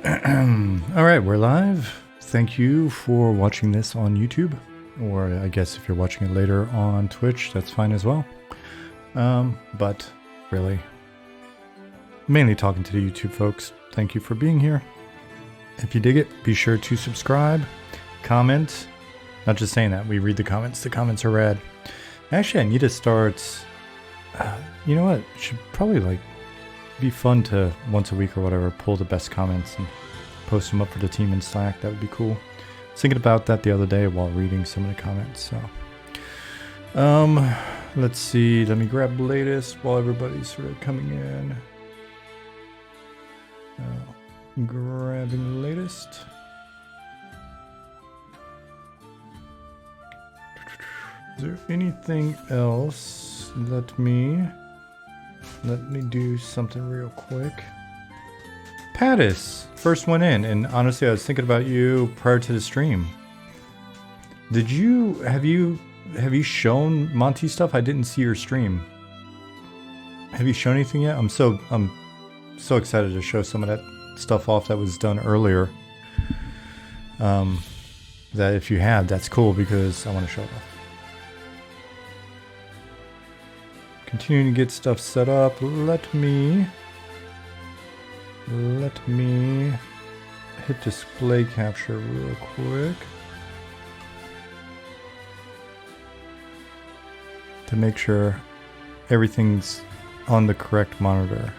All right, we're live. Thank you for watching this on YouTube, or I guess if you're watching it later on Twitch, that's fine as well. But really, mainly talking to the YouTube folks. Thank you for being here. If you dig it, be sure to subscribe, comment. Not just saying that, we read the comments. The comments are rad. Actually, I need to start. You know what? It should probably be fun to once a week or whatever pull the best comments and post them up for the team in Slack. That would be cool. I was thinking about that the other day while reading some of the comments. So, let's see. Let me grab the latest while everybody's sort of coming in. Grabbing the latest. Is there anything else? Let me do something real quick. Pattis, first one in, and honestly I was thinking about you prior to the stream. Have you shown Monty stuff? I didn't see your stream. Have you shown anything yet? I'm so excited to show some of that stuff off that was done earlier. That if you have, that's cool because I want to show it off. Continuing to get stuff set up. Let me hit display capture real quick to make sure everything's on the correct monitor,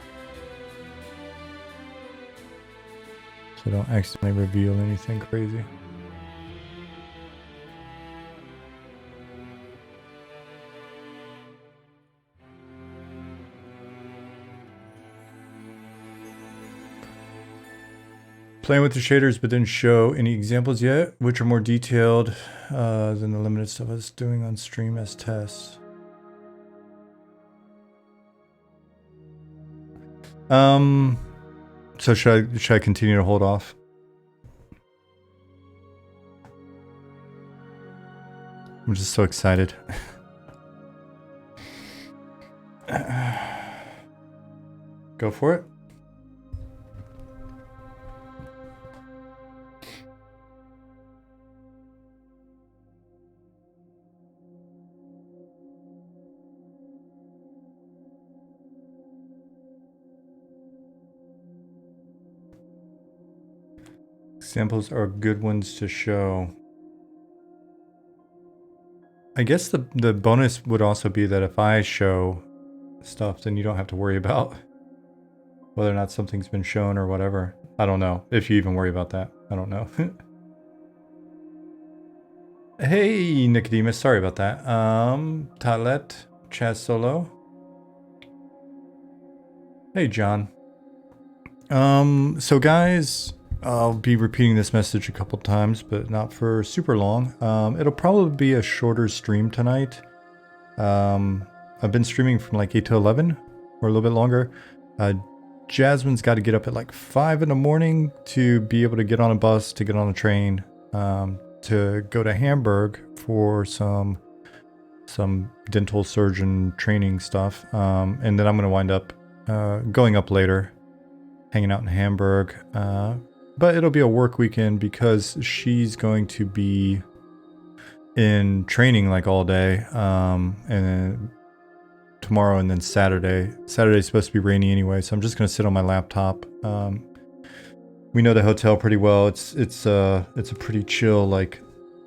so I don't accidentally reveal anything crazy. Playing with the shaders, but didn't show any examples yet, which are more detailed than the limited stuff I was doing on stream as tests. So should I continue to hold off? I'm just so excited. Go for it. Examples are good ones to show. I guess the bonus would also be that if I show stuff, then you don't have to worry about whether or not something's been shown or whatever. I don't know if you even worry about that. I don't know. Hey, Nicodemus, sorry about that. Talet, Chaz Solo. Hey, John. So guys, I'll be repeating this message a couple times, but not for super long. It'll probably be a shorter stream tonight. I've been streaming from like 8 to 11 or a little bit longer. Jasmine's got to get up at 5 in the morning to be able to get on a bus, to get on a train, to go to Hamburg for some dental surgeon training stuff. And then I'm going to wind up going up later, hanging out in Hamburg. But it'll be a work weekend because she's going to be in training all day. And then tomorrow and then Saturday. Saturday's supposed to be rainy anyway, so I'm just going to sit on my laptop. We know the hotel pretty well. It's a pretty chill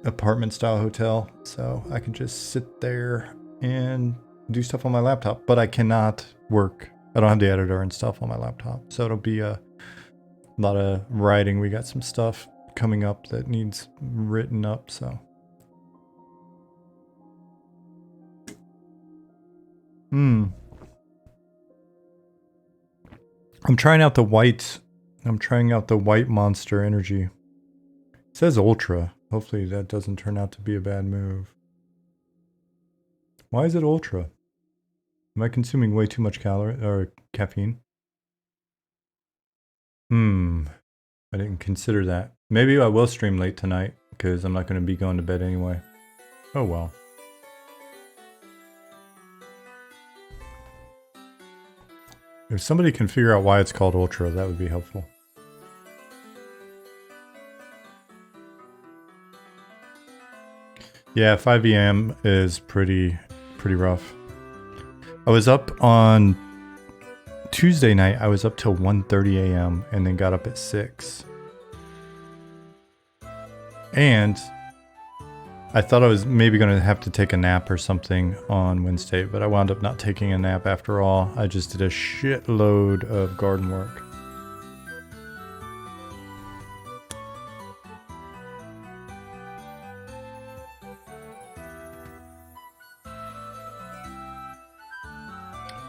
apartment style hotel, so I can just sit there and do stuff on my laptop. But I cannot work. I don't have the editor and stuff on my laptop, so it'll be a lot of writing. We got some stuff coming up that needs written up, so. I'm trying out the white. I'm trying out the white Monster Energy. It says Ultra. Hopefully that doesn't turn out to be a bad move. Why is it Ultra? Am I consuming way too much caffeine? I didn't consider that. Maybe I will stream late tonight because I'm not going to be going to bed anyway. Oh well. If somebody can figure out why it's called Ultra, that would be helpful. Yeah, 5 a.m. is pretty rough. I was up on Tuesday night. I was up till 1:30 a.m. and then got up at 6. And I thought I was maybe going to have to take a nap or something on Wednesday, but I wound up not taking a nap after all. I just did a shitload of garden work.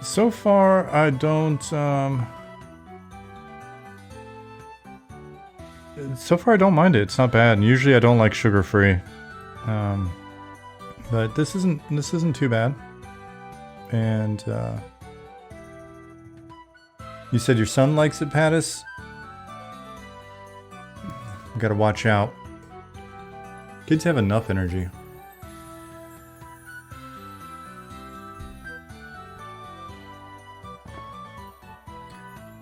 So far, I don't, so far I don't mind it. It's not bad. And usually I don't like sugar-free. But this isn't too bad. And, you said your son likes it, Pattis? You gotta watch out. Kids have enough energy.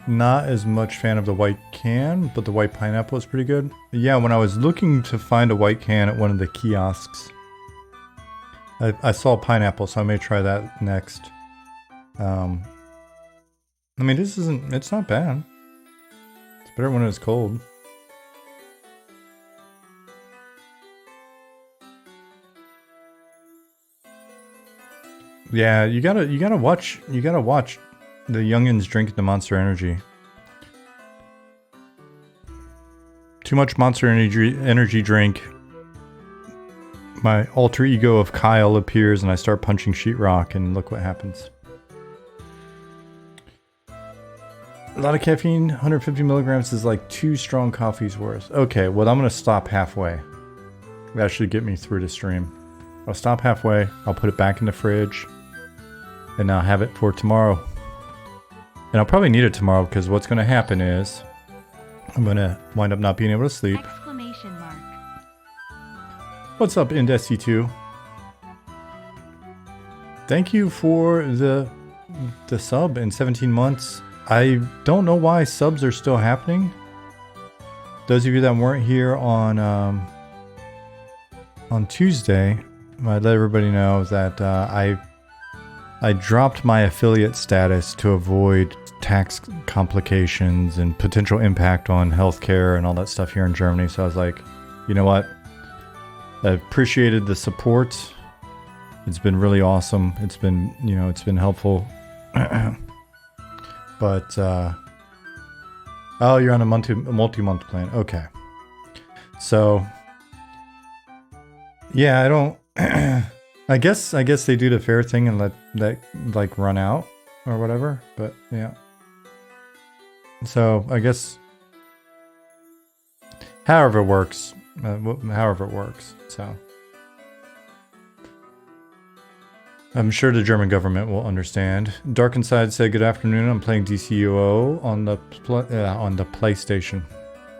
Not as much fan of the white can, but the white pineapple is pretty good. Yeah, when I was looking to find a white can at one of the kiosks, I saw pineapple, so I may try that next. I mean, it's not bad. It's better when it's cold. Yeah, you gotta watch the youngins drink the Monster Energy. Too much Monster Energy drink. My alter ego of Kyle appears and I start punching sheetrock and look what happens. A lot of caffeine, 150 milligrams is like 2 strong coffees worth. Okay, well I'm gonna stop halfway. That should get me through the stream. I'll stop halfway, I'll put it back in the fridge, and I'll have it for tomorrow. And I'll probably need it tomorrow because what's gonna happen is I'm gonna wind up not being able to sleep. Exclamation mark. What's up, Indesty2? Thank you for the sub in 17 months. I don't know why subs are still happening. Those of you that weren't here on Tuesday, I let everybody know that I dropped my affiliate status to avoid tax complications and potential impact on healthcare and all that stuff here in Germany. So I was like, you know what? I appreciated the support. It's been really awesome. It's been, it's been helpful. But, oh, you're on a multi-month plan. Okay. So, yeah, I don't, I guess they do the fair thing and let that like run out or whatever, but yeah. So I guess however it works, so. I'm sure the German government will understand. Dark Inside said, "Good afternoon. I'm playing DCUO on the PlayStation."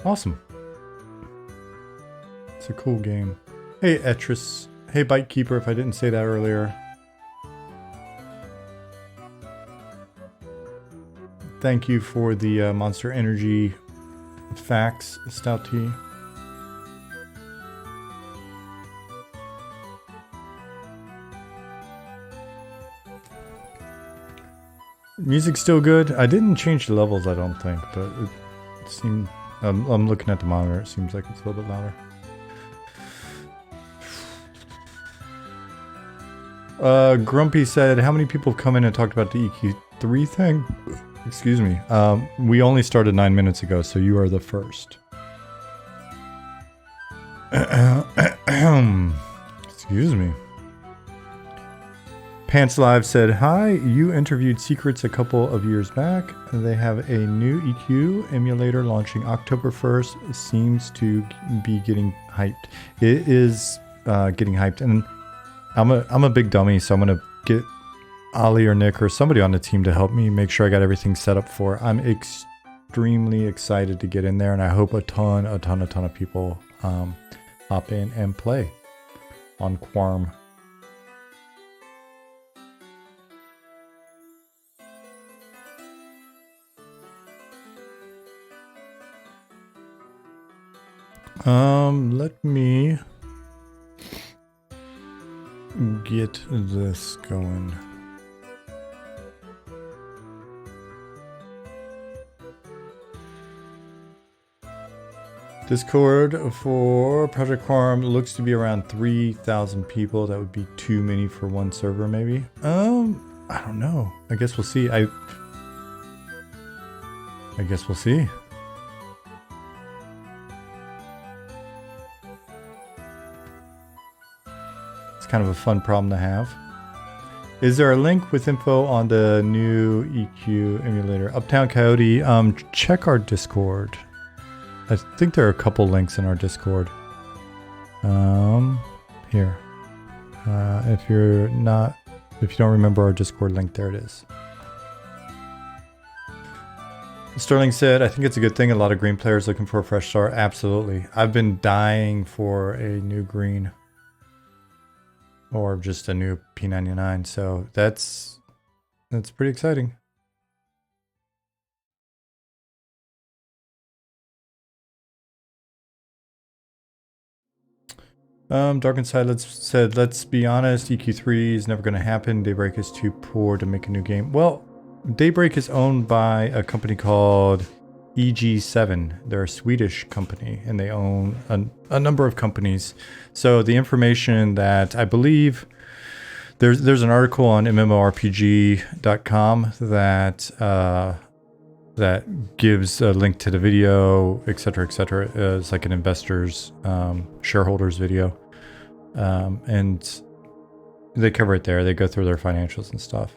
Awesome. It's a cool game. Hey, Etris. Hey, Bitekeeper. If I didn't say that earlier. Thank you for the Monster Energy facts, Stout Tea. Music's still good. I didn't change the levels, I don't think, but it seemed... I'm looking at the monitor. It seems like it's a little bit louder. Grumpy said, how many people have come in and talked about the EQ3 thing? Excuse me. We only started 9 minutes ago, so you are the first. Excuse me. Pants Live said, hi, you interviewed Secrets a couple of years back. They have a new EQ emulator launching October 1st. It seems to be getting hyped. It is getting hyped, and I'm a big dummy, so I'm going to get Ali or Nick or somebody on the team to help me make sure I got everything set up for it. I'm extremely excited to get in there, and I hope a ton of people hop in and play on Quarm. Let me get this going. Discord for Project Quorum looks to be around 3,000 people. That would be too many for one server, maybe. I don't know. I guess we'll see. I guess we'll see. It's kind of a fun problem to have. Is there a link with info on the new EQ emulator? Uptown Coyote, check our Discord. I think there are a couple links in our Discord. Here. If you don't remember our Discord link, there it is. Sterling said, I think it's a good thing. A lot of green players looking for a fresh start. Absolutely. I've been dying for a new green. Or just a new P99. So that's pretty exciting. Dark Inside said, let's be honest, EQ3 is never going to happen. Daybreak is too poor to make a new game. Well, Daybreak is owned by a company called EG7. They're a Swedish company, and they own a number of companies. So the information that I believe, there's an article on MMORPG.com that gives a link to the video, etc., etc. It's like an investor's, shareholders video. And they cover it there. They go through their financials and stuff.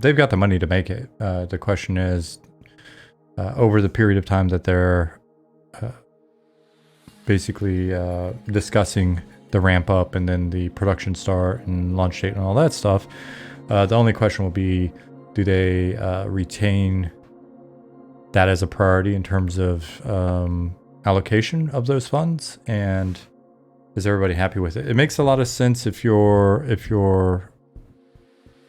They've got the money to make it. The question is, over the period of time that they're basically discussing the ramp up and then the production start and launch date and all that stuff, the only question will be, do they retain that as a priority in terms of allocation of those funds, and is everybody happy with it? It makes a lot of sense if you're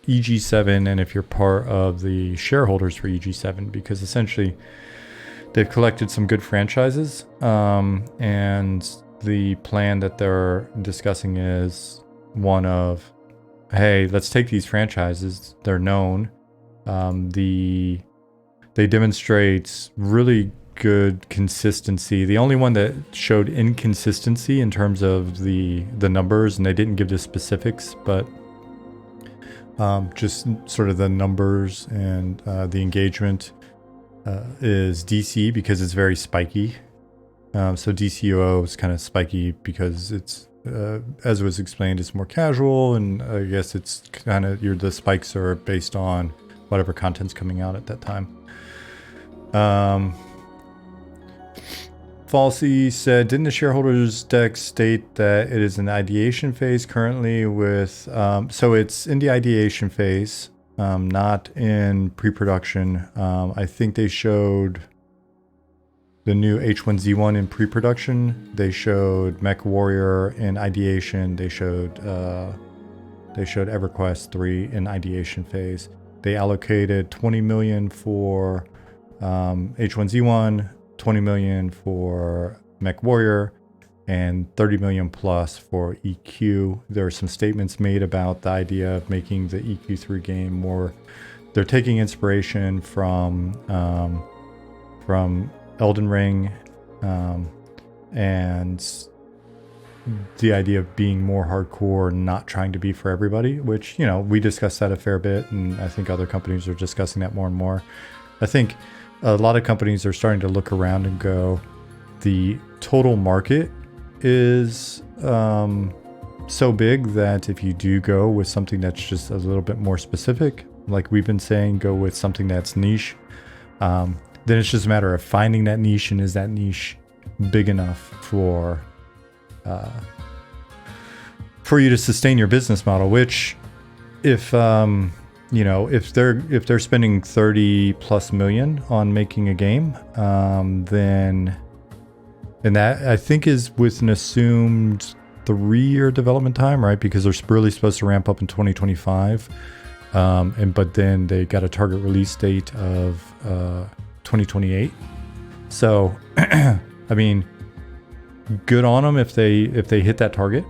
EG7 and if you're part of the shareholders for EG7, because essentially they've collected some good franchises, and the plan that they're discussing is one of, hey, let's take these franchises, they're known, they demonstrate really good consistency. The only one that showed inconsistency in terms of the numbers, and they didn't give the specifics, but just sort of the numbers and the engagement is DC, because it's very spiky. So DCOO is kind of spiky because it's, as was explained, it's more casual, and I guess it's kind of, the spikes are based on whatever content's coming out at that time. Falsey said, didn't the shareholders deck state that it is in the ideation phase currently with, so it's in the ideation phase, not in pre-production. I think they showed the new H1Z1 in pre-production. They showed Mech Warrior in ideation. They showed EverQuest 3 in ideation phase. They allocated 20 million for H1Z1, 20 million for Mech Warrior, and 30 million plus for EQ. There are some statements made about the idea of making the EQ3 game more, they're taking inspiration from Elden Ring, and the idea of being more hardcore, not trying to be for everybody, which, we discussed that a fair bit, and I think other companies are discussing that more and more. I think a lot of companies are starting to look around and go, the total market is so big that if you do go with something that's just a little bit more specific, like we've been saying, go with something that's niche, then it's just a matter of finding that niche, and is that niche big enough for you to sustain your business model, which if if they're spending 30 plus million on making a game, then, and that I think is with an assumed 3-year development time, right? Because they're really supposed to ramp up in 2025, but then they got a target release date of 2028. So, I mean, good on them if they hit that target.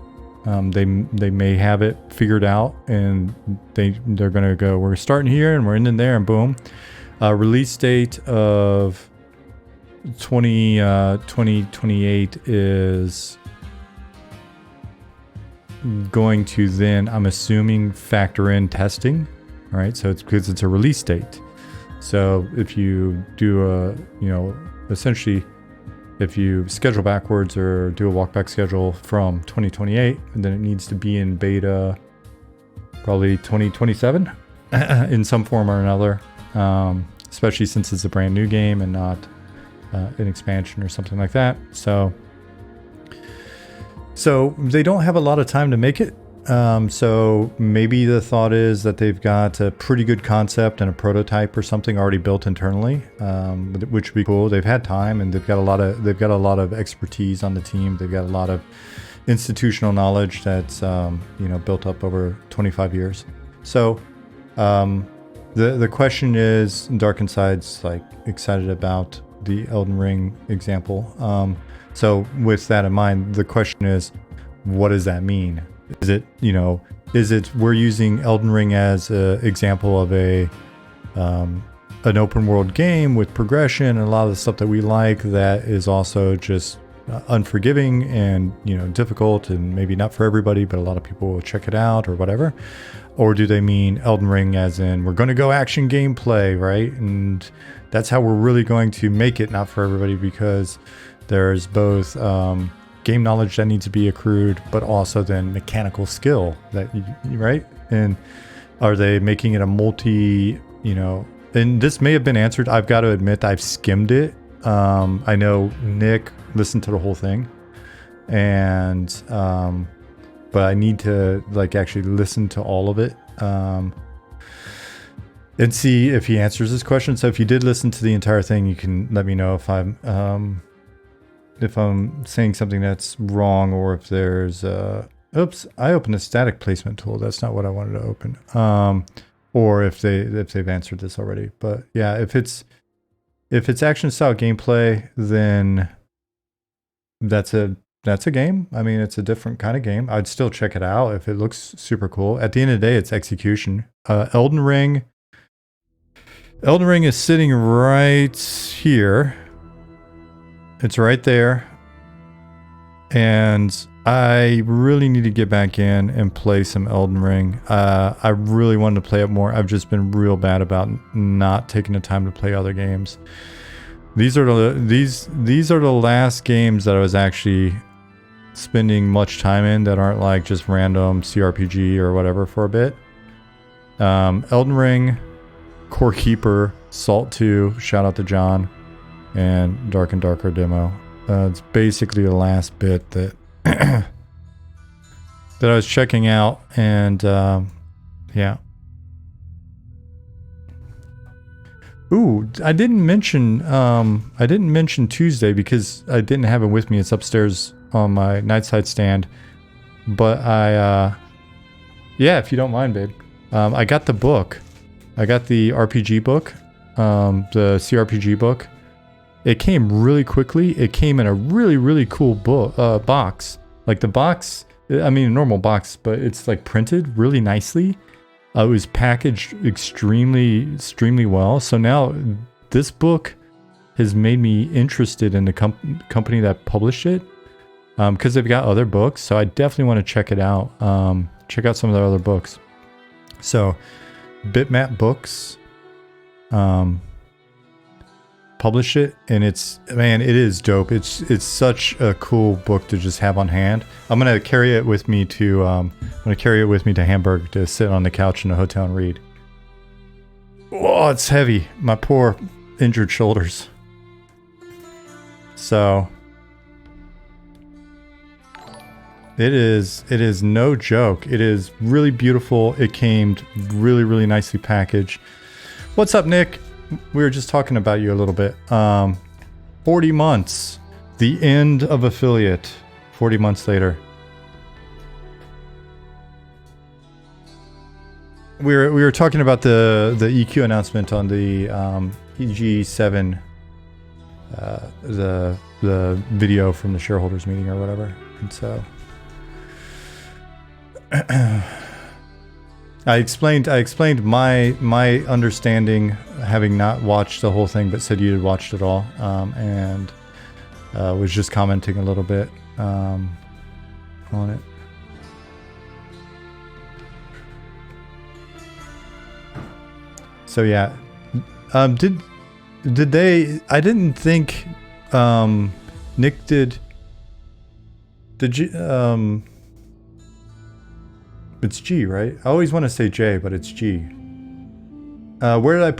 They may have it figured out, and they're going to go, we're starting here and we're ending there, and boom. Release date of 2028 is going to then, I'm assuming, factor in testing. All right, so it's because it's a release date. So if you do essentially, if you schedule backwards or do a walkback schedule from 2028, and then it needs to be in beta probably 2027 in some form or another, especially since it's a brand new game and not an expansion or something like that. So they don't have a lot of time to make it. So maybe the thought is that they've got a pretty good concept and a prototype or something already built internally, which would be cool. They've had time, and they've got a lot of expertise on the team. They've got a lot of institutional knowledge that's built up over 25 years. So the question is, Dark Inside's like excited about the Elden Ring example. So with that in mind, the question is, what does that mean? Is it we're using Elden Ring as an example of an open world game with progression and a lot of the stuff that we like that is also just unforgiving and difficult and maybe not for everybody, but a lot of people will check it out or whatever? Or do they mean Elden Ring as in we're going to go action gameplay, right? And that's how we're really going to make it not for everybody, because there's both game knowledge that needs to be accrued, but also then mechanical skill right? And are they making it a multi, and this may have been answered. I've got to admit, I've skimmed it. I know Nick listened to the whole thing, and but I need to actually listen to all of it and see if he answers this question. So if you did listen to the entire thing, you can let me know if I'm saying something that's wrong, or if there's oops, I opened a static placement tool. That's not what I wanted to open. Or if they've answered this already. But yeah, if it's action style gameplay, then that's a game. I mean, it's a different kind of game. I'd still check it out if it looks super cool. At the end of the day, it's execution. Elden Ring is sitting right here. It's right there. And I really need to get back in and play some Elden Ring. I really wanted to play it more. I've just been real bad about not taking the time to play other games. These are the last games that I was actually spending much time in that aren't like just random CRPG or whatever for a bit. Elden Ring, Core Keeper, Salt 2, shout out to John, and Dark and Darker demo. It's basically the last bit that that I was checking out, and yeah. Ooh, I didn't mention Tuesday because I didn't have it with me. It's upstairs on my nightside stand. But yeah, if you don't mind, babe, I got the book. I got the RPG book, the CRPG book. It came really quickly. It came in a really, really cool box. Like the box, I mean, a normal box, but it's like printed really nicely. It was packaged extremely well. So now this book has made me interested in the company that published it, because they've got other books. So I definitely want to check it out. Check out some of their other books. So Bitmap Books publish it, and it is dope. It's such a cool book to just have on hand. I'm gonna carry it with me to Hamburg to sit on the couch in a hotel and read. Oh, it's heavy. My poor injured shoulders. So it is no joke. It is really beautiful. It came really, really nicely packaged. What's up, Nick? We were just talking about you a little bit. 40 months. The end of affiliate. 40 months later. We were talking about the EQ announcement on the EG7, the video from the shareholders meeting or whatever. And so I explained my understanding, having not watched the whole thing, but said you had watched it all, and was just commenting a little bit on it. So yeah, did they? I didn't think Nick did. Did you? It's G, right? I always want to say J, but it's G. Where did I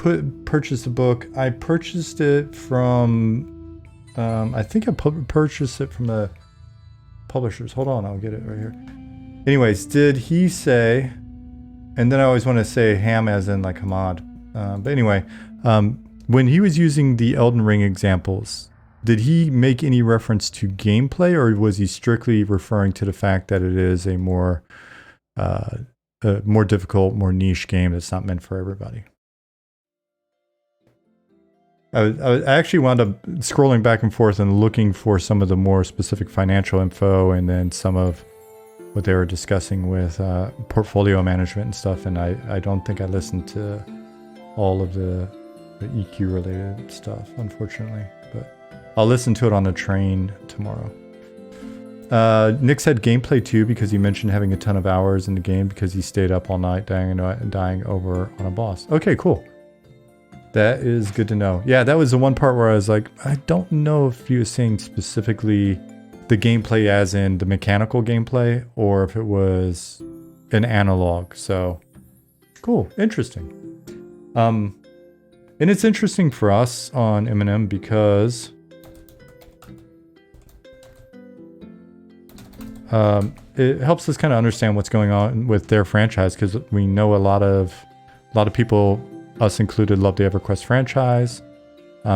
purchase the book? I purchased it from. I think I purchased it from the publishers. Hold on, I'll get it right here. Anyways, did he say? And then I always want to say ham as in like Hamad. But anyway, when he was using the Elden Ring examples, did he make any reference to gameplay, or was he strictly referring to the fact that it is a more difficult, more niche game that's not meant for everybody? I actually wound up scrolling back and forth and looking for some of the more specific financial info, and then some of what they were discussing with portfolio management and stuff. And I don't think I listened to all of the EQ related stuff, unfortunately, but I'll listen to it on the train tomorrow. Nick said gameplay too, because he mentioned having a ton of hours in the game because he stayed up all night dying over on a boss. Okay, cool. That is good to know. Yeah, that was the one part where I was like, I don't know if he was saying specifically the gameplay as in the mechanical gameplay, or if it was an analog. So cool, interesting. And it's interesting for us on M&M because it helps us kind of understand what's going on with their franchise, because we know a lot of people, us included, love the EverQuest franchise.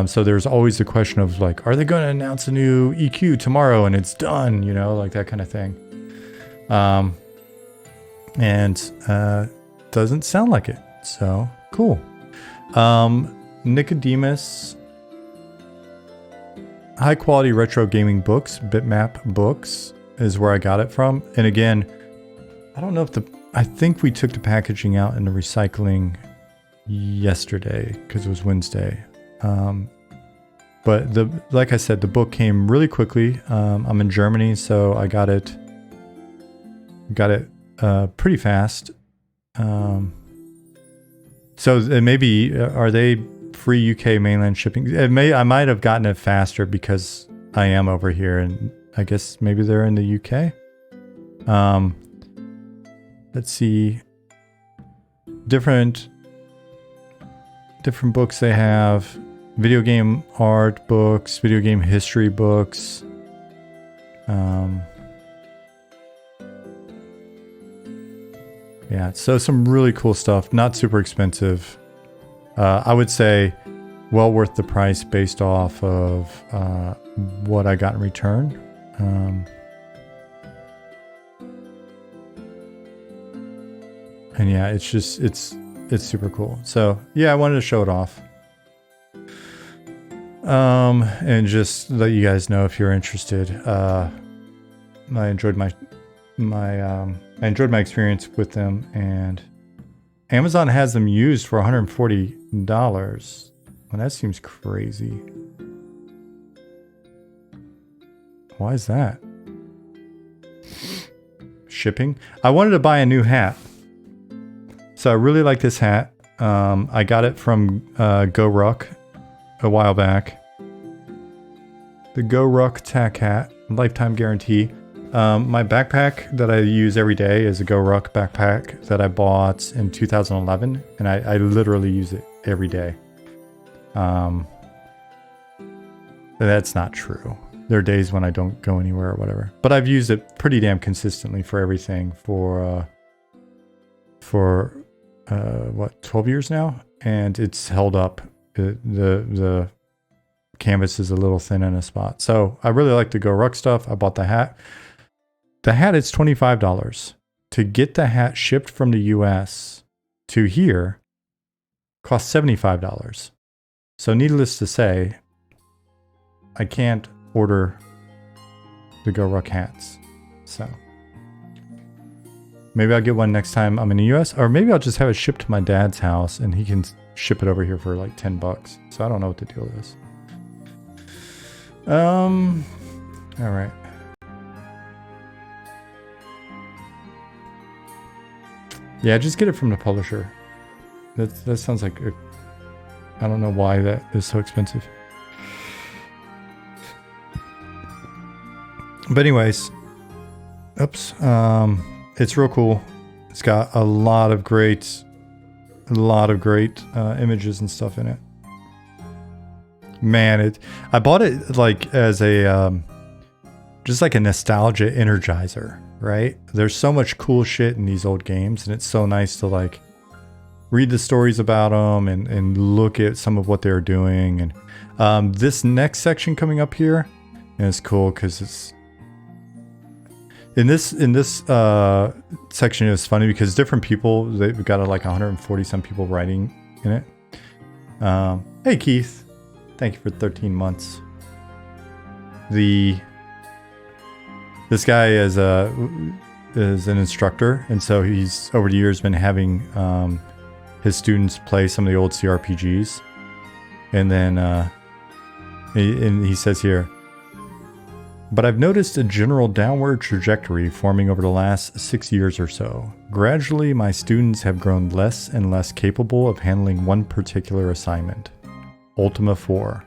So there's always the question of like, are they going to announce a new EQ tomorrow and it's done? You know, like that kind of thing. And doesn't sound like it. So cool. Nicodemus, high quality retro gaming books, Bitmap books is where I got it from. And again, I don't know if I think we took the packaging out in the recycling yesterday because it was Wednesday. But like I said, the book came really quickly. I'm in Germany, so I got it pretty fast. So it may be, are they free UK mainland shipping? I might have gotten it faster because I am over here, and I guess maybe they're in the UK. Let's see. Different books they have. Video game art books, video game history books. Yeah, so some really cool stuff. Not super expensive. I would say well worth the price based off of what I got in return. And yeah, it's super cool. So yeah, I wanted to show it off. And just let you guys know if you're interested. I enjoyed my experience with them, and Amazon has them used for $140. Well, that seems crazy. Why is that? Shipping? I wanted to buy a new hat. So I really like this hat. I got it from GoRuck a while back. The GoRuck tack hat, lifetime guarantee. My backpack that I use every day is a GoRuck backpack that I bought in 2011, and I literally use it every day. That's not true. There are days when I don't go anywhere or whatever, but I've used it pretty damn consistently for everything for 12 years now, and it's held up. The canvas is a little thin in a spot, so I really like the GoRuck stuff. I bought the hat. The hat is $25. To get the hat shipped from the US to here costs $75. So needless to say, I can't order the GoRuck hats. So Maybe I'll get one next time I'm in the US, or maybe I'll just have it shipped to my dad's house and he can ship it over here for like $10. So I don't know what the deal is. All right. Yeah, just get it from the publisher. That sounds like I don't know why that is so expensive. But anyways, oops. It's real cool. It's got a lot of great images and stuff in it. Man, I bought it like as a just like a nostalgia energizer, right? There's so much cool shit in these old games, and it's so nice to like read the stories about them and look at some of what they're doing. And this next section coming up here is cool because it's in this section. It's funny because different people, they've got like 140 some people writing in it. Hey Keith, thank you for 13 months. This guy is an instructor, and so he's over the years been having his students play some of the old CRPGs, and then he says here, but I've noticed a general downward trajectory forming over the last 6 years or so. Gradually, my students have grown less and less capable of handling one particular assignment, Ultima 4.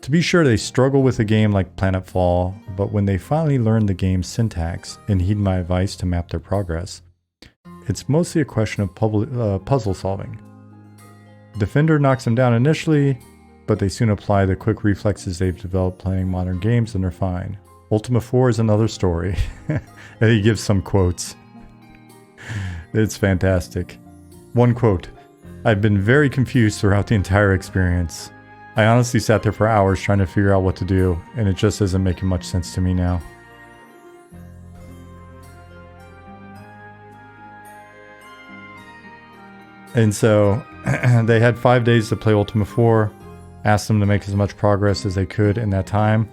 To be sure, they struggle with a game like Planetfall, but when they finally learn the game's syntax and heed my advice to map their progress, it's mostly a question of puzzle solving. Defender knocks them down initially, but they soon apply the quick reflexes they've developed playing modern games and they're fine. Ultima 4 is another story. And he gives some quotes. It's fantastic. One quote, I've been very confused throughout the entire experience. I honestly sat there for hours trying to figure out what to do, and it just isn't making much sense to me now. And so they had 5 days to play Ultima 4, asked them to make as much progress as they could in that time.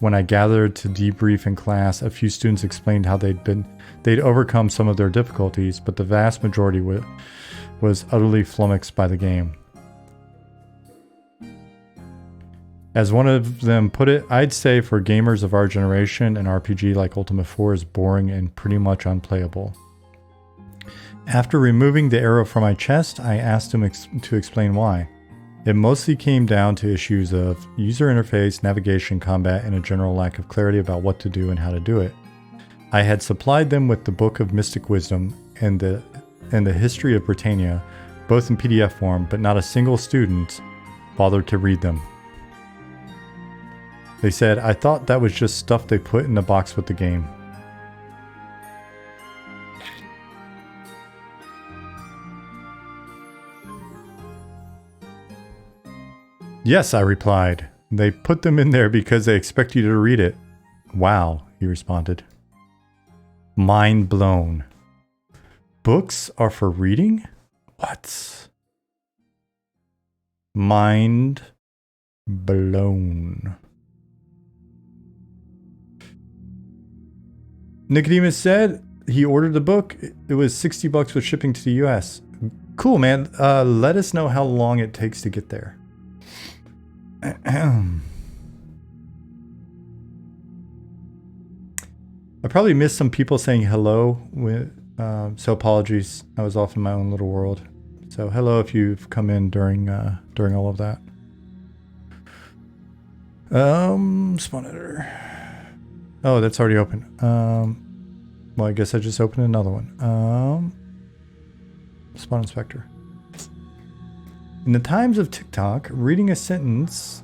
When I gathered to debrief in class, a few students explained how they'd overcome some of their difficulties, but the vast majority was utterly flummoxed by the game. As one of them put it, I'd say for gamers of our generation, an RPG like Ultima 4 is boring and pretty much unplayable. After removing the arrow from my chest, I asked him to explain why. It mostly came down to issues of user interface, navigation, combat, and a general lack of clarity about what to do and how to do it. I had supplied them with the Book of Mystic Wisdom and the History of Britannia, both in PDF form, but not a single student bothered to read them. They said, I thought that was just stuff they put in the box with the game. Yes, I replied. They put them in there because they expect you to read it. Wow, he responded. Mind blown. Books are for reading? What? Mind blown. Nicodemus said he ordered the book. It was $60 with shipping to the US. Cool, man. Let us know how long it takes to get there. I probably missed some people saying hello, so apologies. I was off in my own little world. So hello if you've come in during all of that. Spawn editor. Oh, that's already open. Well, I guess I just opened another one. Spawn inspector. In the times of TikTok, reading a sentence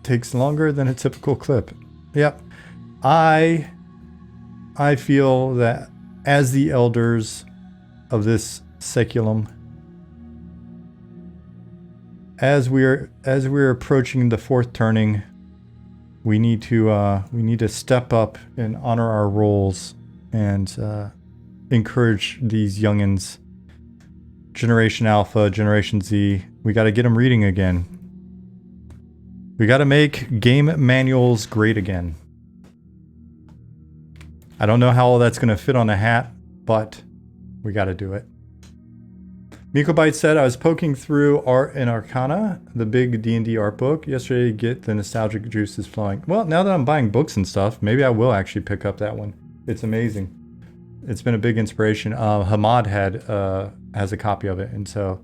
takes longer than a typical clip. Yep. I feel that as the elders of this seculum, as we're approaching the fourth turning, we need to step up and honor our roles and encourage these youngins. Generation Alpha, Generation Z. We got to get them reading again. We got to make game manuals great again. I don't know how all that's going to fit on a hat, but we got to do it. Mikobite said, I was poking through Art and Arcana, the big D&D art book, yesterday to get the nostalgic juices flowing. Well, now that I'm buying books and stuff, maybe I will actually pick up that one. It's amazing. It's been a big inspiration. Hamad has a copy of it, and so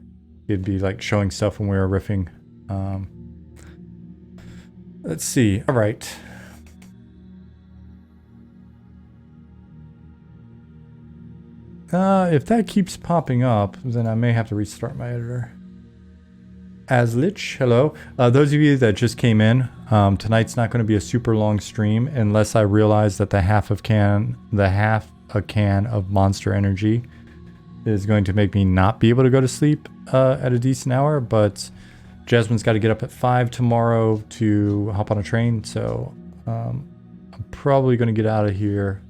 he'd be like showing stuff when we were riffing. Let's see. All right. If that keeps popping up, then I may have to restart my editor. Aslich, hello. Those of you that just came in, tonight's not going to be a super long stream unless I realize that the half a can of Monster Energy is going to make me not be able to go to sleep at a decent hour. But Jasmine's got to get up at 5 tomorrow to hop on a train, so I'm probably going to get out of here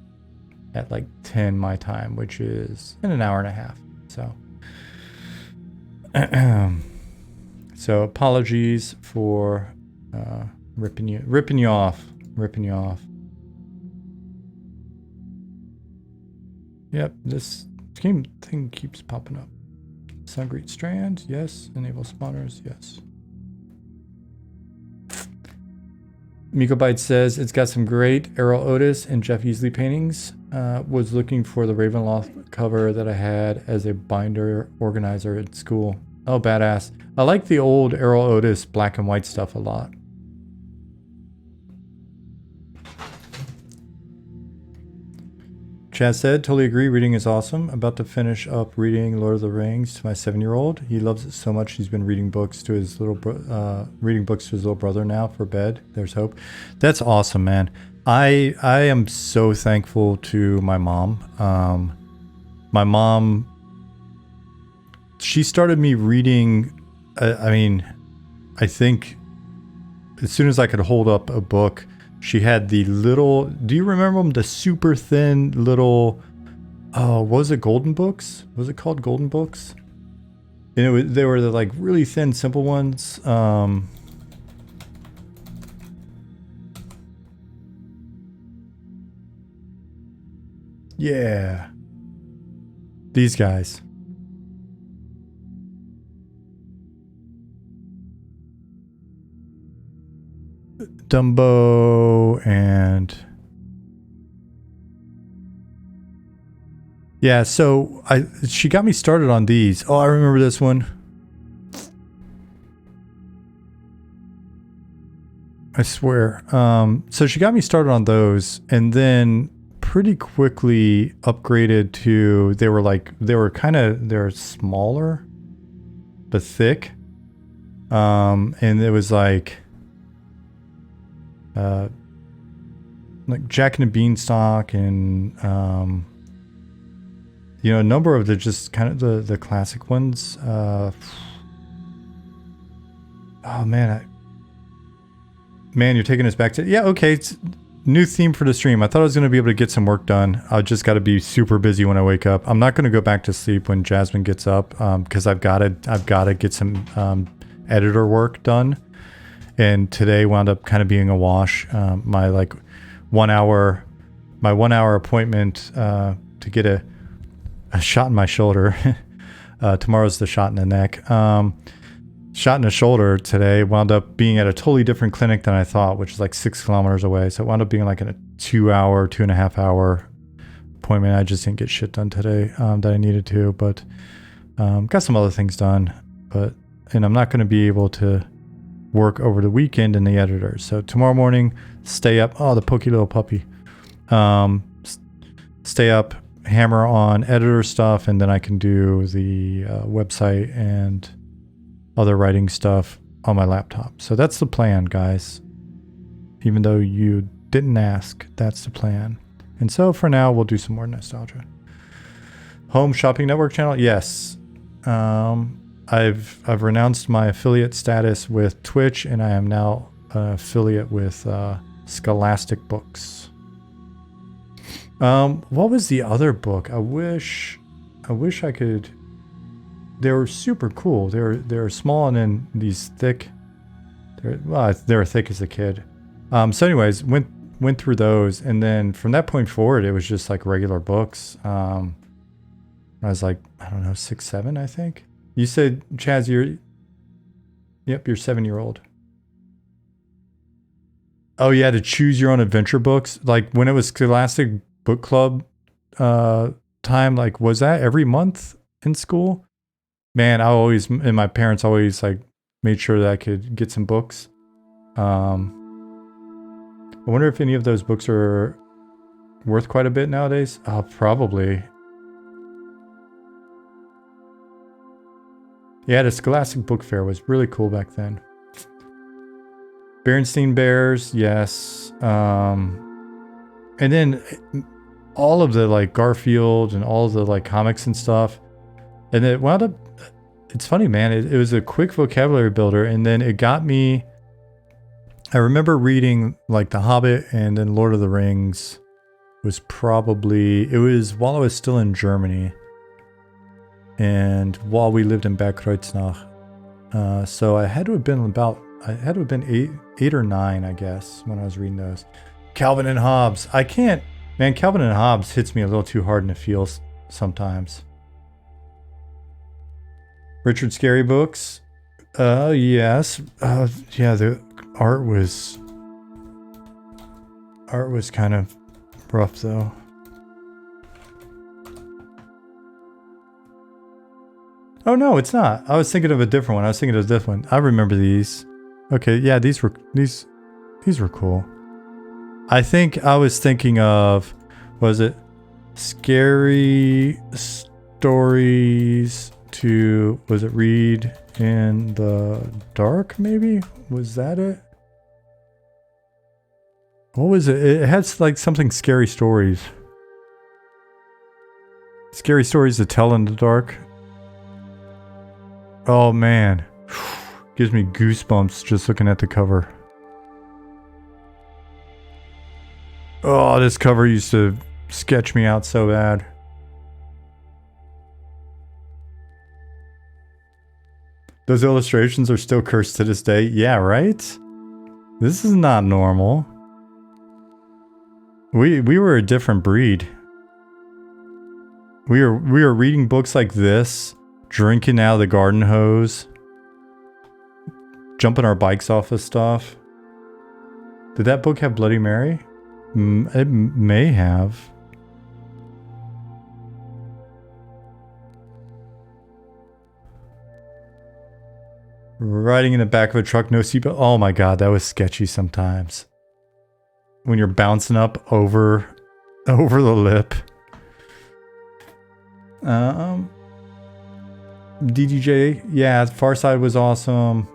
at like 10 my time, which is in an hour and a half. So apologies for ripping you off. Yep, this thing keeps popping up. Sungreet Strand, yes. Enable spawners, yes. Mikobite says it's got some great Errol Otis and Jeff Easley paintings. Was looking for the Ravenloft cover that I had as a binder organizer at school. Oh, badass. I like the old Errol Otis black and white stuff a lot. Chad said, totally agree, reading is awesome. About to finish up reading Lord of the Rings to my 7-year-old. He loves it so much he's been reading books to his little brother now for bed. There's hope. That's awesome, man. I am so thankful to my mom. My mom, she started me reading, I think as soon as I could hold up a book, she had the little, do you remember them? The super thin little, what was it, Golden Books? Was it called Golden Books? And they were the like really thin, simple ones. Yeah. These guys. Dumbo and yeah, so she got me started on these. Oh, I remember this one. I swear. So she got me started on those and then pretty quickly upgraded to they were smaller but thick. And it was like Jack and the Beanstalk and a number of the just kind of the classic ones. Oh man, you're taking us back to okay. It's new theme for the stream. I thought I was going to be able to get some work done. I just got to be super busy when I wake up. I'm not going to go back to sleep when Jasmine gets up because I've got to get some editor work done. And today wound up kind of being a wash. My 1 hour appointment to get a shot in my shoulder. Tomorrow's the shot in the neck. Shot in the shoulder today wound up being at a totally different clinic than I thought, which is like 6 kilometers away. So it wound up being like a 2.5 hour appointment. I just didn't get shit done today that I needed to, but got some other things done. And I'm not going to be able to work over the weekend in the editor. So tomorrow morning, stay up. Oh, the pokey little puppy. Stay up, hammer on editor stuff, and then I can do the website and other writing stuff on my laptop. So that's the plan, guys. Even though you didn't ask, that's the plan. And so for now, we'll do some more nostalgia. Home Shopping Network channel? Yes. I've renounced my affiliate status with Twitch, and I am now an affiliate with Scholastic Books. What was the other book? I wish I could. They were super cool. They were small and then these thick. They were thick as a kid. So anyways, went went through those, and then from that point forward, it was just like regular books. I was like, I don't know, 6, 7, I think. You said, Chaz, you're 7-year-old. Oh yeah, to choose your own adventure books. Like when it was Scholastic Book Club time, like was that every month in school? Man, and my parents always like made sure that I could get some books. I wonder if any of those books are worth quite a bit nowadays. Probably. Yeah, the Scholastic Book Fair was really cool back then. Berenstain Bears, yes. And then all of the like Garfield and all of the like comics and stuff. And it wound up, it's funny, man. It was a quick vocabulary builder. And then it got me, I remember reading like The Hobbit and then Lord of the Rings was it was while I was still in Germany. And while we lived in Bad Kreuznach. So I had to have been 8 or 9, I guess, when I was reading those. Calvin and Hobbes. Calvin and Hobbes hits me a little too hard in the feels sometimes. Richard Scarry books. Yes. Yeah, the art was kind of rough though. Oh no, it's not. I was thinking of a different one. I remember these. Okay, yeah, these were cool. I think I was thinking of, was it Scary Stories to, was it Read in the Dark maybe? Was that it? What was it? It had like something Scary Stories. Scary Stories to Tell in the Dark. Oh man. Gives me goosebumps just looking at the cover. Oh, this cover used to sketch me out so bad. Those illustrations are still cursed to this day. Yeah, right? This is not normal. We were a different breed. We were reading books like this, drinking out of the garden hose, jumping our bikes off of stuff. Did that book have Bloody Mary? It may have. Riding in the back of a truck, no seatbelt. Oh my god, that was sketchy sometimes. When you're bouncing up over the lip. DDJ, yeah, Far Side was awesome.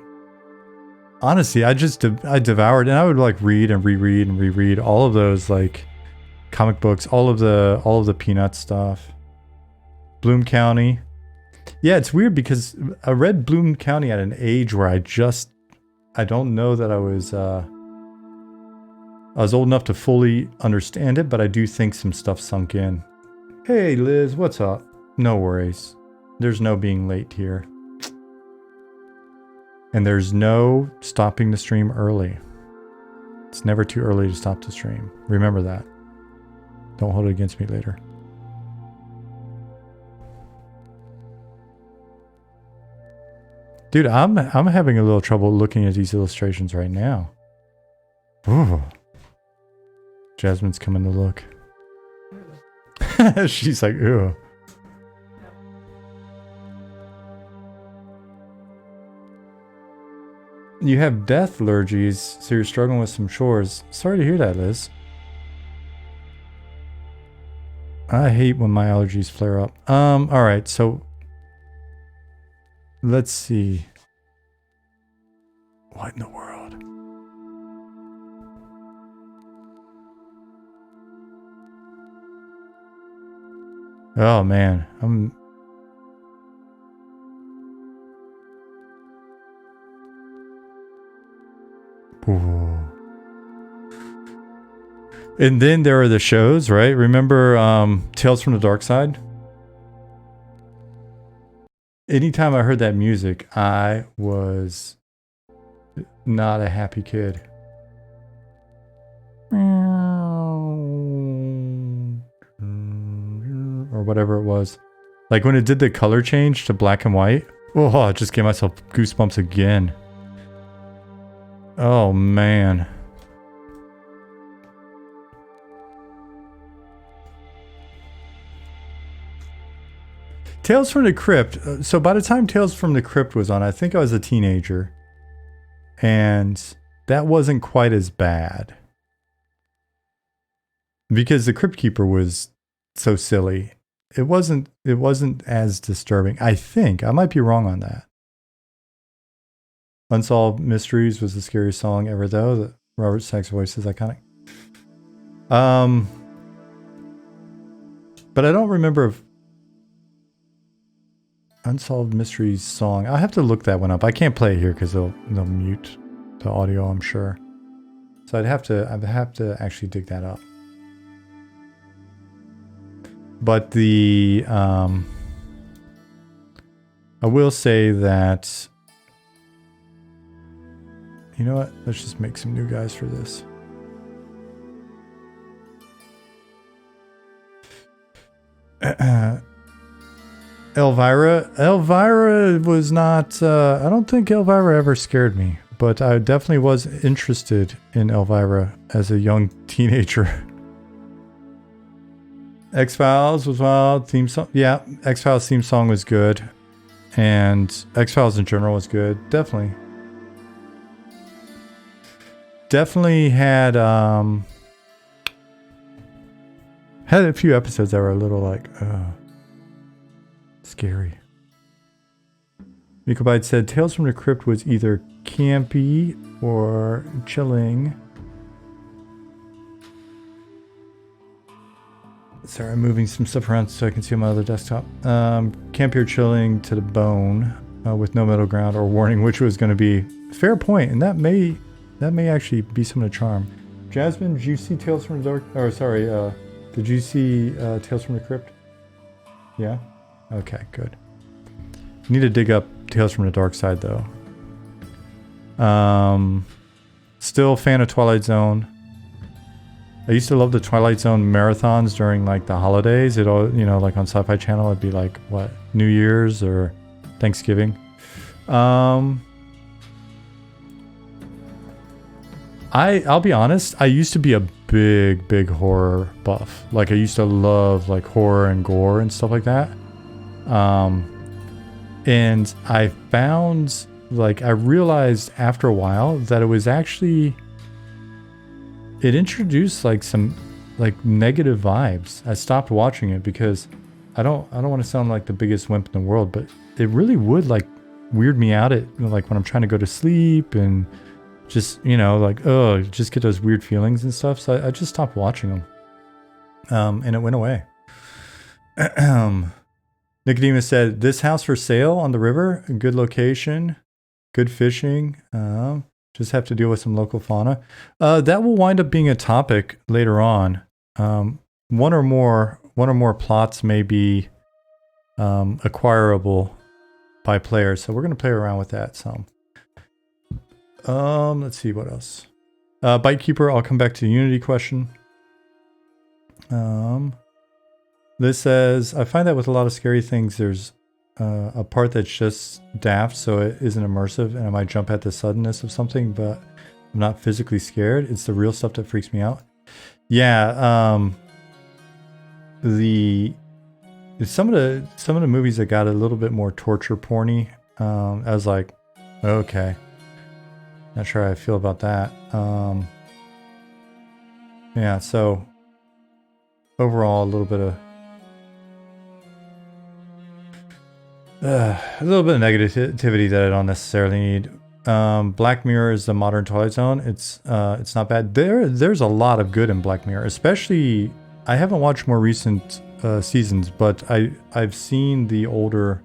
Honestly, I devoured, and I would like read and reread all of those like comic books, all of the Peanut stuff. Bloom County. Yeah, it's weird because I read Bloom County at an age where I don't know that I was old enough to fully understand it, but I do think some stuff sunk in. Hey Liz, what's up? No worries. There's no being late here. And there's no stopping the stream early. It's never too early to stop the stream. Remember that. Don't hold it against me later. Dude, I'm having a little trouble looking at these illustrations right now. Ooh. Jasmine's coming to look. She's like, ooh. You have death allergies, so you're struggling with some chores. Sorry to hear that, Liz. I hate when my allergies flare up. Alright, so let's see. What in the world? Oh man, Ooh. And then there are the shows, right? Remember Tales from the Dark Side? Anytime I heard that music, I was not a happy kid. or whatever it was. Like when it did the color change to black and white. Oh, I just gave myself goosebumps again. Oh, man. Tales from the Crypt. So by the time Tales from the Crypt was on, I think I was a teenager. And that wasn't quite as bad. Because the Crypt Keeper was so silly. It wasn't as disturbing. I think. I might be wrong on that. Unsolved Mysteries was the scariest song ever, though. The Robert Stack's voice is iconic. But I don't remember if Unsolved Mysteries song. I'll have to look that one up. I can't play it here because they'll mute the audio, I'm sure. So I'd have to actually dig that up. But the I will say that, you know what? Let's just make some new guys for this. Elvira was not, I don't think Elvira ever scared me, but I definitely was interested in Elvira as a young teenager. X-Files was wild. Theme song. Yeah, X-Files theme song was good. And X-Files in general was good. Definitely. Definitely had a few episodes that were a little like, scary. Mikobite said Tales from the Crypt was either campy or chilling. Sorry, I'm moving some stuff around so I can see on my other desktop. Campy or chilling to the bone, with no middle ground or warning which was going to be. Fair point, and that may actually be some of the charm. Jasmine, did you see Tales from the Dark? Or sorry, did you see Tales from the Crypt? Yeah. Okay, good. Need to dig up Tales from the Dark Side though. Still fan of Twilight Zone. I used to love the Twilight Zone marathons during like the holidays. It all, you know, like on Sci-Fi Channel, it'd be like what, New Year's or Thanksgiving. I'll be honest. I used to be a big horror buff. Like I used to love like horror and gore and stuff like that. And I found, like, I realized after a while that it was actually, it introduced like some like negative vibes. I stopped watching it because I don't want to sound like the biggest wimp in the world, but it really would like weird me out at, like, when I'm trying to go to sleep and just, you know, like, oh, just get those weird feelings and stuff. So I just stopped watching them. And it went away. Nicodemus said, this house for sale on the river, a good location, good fishing. Just have to deal with some local fauna. That will wind up being a topic later on. One or more plots may be acquirable by players, so we're going to play around with that some. Let's see what else. Bitekeeper, I'll come back to the Unity question. This says, I find that with a lot of scary things, there's a part that's just daft, so it isn't immersive, and I might jump at the suddenness of something, but I'm not physically scared. It's the real stuff that freaks me out. Yeah, some of the movies that got a little bit more torture porny, I was like, okay, not sure how I feel about that. Yeah, so overall, a little bit of negativity that I don't necessarily need. Black Mirror is the modern Twilight Zone. It's not bad. There's a lot of good in Black Mirror, especially, I haven't watched more recent seasons, but I've seen the older,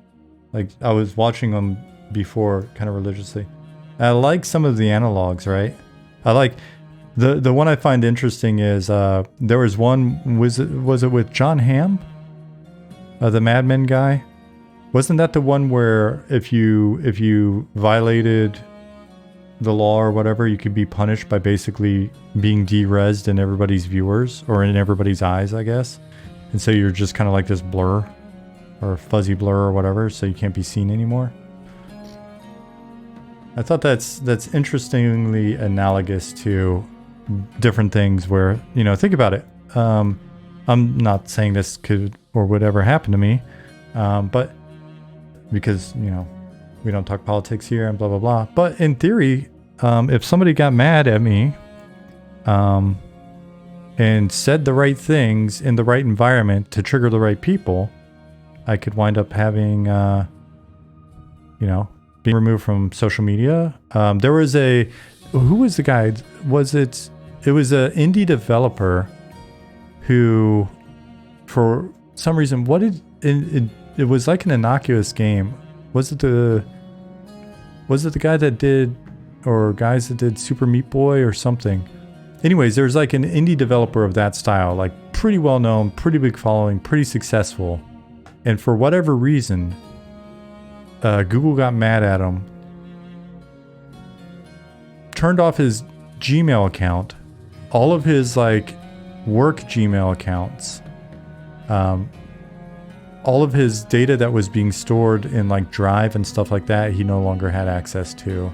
like I was watching them before kind of religiously. I like some of the analogs, right? I like the one I find interesting is there was one, was it with John Hamm, the Mad Men guy? Wasn't that the one where if you violated the law or whatever, you could be punished by basically being derezzed in everybody's viewers or in everybody's eyes, I guess. And so you're just kind of like this blur or fuzzy blur or whatever, so you can't be seen anymore. I thought that's interestingly analogous to different things where, you know, think about it. I'm not saying this could or would ever happen to me, but because, you know, we don't talk politics here and blah, blah, blah. But in theory, if somebody got mad at me and said the right things in the right environment to trigger the right people, I could wind up having, you know, being removed from social media. There was who was the guy? It was an indie developer who, for some reason, it was like an innocuous game. Was it the guy that did, or guys that did Super Meat Boy or something? Anyways, there's like an indie developer of that style, like pretty well known, pretty big following, pretty successful. And for whatever reason, Google got mad at him, turned off his Gmail account, all of his like work Gmail accounts, all of his data that was being stored in like Drive and stuff like that, he no longer had access to.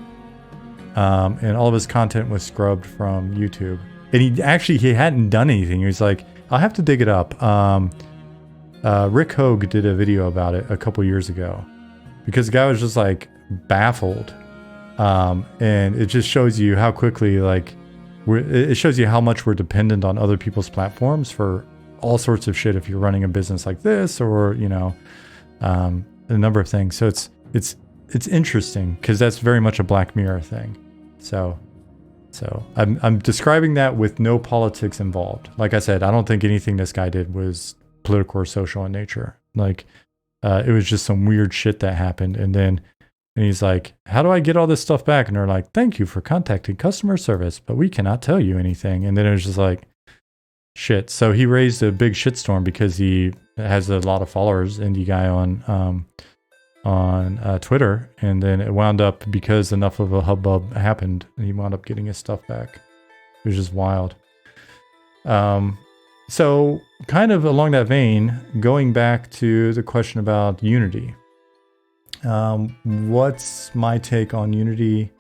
And all of his content was scrubbed from YouTube. And he hadn't done anything. He was like, I'll have to dig it up. Rick Hogue did a video about it a couple years ago because the guy was just like baffled. And it just shows you how quickly, like, it shows you how much we're dependent on other people's platforms for all sorts of shit if you're running a business like this, or, you know, a number of things. So it's interesting because that's very much a Black Mirror thing. So I'm describing that with no politics involved. Like I said, I don't think anything this guy did was political or social in nature. Like, it was just some weird shit that happened. And he's like, how do I get all this stuff back? And they're like, thank you for contacting customer service, but we cannot tell you anything. And then it was just like, shit. So he raised a big shitstorm because he has a lot of followers, indie guy on Twitter. And then it wound up, because enough of a hubbub happened, he wound up getting his stuff back. It was just wild. So kind of along that vein, going back to the question about Unity. What's my take on Unity?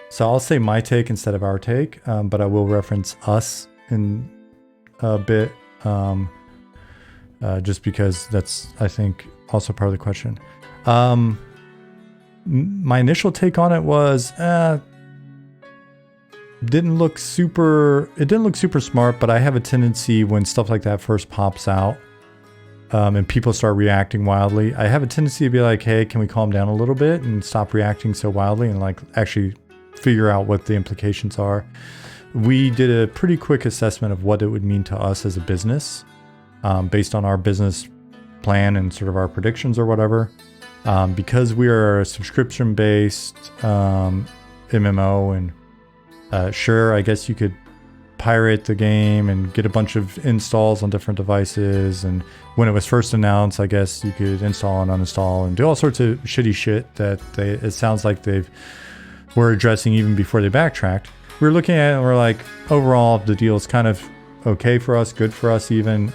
So I'll say my take instead of our take, but I will reference us in a bit, just because that's, I think, also part of the question. My initial take on it was, it didn't look super smart, but I have a tendency when stuff like that first pops out, and people start reacting wildly, I have a tendency to be like, hey, can we calm down a little bit and stop reacting so wildly and like actually figure out what the implications are. We did a pretty quick assessment of what it would mean to us as a business, based on our business plan and sort of our predictions or whatever. Because we are a subscription-based MMO, and sure, I guess you could pirate the game and get a bunch of installs on different devices. And when it was first announced, I guess you could install and uninstall and do all sorts of shitty shit that it sounds like were addressing even before they backtracked. We were looking at it and we're like, overall, the deal is kind of okay for us, good for us even.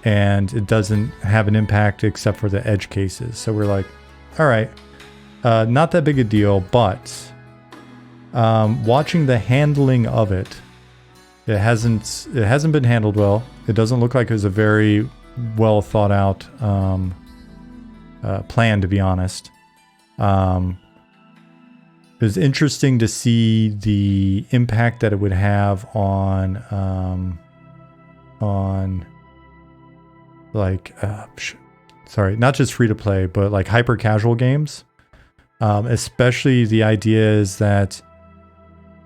And it doesn't have an impact except for the edge cases. So we're like, all right, not that big a deal, but watching the handling of it, it hasn't been handled well. It doesn't look like it was a very well thought out plan, to be honest. It was interesting to see the impact that it would have on like, sorry, not just free to play, but like hyper casual games. Especially the idea is that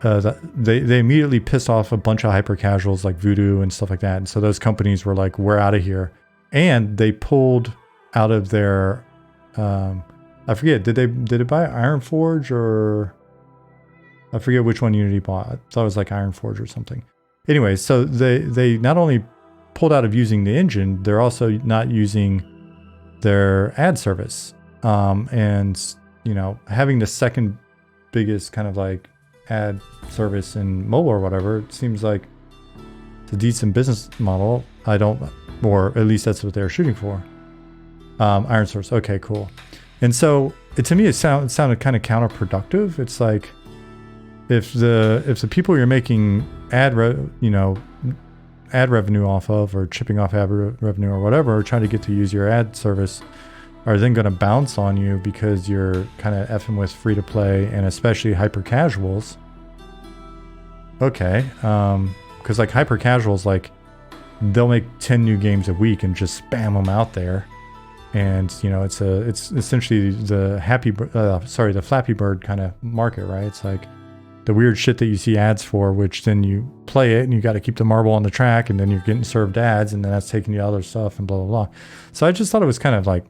they immediately pissed off a bunch of hyper casuals like Voodoo and stuff like that. And so those companies were like, we're out of here. And they pulled out of their, I forget, did they buy Ironforge, or I forget which one Unity bought. I thought it was like Ironforge or something. Anyway, so they not only pulled out of using the engine, they're also not using their ad service. And, you know, having the second biggest kind of like ad service in mobile or whatever. It seems like it's a decent business model. Or at least that's what they're shooting for. Iron Source. Okay, cool. And so to me, it sounded kind of counterproductive. It's like if the people you're making ad revenue off of, or chipping off ad revenue or whatever, or trying to get to use your ad service, are then going to bounce on you because you're kind of effing with free to play and especially hyper casuals. Okay, because like hyper casuals, like they'll make 10 new games a week and just spam them out there, and you know it's essentially the the Flappy Bird kind of market, right? It's like the weird shit that you see ads for, which then you play it and you got to keep the marble on the track, and then you're getting served ads, and then that's taking you to other stuff and blah blah blah. So I just thought it was kind of like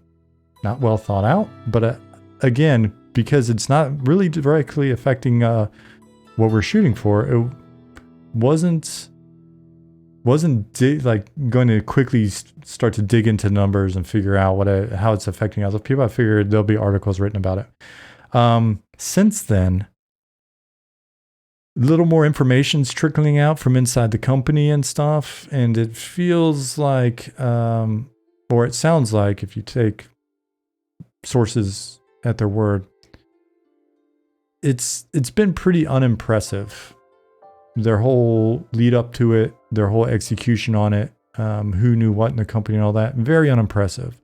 not well thought out, but again, because it's not really directly affecting what we're shooting for, it wasn't like going to quickly start to dig into numbers and figure out how it's affecting other people. I figured there'll be articles written about it. Since then, a little more information's trickling out from inside the company and stuff, and it feels like, or it sounds like, if you take sources at their word, it's been pretty unimpressive. Their whole lead up to it, their whole execution on it, who knew what in the company and all that, very unimpressive.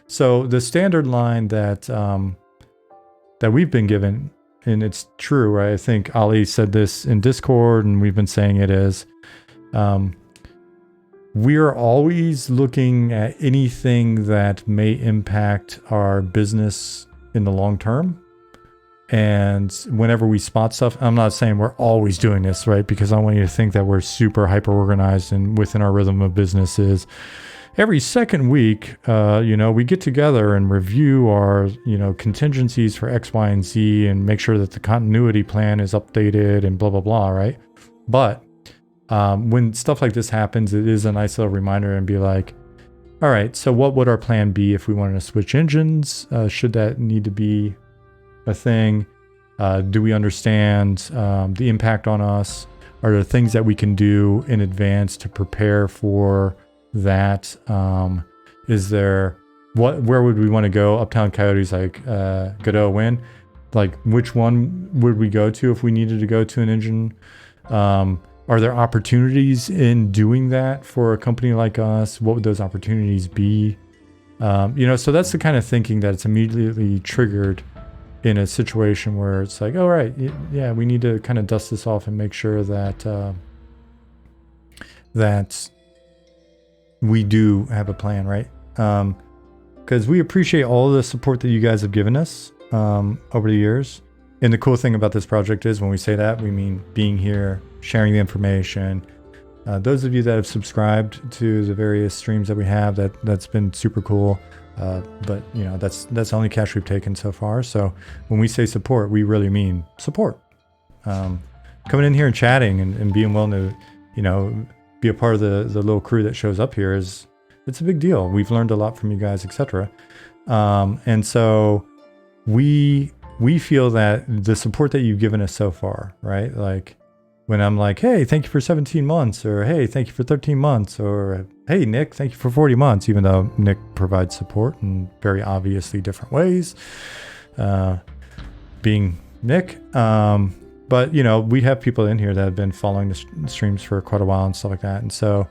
So the standard line that we've been given, and it's true, right? I think Ali said this in Discord, and we've been saying it is, we are always looking at anything that may impact our business in the long term. And whenever we spot stuff, I'm not saying we're always doing this, right? Because I want you to think that we're super hyper organized and within our rhythm of businesses. Every second week, we get together and review our, contingencies for X, Y, and Z, and make sure that the continuity plan is updated and blah, blah, blah, right? But when stuff like this happens, it is a nice little reminder and be like, all right, so what would our plan be if we wanted to switch engines? Should that need to be a thing? Do we understand the impact on us? Are there things that we can do in advance to prepare for that? Is there where would we want to go? Uptown Coyotes, like Godot win. Like, which one would we go to if we needed to go to an engine? Are there opportunities in doing that for a company like us? What would those opportunities be? So that's the kind of thinking that it's immediately triggered in a situation where it's like, oh, right, yeah, we need to kind of dust this off and make sure that that we do have a plan, right? Because we appreciate all the support that you guys have given us over the years. And the cool thing about this project is when we say that, we mean being here, sharing the information. Those of you that have subscribed to the various streams that we have, that's been super cool. But that's the only cash we've taken so far. So when we say support, we really mean support. Coming in here and chatting and being willing to, be a part of the little crew that shows up here it's a big deal. We've learned a lot from you guys, etc. And so we feel that the support that you've given us so far, right? Like when I'm like, hey, thank you for 17 months, or hey, thank you for 13 months, or hey, Nick, thank you for 40 months, even though Nick provides support in very obviously different ways, being Nick. But, we have people in here that have been following the streams for quite a while and stuff like that. And so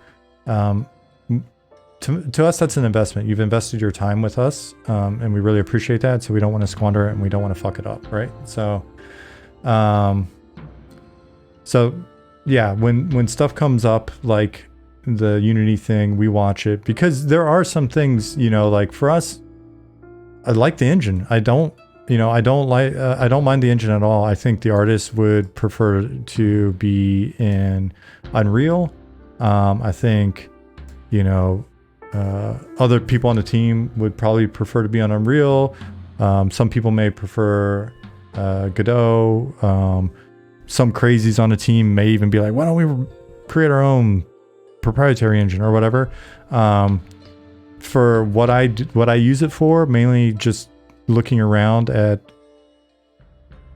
to us, that's an investment. You've invested your time with us, and we really appreciate that. So we don't want to squander it, and we don't want to fuck it up, right? So, yeah, when stuff comes up like the Unity thing, we watch it because there are some things, like for us, I like the engine. I don't mind the engine at all. I think the artist would prefer to be in Unreal. I think, other people on the team would probably prefer to be on Unreal. Some people may prefer Godot. Some crazies on the team may even be like, why don't we create our own proprietary engine or whatever. For what I use it for, mainly just looking around at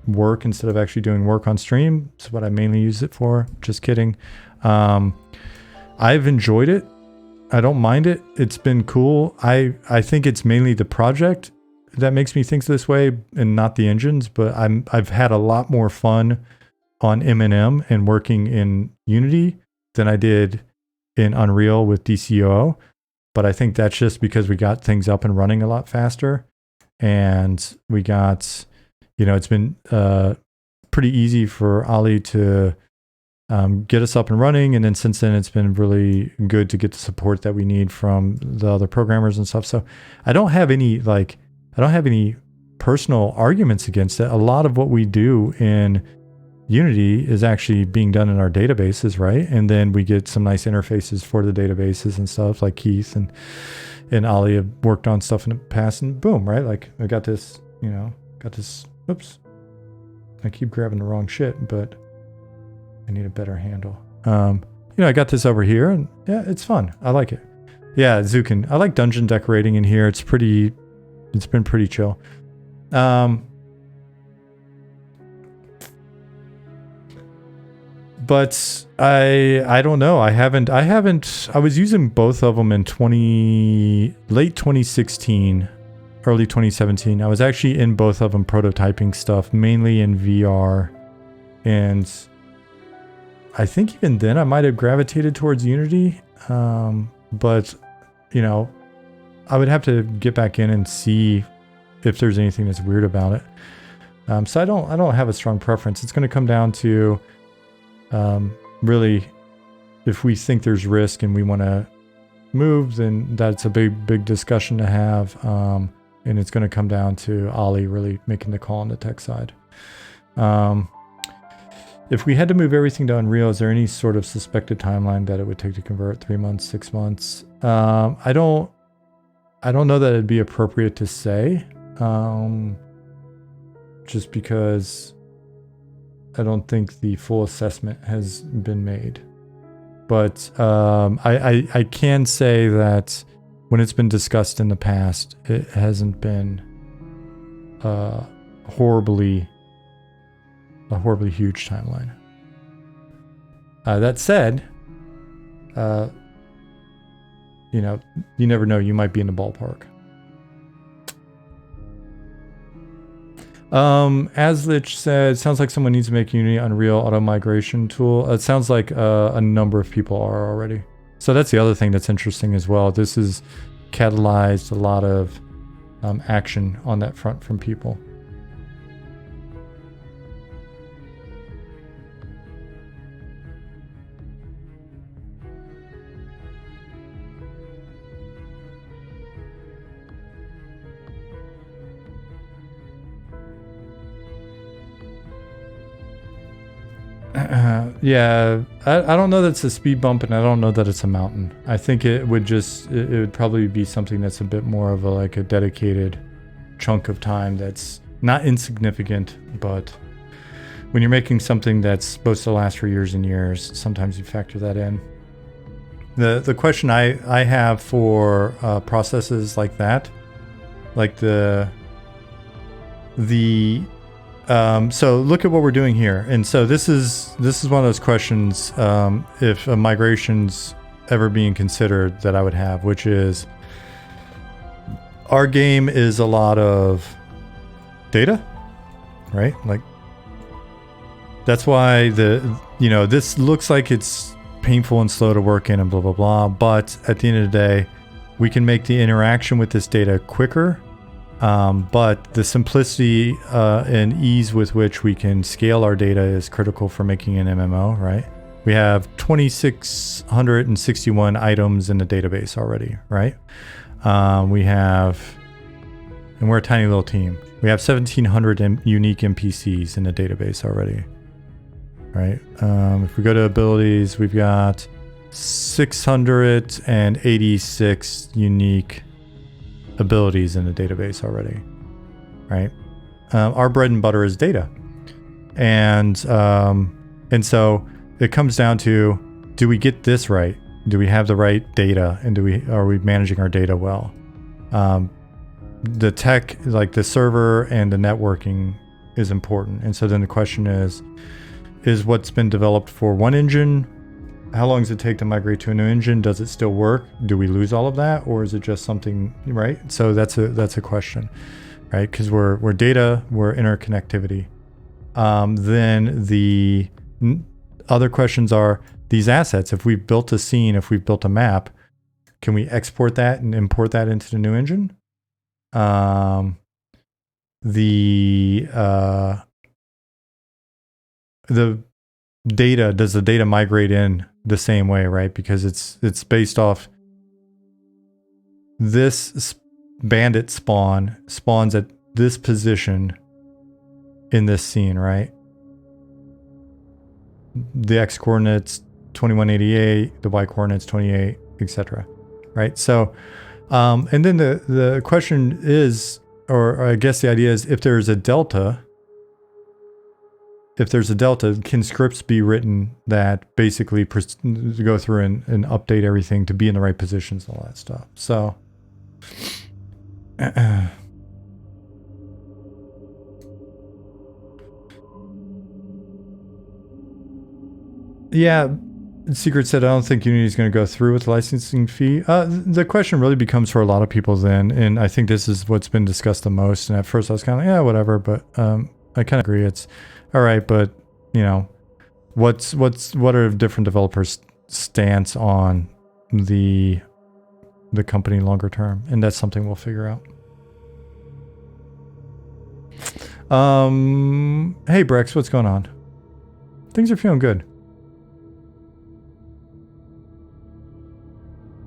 work instead of actually doing work on stream. It's what I mainly use it for. Just kidding. I've enjoyed it. I don't mind it. It's been cool. I think it's mainly the project that makes me think this way and not the engines, but I've had a lot more fun on M&M and working in Unity than I did in Unreal with DCOO. But I think that's just because we got things up and running a lot faster, and we got, it's been pretty easy for Ali to get us up and running. And then since then, it's been really good to get the support that we need from the other programmers and stuff. So I don't have any personal arguments against it. A lot of what we do in Unity is actually being done in our databases, right? And then we get some nice interfaces for the databases and stuff, like Keith and Ali have worked on stuff in the past, and boom, right? Like I got this, oops, I keep grabbing the wrong shit, but I need a better handle. I got this over here, and yeah, it's fun. I like it. Yeah, Zukin. I like dungeon decorating in here. It's been pretty chill. But I don't know. I was using both of them in late 2016, early 2017. I was actually in both of them prototyping stuff, mainly in VR. And I think even then I might have gravitated towards Unity. But, I would have to get back in and see if there's anything that's weird about it. So I don't have a strong preference. It's going to come down to really, if we think there's risk and we want to move, then that's a big discussion to have. And it's going to come down to Ali really making the call on the tech side. If we had to move everything to Unreal, is there any sort of suspected timeline that it would take to convert? 3 months, 6 months? I don't know that it'd be appropriate to say, just because I don't think the full assessment has been made. But I can say that when it's been discussed in the past, it hasn't been a horribly huge timeline. That said, you never know. You might be in the ballpark. Aslich said, sounds like someone needs to make Unity Unreal auto migration tool. It sounds like a number of people are already. So that's the other thing that's interesting as well. This has catalyzed a lot of action on that front from people. Yeah, I don't know that it's a speed bump, and I don't know that it's a mountain. I think it would probably be something that's a bit more of a dedicated chunk of time that's not insignificant, but when you're making something that's supposed to last for years and years, sometimes you factor that in. The question I have for processes like that, like so look at what we're doing here. And so this is one of those questions, if a migration's ever being considered, that I would have, which is, our game is a lot of data, right? Like, that's why this looks like it's painful and slow to work in and blah, blah, blah. But at the end of the day, we can make the interaction with this data quicker. But the simplicity and ease with which we can scale our data is critical for making an MMO, right? We have 2,661 items in the database already, right? And we're a tiny little team. We have 1,700 unique NPCs in the database already, right? If we go to abilities, we've got 686 unique abilities in the database already, right? Our bread and butter is data, and so it comes down to, do we get this right? Do we have the right data, and are we managing our data well? The tech, like the server and the networking, is important. And so then the question is what's been developed for one engine, how long does it take to migrate to a new engine? Does it still work? Do we lose all of that, or is it just something, right? So that's a question, right? Because we're data, we're interconnectivity. Then the other questions are these assets. If we've built a scene, if we've built a map, can we export that and import that into the new engine? The data, does the data migrate in the same way, right? Because it's based off this bandit spawns at this position in this scene, right? The x coordinates 2188, the y coordinates 28, etc. Right? So and then the question is, or I guess the idea is, if there's a delta, can scripts be written that basically go through and update everything to be in the right positions and all that stuff? So, yeah, Secret said, I don't think Unity is going to go through with the licensing fee. The question really becomes for a lot of people then, and I think this is what's been discussed the most. And at first I was kind of like, yeah, whatever, but I kind of agree. It's all right, but you know, what are different developers' stance on the company longer term, and that's something we'll figure out. Hey Brex, what's going on? Things are feeling good.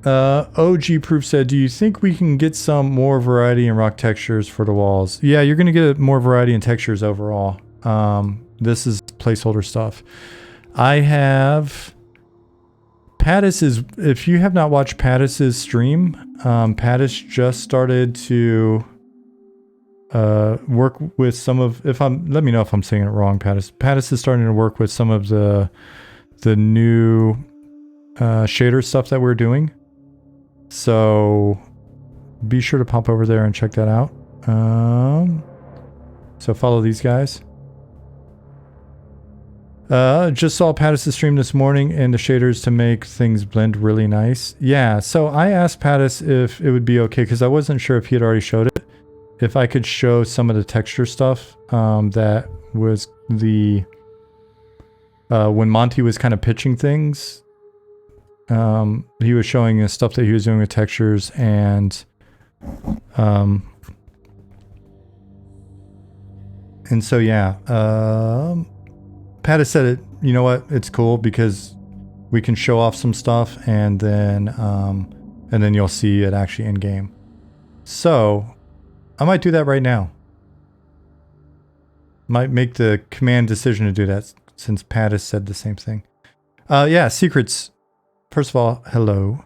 OG Proof said, do you think we can get some more variety in rock textures for the walls? Yeah, you're gonna get more variety in textures overall. This is placeholder stuff. I have Pattis is, if you have not watched Pattis's stream, Pattis just started to work with some of, let me know if I'm saying it wrong, Pattis. Pattis is starting to work with some of the new shader stuff that we're doing. So be sure to pop over there and check that out. So follow these guys. Just saw Pattis' stream this morning and the shaders to make things blend really nice. Yeah, so I asked Pattis if it would be okay, because I wasn't sure if he had already showed it. If I could show some of the texture stuff that was the... when Monty was kind of pitching things, he was showing us stuff that he was doing with textures, and so yeah, Pattis said it, you know what, it's cool because we can show off some stuff and then you'll see it actually in game. So I might do that right now. Might make the command decision to do that since Pattis said the same thing. Yeah, secrets. First of all, hello.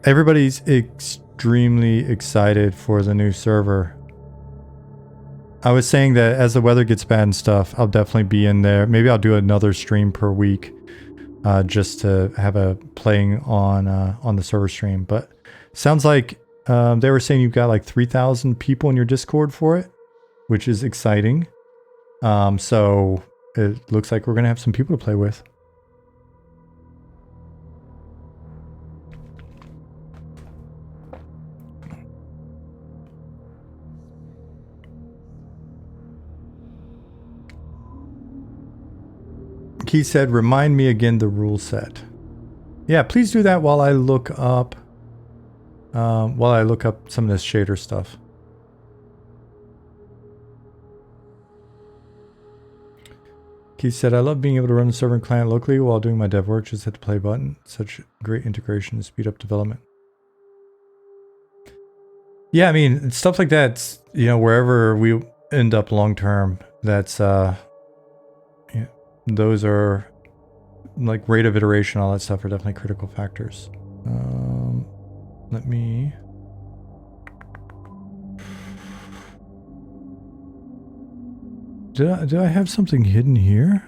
Everybody's extremely excited for the new server. I was saying that as the weather gets bad and stuff, I'll definitely be in there. Maybe I'll do another stream per week, just to have a playing on the server stream. But sounds like they were saying you've got like 3,000 people in your Discord for it, which is exciting. So it looks like we're gonna have some people to play with. He said, remind me again the rule set. Yeah, please do that while I look up some of this shader stuff. Keith said, I love being able to run the server and client locally while doing my dev work. Just hit the play button. Such great integration to speed up development. Yeah, I mean, stuff like that, you know, wherever we end up long term, that's yeah, those are like rate of iteration, all that stuff are definitely critical factors. Let me... Did I have something hidden here?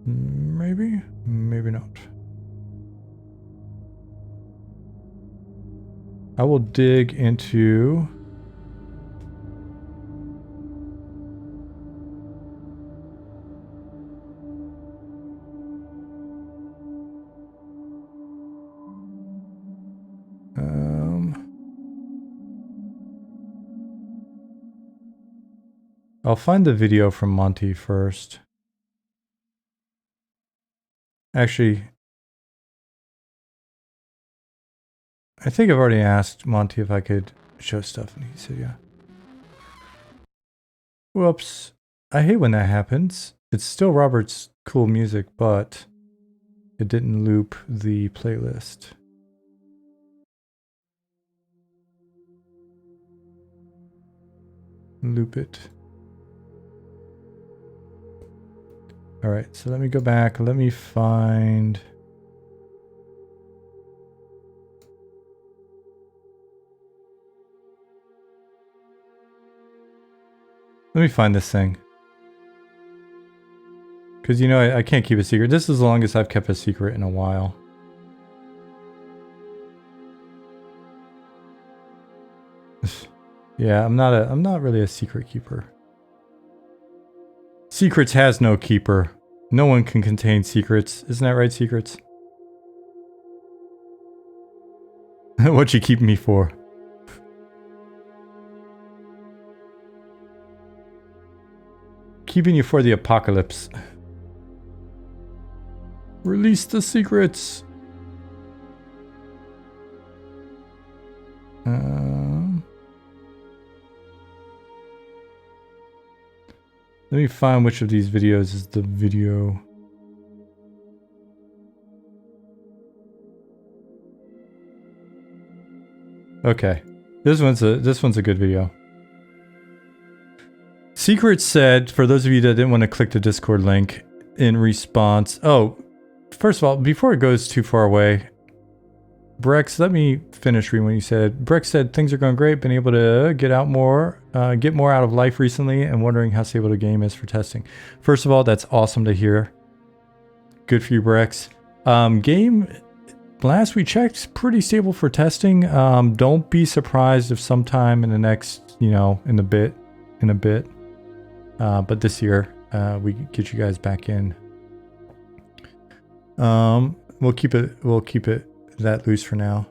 Maybe? Maybe not. I will dig into... I'll find the video from Monty first. Actually, I think I've already asked Monty if I could show stuff, and he said yeah. Whoops. I hate when that happens. It's still Robert's cool music, but it didn't loop the playlist. Loop it. Alright, so let me go back. Let me find... Let me find this thing. Because, you know, I can't keep a secret. This is the longest I've kept a secret in a while. Yeah, I'm not really a secret keeper. Secrets has no keeper. No one can contain secrets. Isn't that right, secrets? What you keep me for? Keeping you for the apocalypse. Release the secrets. Let me find which of these videos is the video. Okay, this one's a good video. Secret said, for those of you that didn't want to click the Discord link, in response. Oh, first of all, before it goes too far away, Brex, let me finish reading what you said. Brex said, things are going great, been able to get more out of life recently, and wondering how stable the game is for testing. First of all, that's awesome to hear. Good for you, Brex. Game, last we checked, pretty stable for testing. Don't be surprised if sometime in the next, you know, in a bit, but this year, we get you guys back in. We'll keep it that loose for now.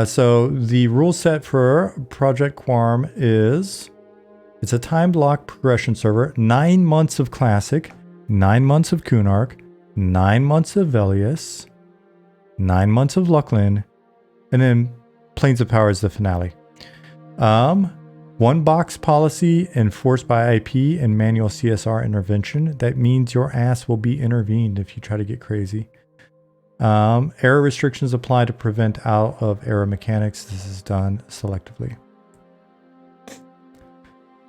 So the rule set for Project Quorum is, it's a time block progression server, 9 months of Classic, 9 months of Kunark, 9 months of Velius, 9 months of Lucklin, and then Planes of Power is the finale. One box policy enforced by IP and manual CSR intervention. That means your ass will be intervened if you try to get crazy. Error restrictions apply to prevent out of error mechanics. This is done selectively.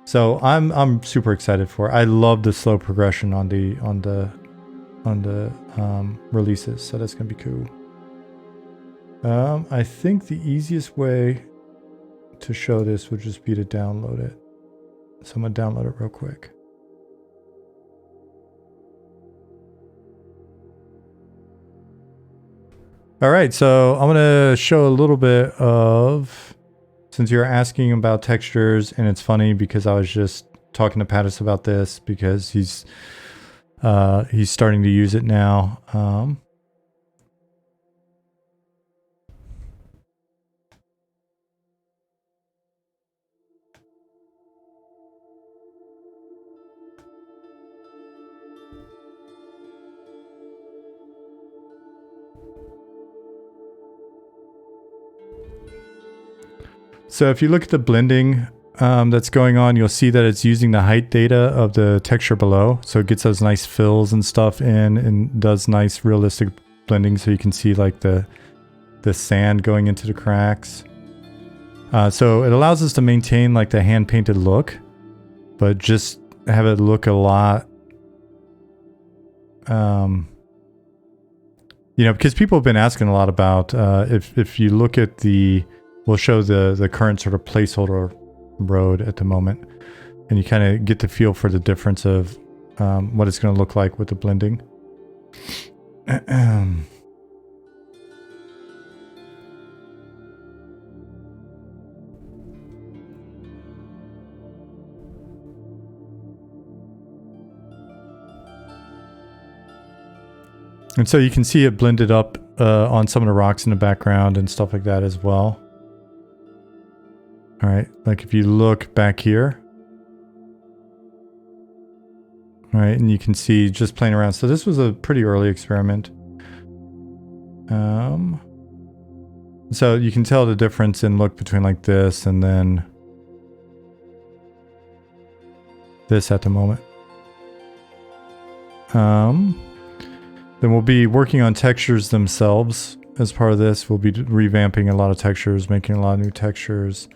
So I'm super excited for it. I love the slow progression on the releases. So that's gonna be cool. I think the easiest way to show this would just be to download it. So I'm gonna download it real quick. All right, so I'm gonna show a little bit of, since you're asking about textures, and it's funny because I was just talking to Pattis about this because he's starting to use it now. So if you look at the blending that's going on, you'll see that it's using the height data of the texture below. So it gets those nice fills and stuff in and does nice realistic blending. So you can see like the sand going into the cracks. So it allows us to maintain like the hand painted look, but just have it look a lot, you know, because people have been asking a lot about, if you look at we'll show the current sort of placeholder road at the moment, and you kind of get the feel for the difference of what it's going to look like with the blending. And so you can see it blended up on some of the rocks in the background and stuff like that as well. All right, like if you look back here, all right, and you can see just playing around. So this was a pretty early experiment. So you can tell the difference in look between like this and then this at the moment. Then we'll be working on textures themselves as part of this. We'll be revamping a lot of textures, making a lot of new textures.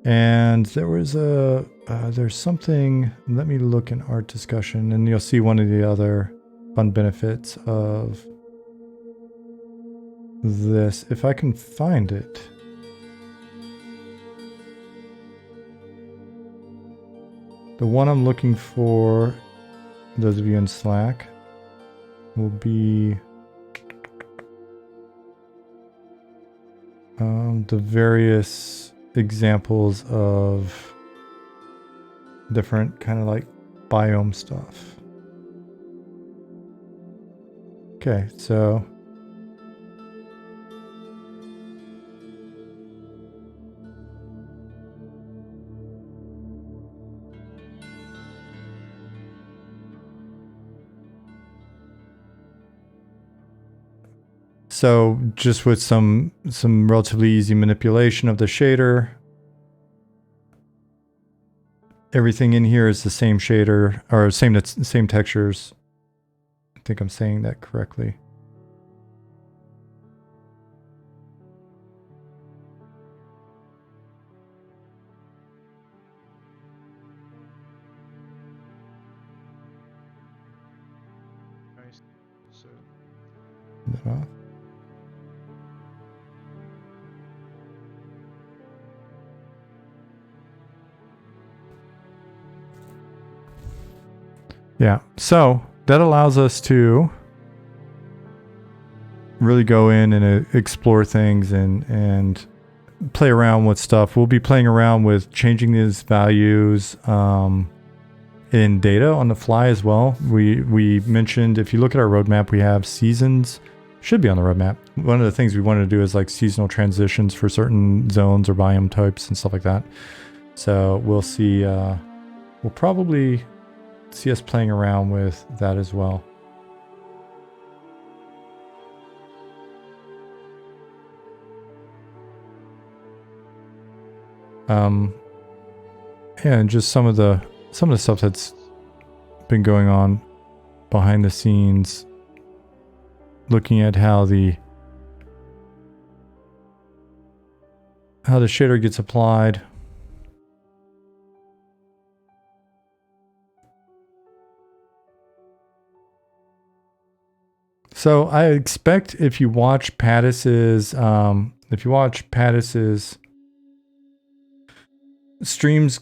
And there was there's something, let me look in art discussion and you'll see one of the other fun benefits of this, if I can find it. The one I'm looking for, those of you in Slack, will be the various examples of different kind of like biome stuff. Okay, so just with some relatively easy manipulation of the shader, everything in here is the same shader or same textures. I think I'm saying that correctly. That off. Yeah, so that allows us to really go in and explore things and play around with stuff. We'll be playing around with changing these values in data on the fly as well. We mentioned, if you look at our roadmap, we have seasons, should be on the roadmap. One of the things we wanted to do is like seasonal transitions for certain zones or biome types and stuff like that. So we'll see, we'll probably see us playing around with that as well. And just some of the stuff that's been going on behind the scenes, looking at how the shader gets applied. So I expect if you watch Pattis's streams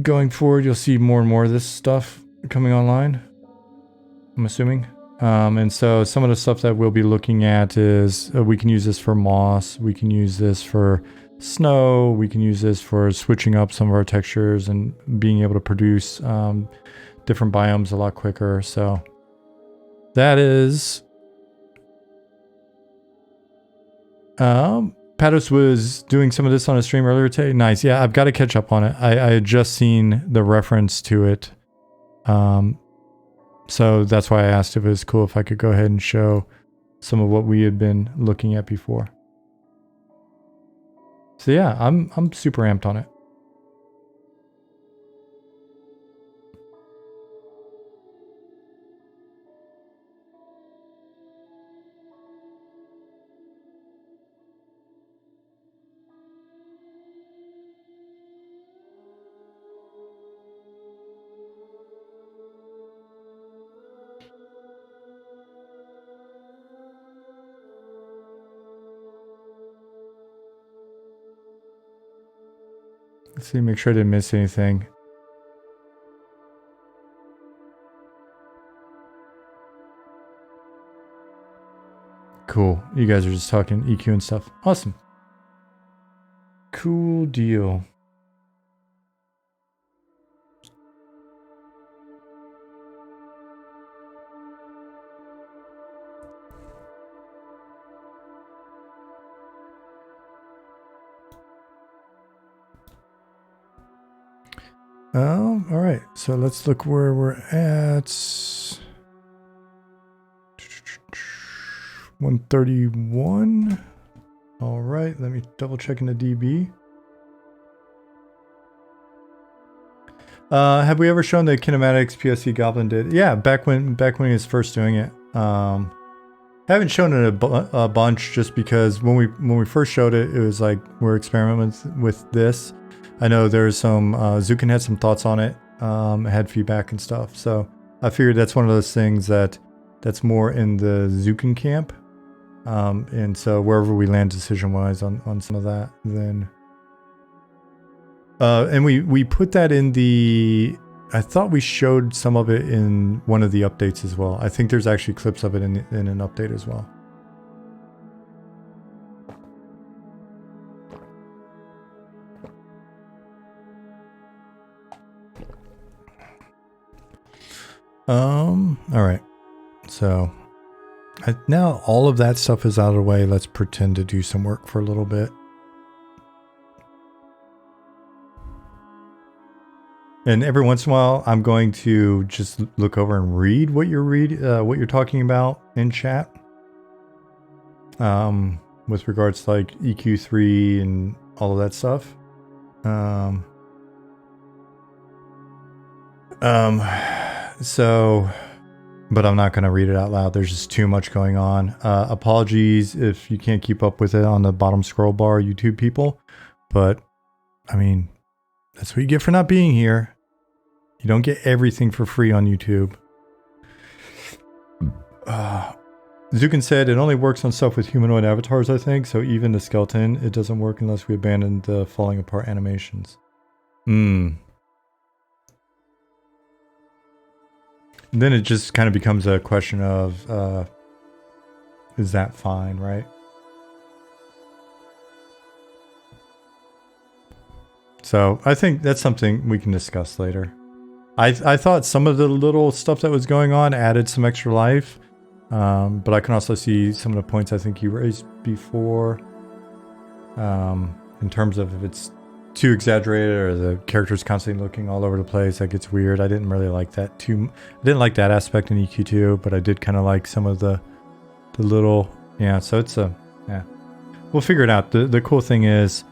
going forward, you'll see more and more of this stuff coming online, I'm assuming. And so some of the stuff that we'll be looking at is we can use this for moss, we can use this for snow, we can use this for switching up some of our textures and being able to produce different biomes a lot quicker. So that is... Patos was doing some of this on a stream earlier today. Nice. Yeah, I've got to catch up on it. I had just seen the reference to it. So that's why I asked if it was cool if I could go ahead and show some of what we had been looking at before. So yeah, I'm super amped on it. Let's see, make sure I didn't miss anything. Cool. You guys are just talking EQ and stuff. Awesome. Cool deal. All right, so let's look where we're at. 131. All right, let me double check in the DB. Have we ever shown the kinematics POC Goblin did? Yeah, back when he was first doing it. Haven't shown it a bunch just because when we first showed it, it was like we're experimenting with this. I know there's some Zukin had some thoughts on it, had feedback and stuff. So I figured that's one of those things that's more in the Zukin camp. And so wherever we land decision-wise on some of that, then and we put that in the. I thought we showed some of it in one of the updates as well. I think there's actually clips of it in an update as well. All right. So now all of that stuff is out of the way. Let's pretend to do some work for a little bit. And every once in a while, I'm going to just look over and read what you're talking about in chat. With regards to like EQ3 and all of that stuff. So, but I'm not going to read it out loud. There's just too much going on. Apologies if you can't keep up with it on the bottom scroll bar, YouTube people. But, I mean, that's what you get for not being here. You don't get everything for free on YouTube. Zukin said it only works on stuff with humanoid avatars, I think. So even the skeleton, it doesn't work unless we abandon the falling apart animations. Then it just kind of becomes a question of, is that fine, right? So I think that's something we can discuss later. I thought some of the little stuff that was going on added some extra life, but I can also see some of the points I think you raised before, in terms of if it's too exaggerated or the character's constantly looking all over the place, that gets weird. I didn't really like that I didn't like that aspect in EQ2, but I did kind of like some of the little, yeah, so it's yeah. We'll figure it out. The cool thing is,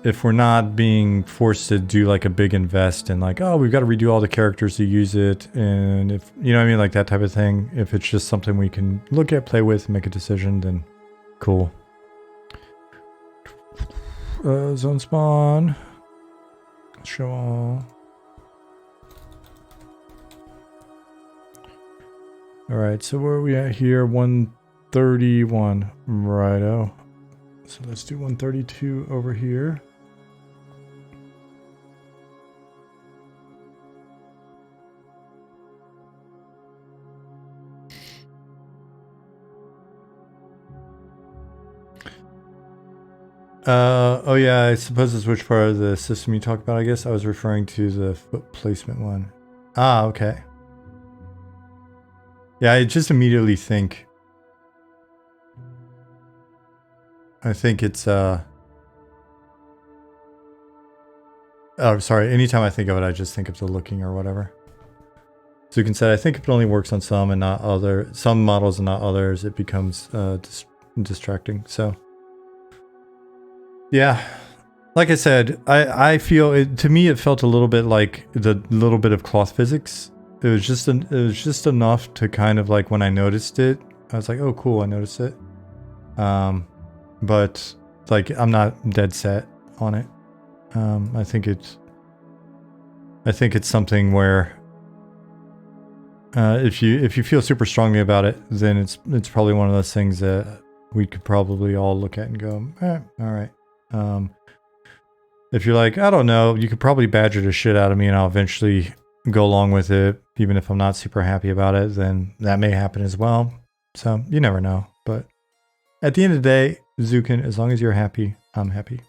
if we're not being forced to do like a big invest and like, oh, we've got to redo all the characters to use it. And if, you know what I mean? Like that type of thing. If it's just something we can look at, play with, and make a decision, then cool. Zone spawn. Show all. All right. So where are we at here? 131. Righto. So let's do 132 over here. Oh yeah, I suppose it's which part of the system you talk about, I guess. I was referring to the foot placement one. Ah, okay. Yeah, I just immediately think... I think it's, oh, sorry, anytime I think of it, I just think of the looking or whatever. Zukin said, I think if it only works on some and not some models and not others, it becomes distracting, so... Yeah, like I said, I feel it, to me it felt a little bit like the little bit of cloth physics. It was just enough to kind of like when I noticed it, I was like, oh cool, I noticed it. But like I'm not dead set on it. I think it's something where if you feel super strongly about it, then it's probably one of those things that we could probably all look at and go, all right. If you're like, I don't know, you could probably badger the shit out of me and I'll eventually go along with it, even if I'm not super happy about it, then that may happen as well. So you never know. But at the end of the day, Zukin, as long as you're happy, I'm happy.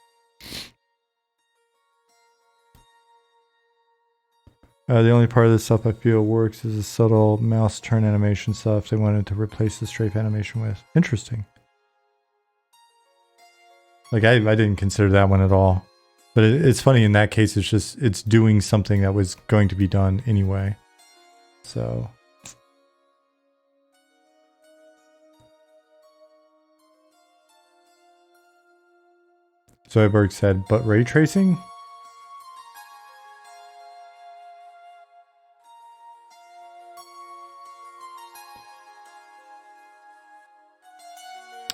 The only part of this stuff I feel works is the subtle mouse turn animation stuff they wanted to replace the strafe animation with. Interesting. Like, I didn't consider that one at all. But it's funny in that case. It's doing something that was going to be done anyway. So. Zoidberg said, but ray tracing?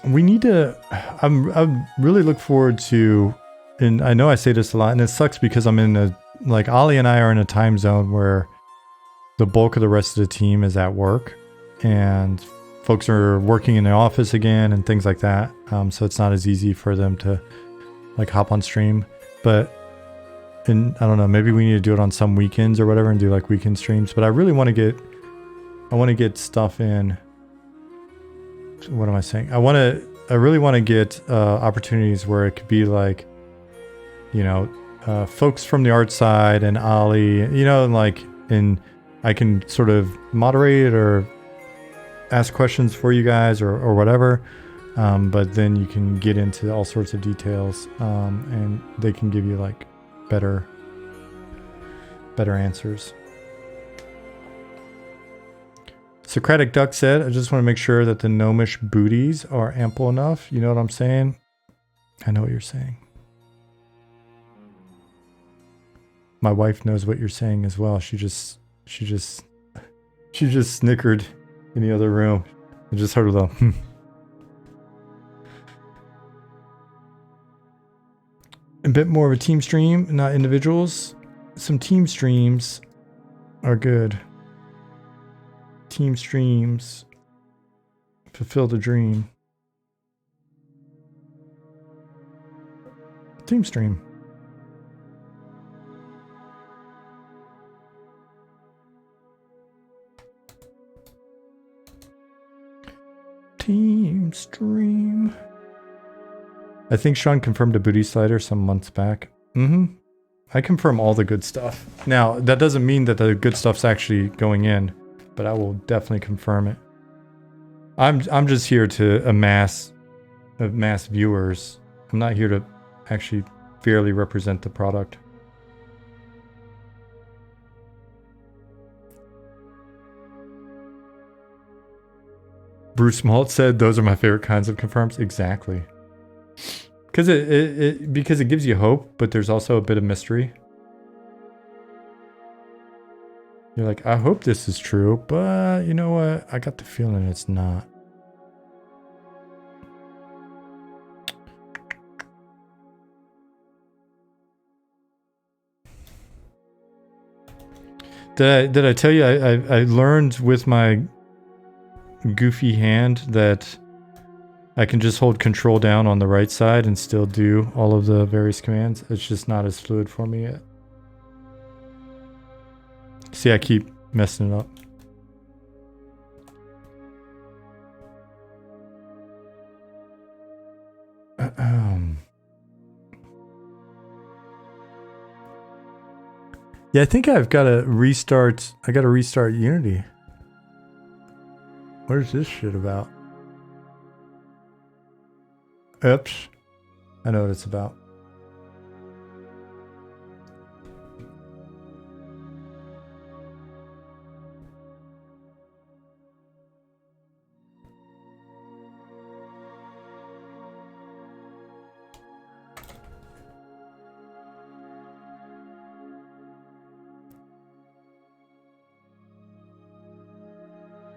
We need to. I really look forward to, and I know I say this a lot, and it sucks because I'm in a, like, Ollie and I are in a time zone where the bulk of the rest of the team is at work, and folks are working in the office again and things like that. So it's not as easy for them to like hop on stream. But, and I don't know, maybe we need to do it on some weekends or whatever and do like weekend streams. But I really want to get stuff in. What am I saying? I really want to get opportunities where it could be like, you know, folks from the art side and Ollie, you know, and like, and I can sort of moderate or ask questions for you guys or whatever. But then you can get into all sorts of details, and they can give you like better answers. Socratic Duck said, I just want to make sure that the gnomish booties are ample enough. You know what I'm saying? I know what you're saying. My wife knows what you're saying as well. She just snickered in the other room. I just heard her though. A bit more of a team stream, not individuals. Some team streams are good. Team streams fulfill the dream. Team stream. Team stream. I think Sean confirmed a booty slider some months back. I confirm all the good stuff. Now, that doesn't mean that the good stuff's actually going in, but I will definitely confirm it. I'm just here to amass viewers. I'm not here to actually fairly represent the product. Bruce Malt said, those are my favorite kinds of confirms. Exactly. Because it gives you hope, but there's also a bit of mystery. You're like, I hope this is true, but you know what? I got the feeling it's not. Did I tell you I learned with my goofy hand that I can just hold control down on the right side and still do all of the various commands. It's just not as fluid for me yet. See, I keep messing it up. Yeah, I think I've got to restart. I got to restart Unity. What is this shit about? Oops. I know what it's about.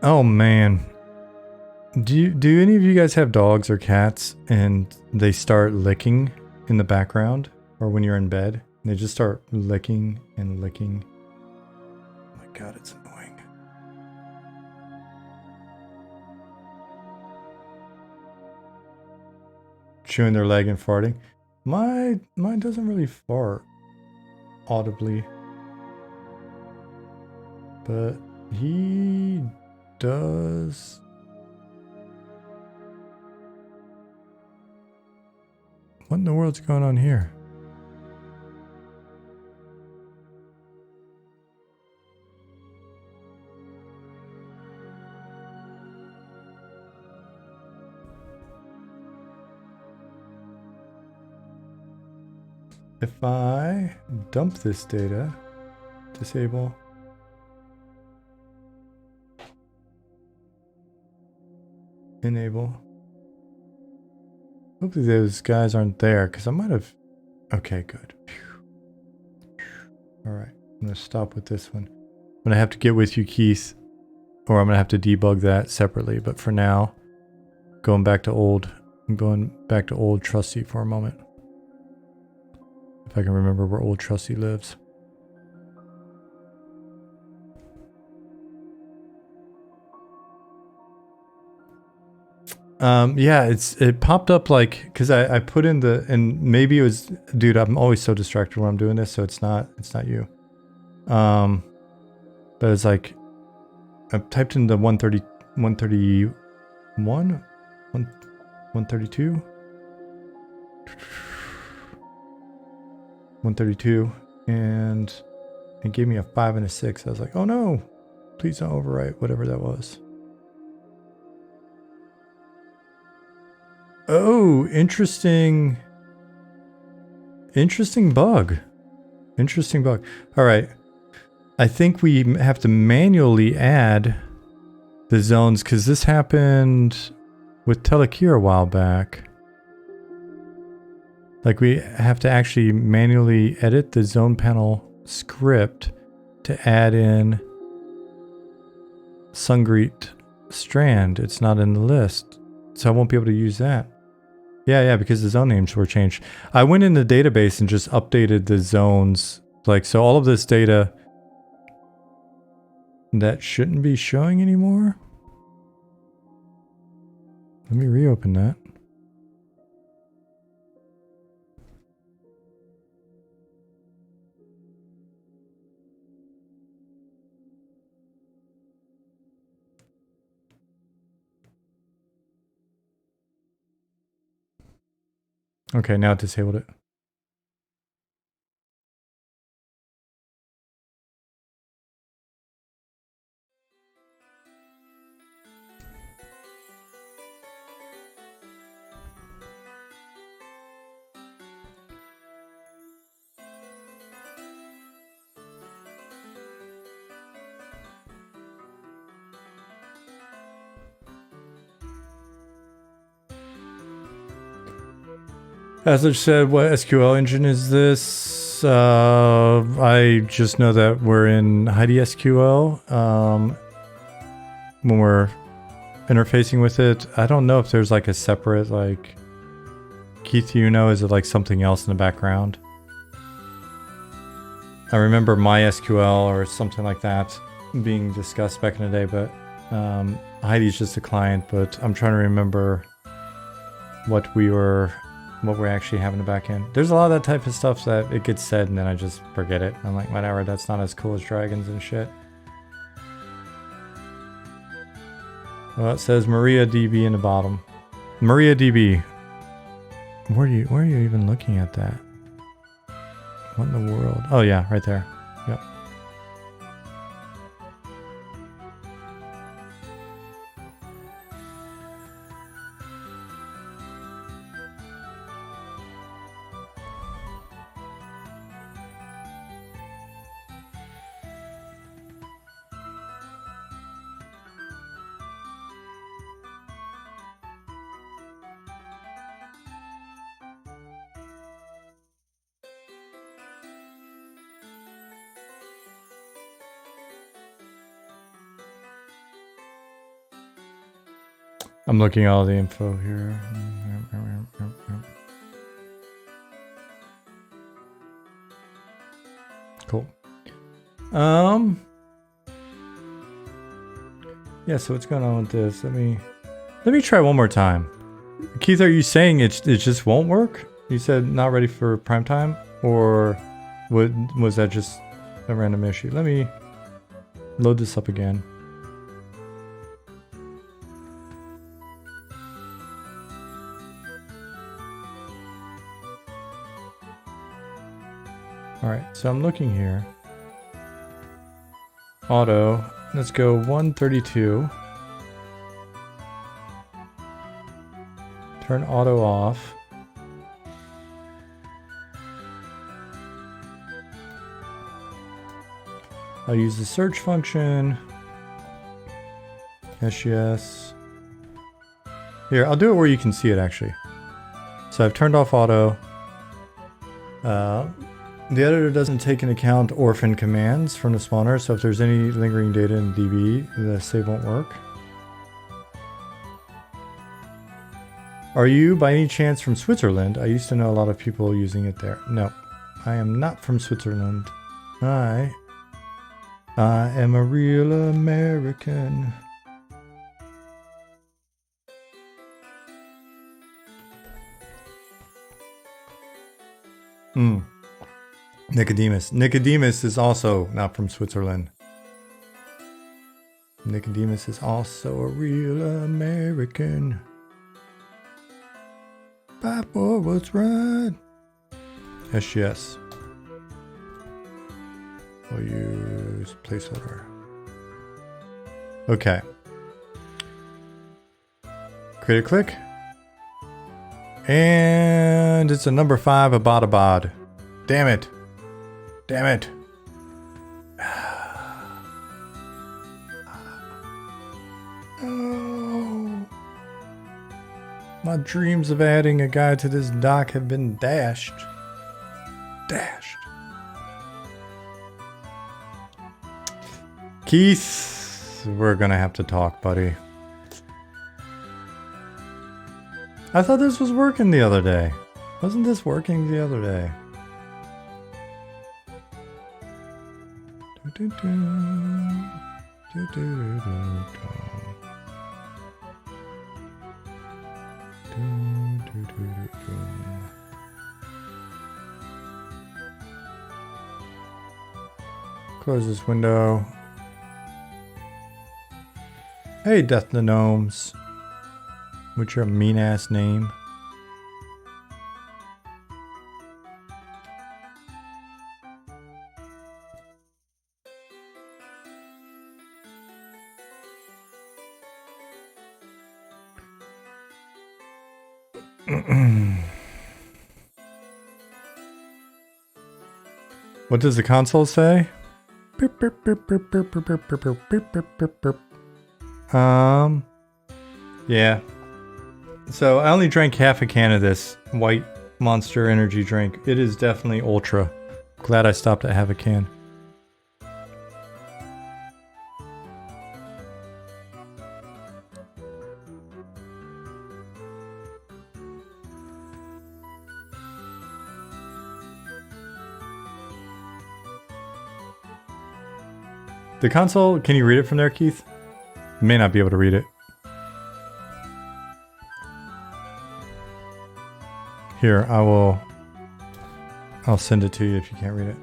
Oh man. Do any of you guys have dogs or cats and they start licking in the background or when you're in bed? And they just start licking and licking. Oh my god, it's annoying. Chewing their leg and farting. Mine doesn't really fart audibly. But he does. What in the world's going on here? If I dump this data, disable. Enable. Hopefully those guys aren't there, because I might have... Okay, good. Alright, I'm going to stop with this one. I'm going to have to get with you, Keith, or I'm going to have to debug that separately, but for now, I'm going back to old Trusty for a moment. If I can remember where old Trusty lives. Yeah, it popped up like, because I put in the, and maybe it was, dude, I'm always so distracted when I'm doing this, so it's not you. But it's like, I typed in the 131, 132, 132, and it gave me a 5 and a 6. I was like, oh no, please don't overwrite whatever that was. Oh, interesting bug. Interesting bug. All right. I think we have to manually add the zones because this happened with Telekir a while back. Like we have to actually manually edit the zone panel script to add in Sungreet Strand. It's not in the list, so I won't be able to use that. Yeah, because the zone names were changed. I went in the database and just updated the zones. Like, so all of this data that shouldn't be showing anymore. Let me reopen that. Okay, now it disabled it. As I said, what SQL engine is this? I just know that we're in Heidi SQL. When we're interfacing with it, I don't know if there's like a separate, like, Keith, you know, is it like something else in the background? I remember MySQL or something like that being discussed back in the day, but Heidi's just a client, but I'm trying to remember what we're actually having in the back end. There's a lot of that type of stuff that it gets said and then I just forget it. I'm like, whatever, that's not as cool as dragons and shit. Well, it says MariaDB in the bottom. MariaDB. Where are you even looking at that? What in the world? Oh yeah, right there. Yep. I'm looking at all the info here. Cool. Yeah, so what's going on with this? Let me try one more time. Keith, are you saying it just won't work? You said not ready for prime time, or was that just a random issue? Let me load this up again. Alright, so I'm looking here. Auto. Let's go 132. Turn auto off. I'll use the search function. SGS. Here, I'll do it where you can see it actually. So I've turned off auto. The editor doesn't take into account orphan commands from the spawner, so if there's any lingering data in DB, the save won't work. Are you by any chance from Switzerland? I used to know a lot of people using it there. No, I am not from Switzerland. I am a real American. Nicodemus. Nicodemus is also not from Switzerland. Nicodemus is also a real American. Fight for what's right. SGS. We'll use placeholder. Okay. Create a click. And it's a number 5 Abadabad. Damn it. Damn it. Oh. My dreams of adding a guy to this dock have been dashed. Dashed. Keith, we're gonna have to talk, buddy. I thought this was working the other day. Wasn't this working the other day? Close this window. Hey, Death the Gnomes. What's your mean ass name? What does the console say? Yeah. So I only drank half a can of this white Monster energy drink. It is definitely ultra. Glad I stopped at half a can. The console, can you read it from there, Keith? You may not be able to read it. Here, I'll send it to you if you can't read it.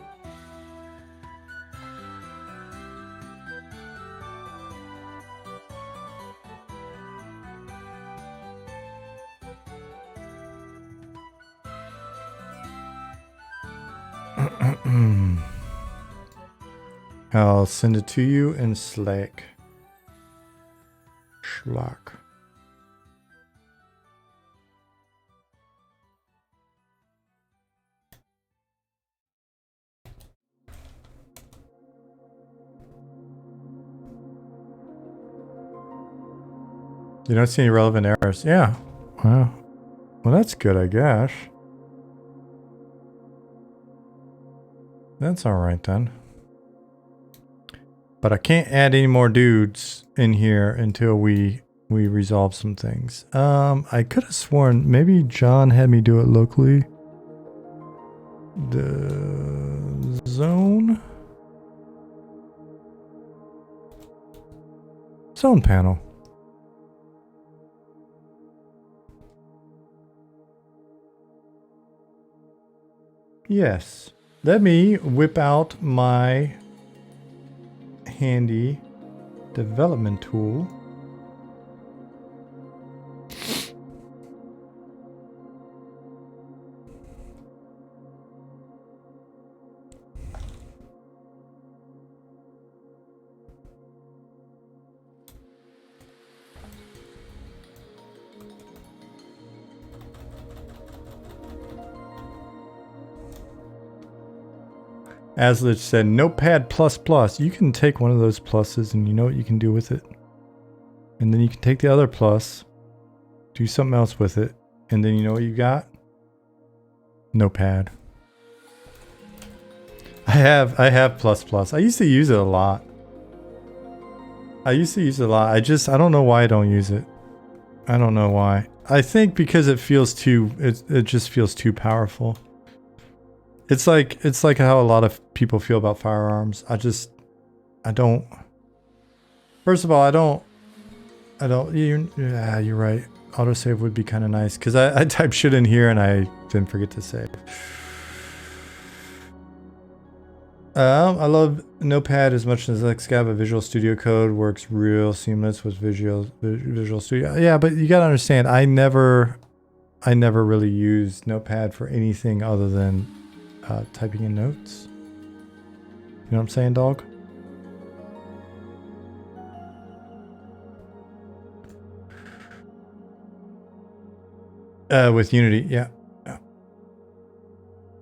I'll send it to you in Slack. Schlock. You don't see any relevant errors. Yeah. Well, that's good, I guess. That's alright then. But I can't add any more dudes in here until we resolve some things. I could have sworn maybe John had me do it locally. The zone panel. Yes. Let me whip out my handy development tool. Aslich said, Notepad++. You can take one of those pluses and you know what you can do with it. And then you can take the other plus, do something else with it, and then you know what you got? Notepad. I have plus. I used to use it a lot. I don't know why I don't use it. I don't know why. I think because it just feels too powerful. It's like how a lot of people feel about firearms. I don't. First of all, you're right. Autosave would be kind of nice because I typed shit in here and I didn't forget to save. I love Notepad as much as Xcava. Visual Studio Code works real seamless with Visual Studio. Yeah, but you gotta understand, I never really used Notepad for anything other than typing in notes. You know what I'm saying, dog? With Unity, yeah.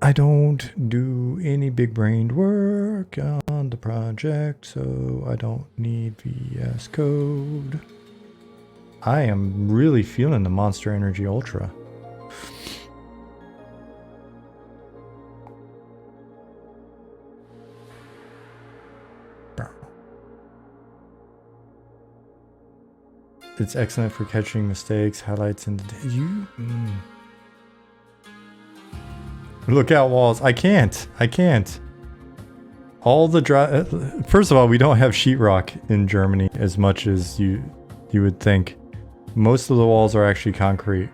I don't do any big brained work on the project, so I don't need VS Code. I am really feeling the Monster Energy Ultra. It's excellent for catching mistakes, highlights, and Look out walls. I can't. All the first of all, we don't have sheetrock in Germany as much as you would think. Most of the walls are actually concrete.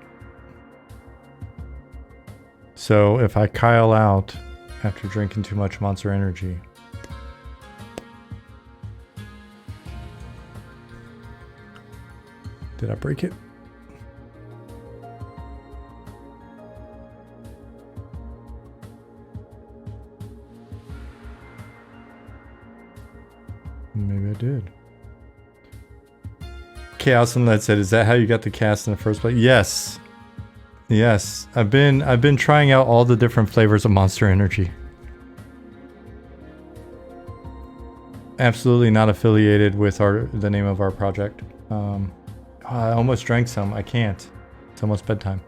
So if I Kyle out after drinking too much Monster Energy, did I break it? Maybe I did. Chaos and Led said, "Is that how you got the cast in the first place?" Yes. Yes. I've been trying out all the different flavors of Monster Energy. Absolutely not affiliated with the name of our project. I almost drank some. I can't. It's almost bedtime.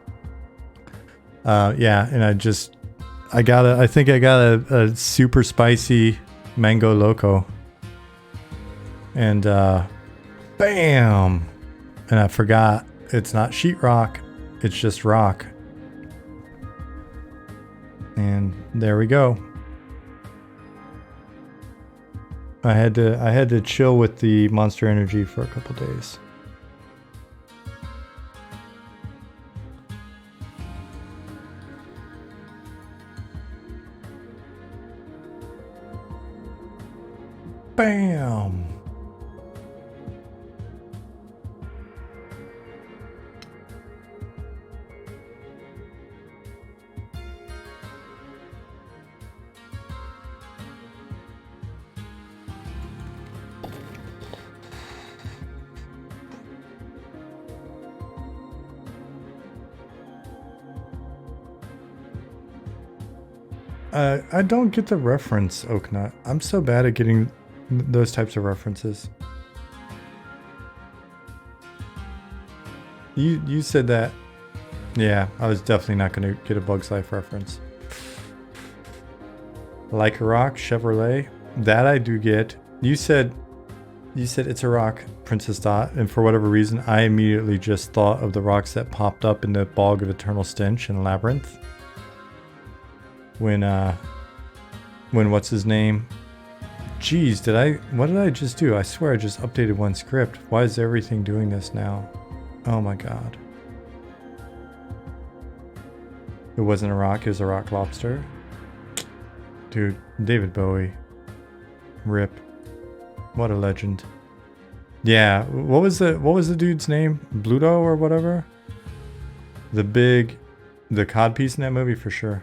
Yeah, and I think I got a super spicy mango loco. And bam! And I forgot it's not sheetrock, it's just rock. And there we go. I had to chill with the Monster Energy for a couple days. Bam! I don't get the reference, Oaknut. I'm so bad at getting those types of references. You said that. Yeah, I was definitely not going to get a Bug's Life reference. Like a Rock, Chevrolet. That I do get. You said it's a rock, Princess Dot, and for whatever reason, I immediately just thought of the rocks that popped up in the Bog of Eternal Stench in Labyrinth. When what's his name? Jeez, what did I just do? I swear I just updated one script. Why is everything doing this now? Oh my god. It wasn't a rock, it was a rock lobster. Dude, David Bowie. RIP. What a legend. Yeah, what was the dude's name? Bluto or whatever? The codpiece in that movie for sure.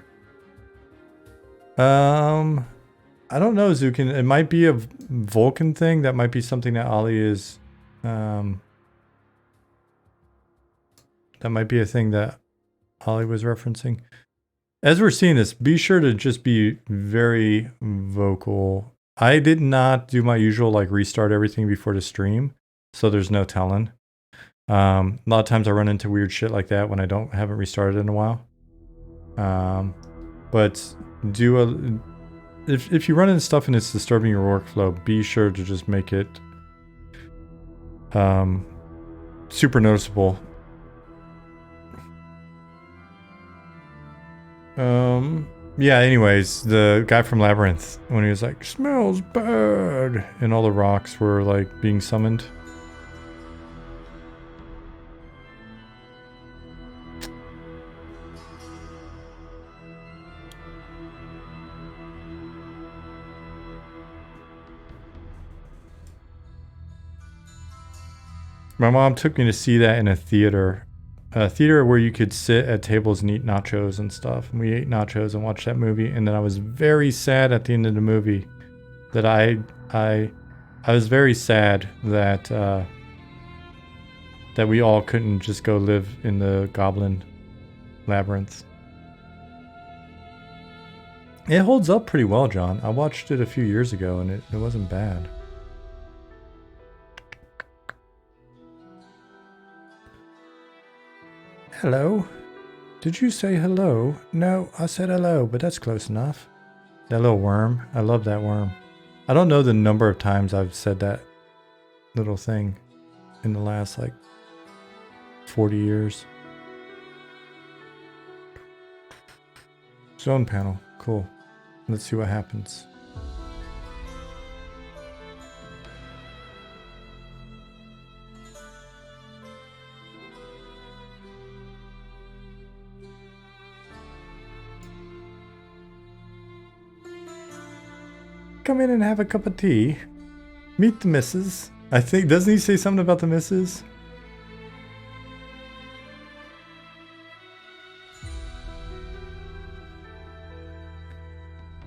I don't know, Zukin. It might be a Vulcan thing. That might be something that Ollie is. That might be a thing that Ollie was referencing. As we're seeing this, be sure to just be very vocal. I did not do my usual like restart everything before the stream, so there's no telling. A lot of times I run into weird shit like that when I haven't restarted in a while. But if you run into stuff and it's disturbing your workflow, be sure to just make it super noticeable. Yeah, anyways, the guy from Labyrinth, when he was like, smells bad, and all the rocks were like being summoned. My mom took me to see that in a theater where you could sit at tables and eat nachos and stuff. And we ate nachos and watched that movie. And then I was very sad at the end of the movie that I was very sad that that we all couldn't just go live in the Goblin Labyrinth. It holds up pretty well, John. I watched it a few years ago and it wasn't bad. Hello? Did you say hello? No, I said hello, but that's close enough. That little worm. I love that worm. I don't know the number of times I've said that little thing in the last, like, 40 years. Zone panel. Cool. Let's see what happens. Come in and have a cup of tea. Meet the missus. I think, doesn't he say something about the missus?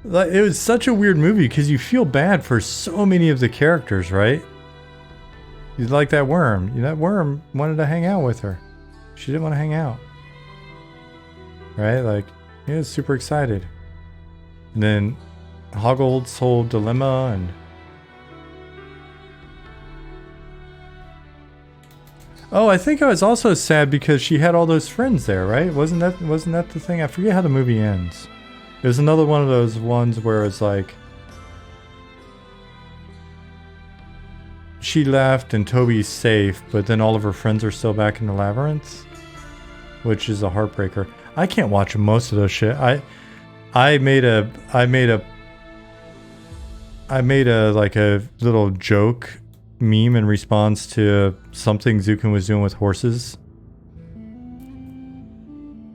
Like, it was such a weird movie because you feel bad for so many of the characters, right? You like that worm. That worm wanted to hang out with her. She didn't want to hang out. Right? Like, he was super excited. And then Hoggle's whole dilemma and... Oh, I think I was also sad because she had all those friends there, right? Wasn't that the thing? I forget how the movie ends. There's another one of those ones where it's like... She left and Toby's safe, but then all of her friends are still back in the labyrinth. Which is a heartbreaker. I can't watch most of those shit. I made a like a little joke meme in response to something Zukin was doing with horses.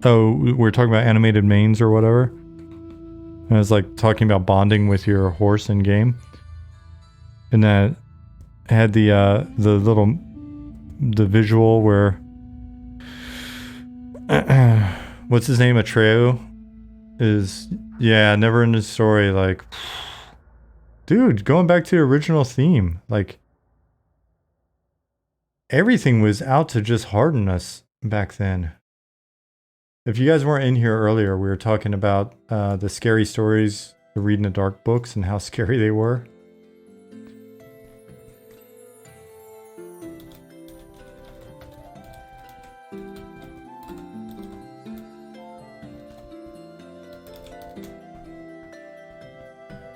Oh, we're talking about animated mains or whatever. And I was like talking about bonding with your horse in game. And that had the visual where what's his name? Atreyu is, yeah, never in the story, like, dude, going back to the original theme, like, everything was out to just harden us back then. If you guys weren't in here earlier, we were talking about the scary stories, the Read in the Dark books, and how scary they were.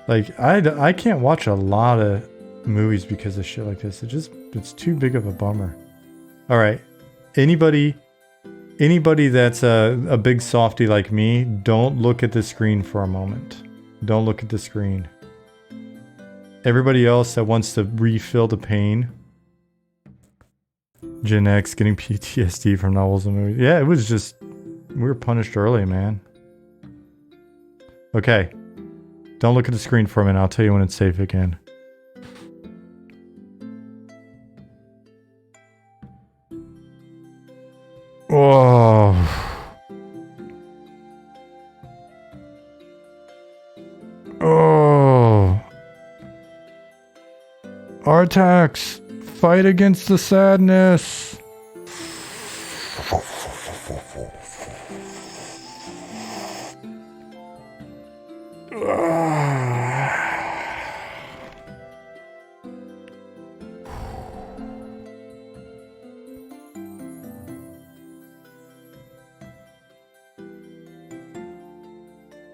Like, I can't watch a lot of movies because of shit like this. It's too big of a bummer. All right, anybody that's a big softy like me, don't look at the screen for a moment. Don't look at the screen. Everybody else that wants to refill the pain. Gen X getting PTSD from novels and movies. Yeah, it was just, we were punished early, man. Okay. Don't look at the screen for a minute. I'll tell you when it's safe again. Whoa. Oh. Artax, fight against the sadness.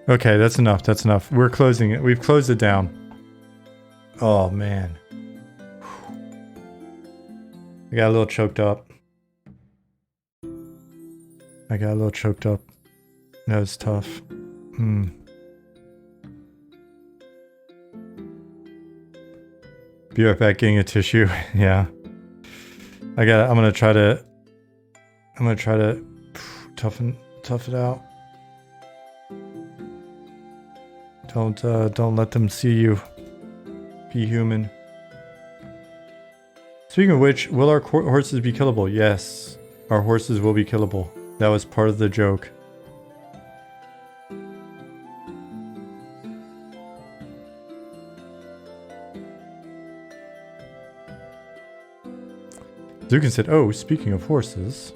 Okay, that's enough. That's enough. We're closing it. We've closed it down. Oh, man. I got a little choked up. That was tough. Be right back getting a tissue. Yeah. I'm gonna try to tough it out. Don't let them see you. Be human. Speaking of which, will our horses be killable? Yes, our horses will be killable. That was part of the joke. Zukin said, oh, speaking of horses.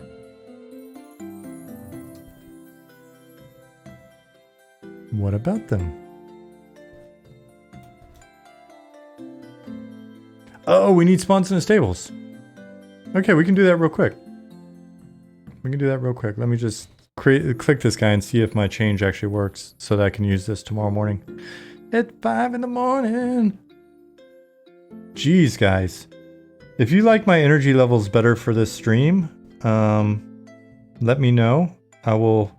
What about them? Oh, we need spawns in the stables. Okay, we can do that real quick. Let me just click this guy and see if my change actually works so that I can use this tomorrow morning. At 5 in the morning. Jeez, guys. If you like my energy levels better for this stream, let me know. I'll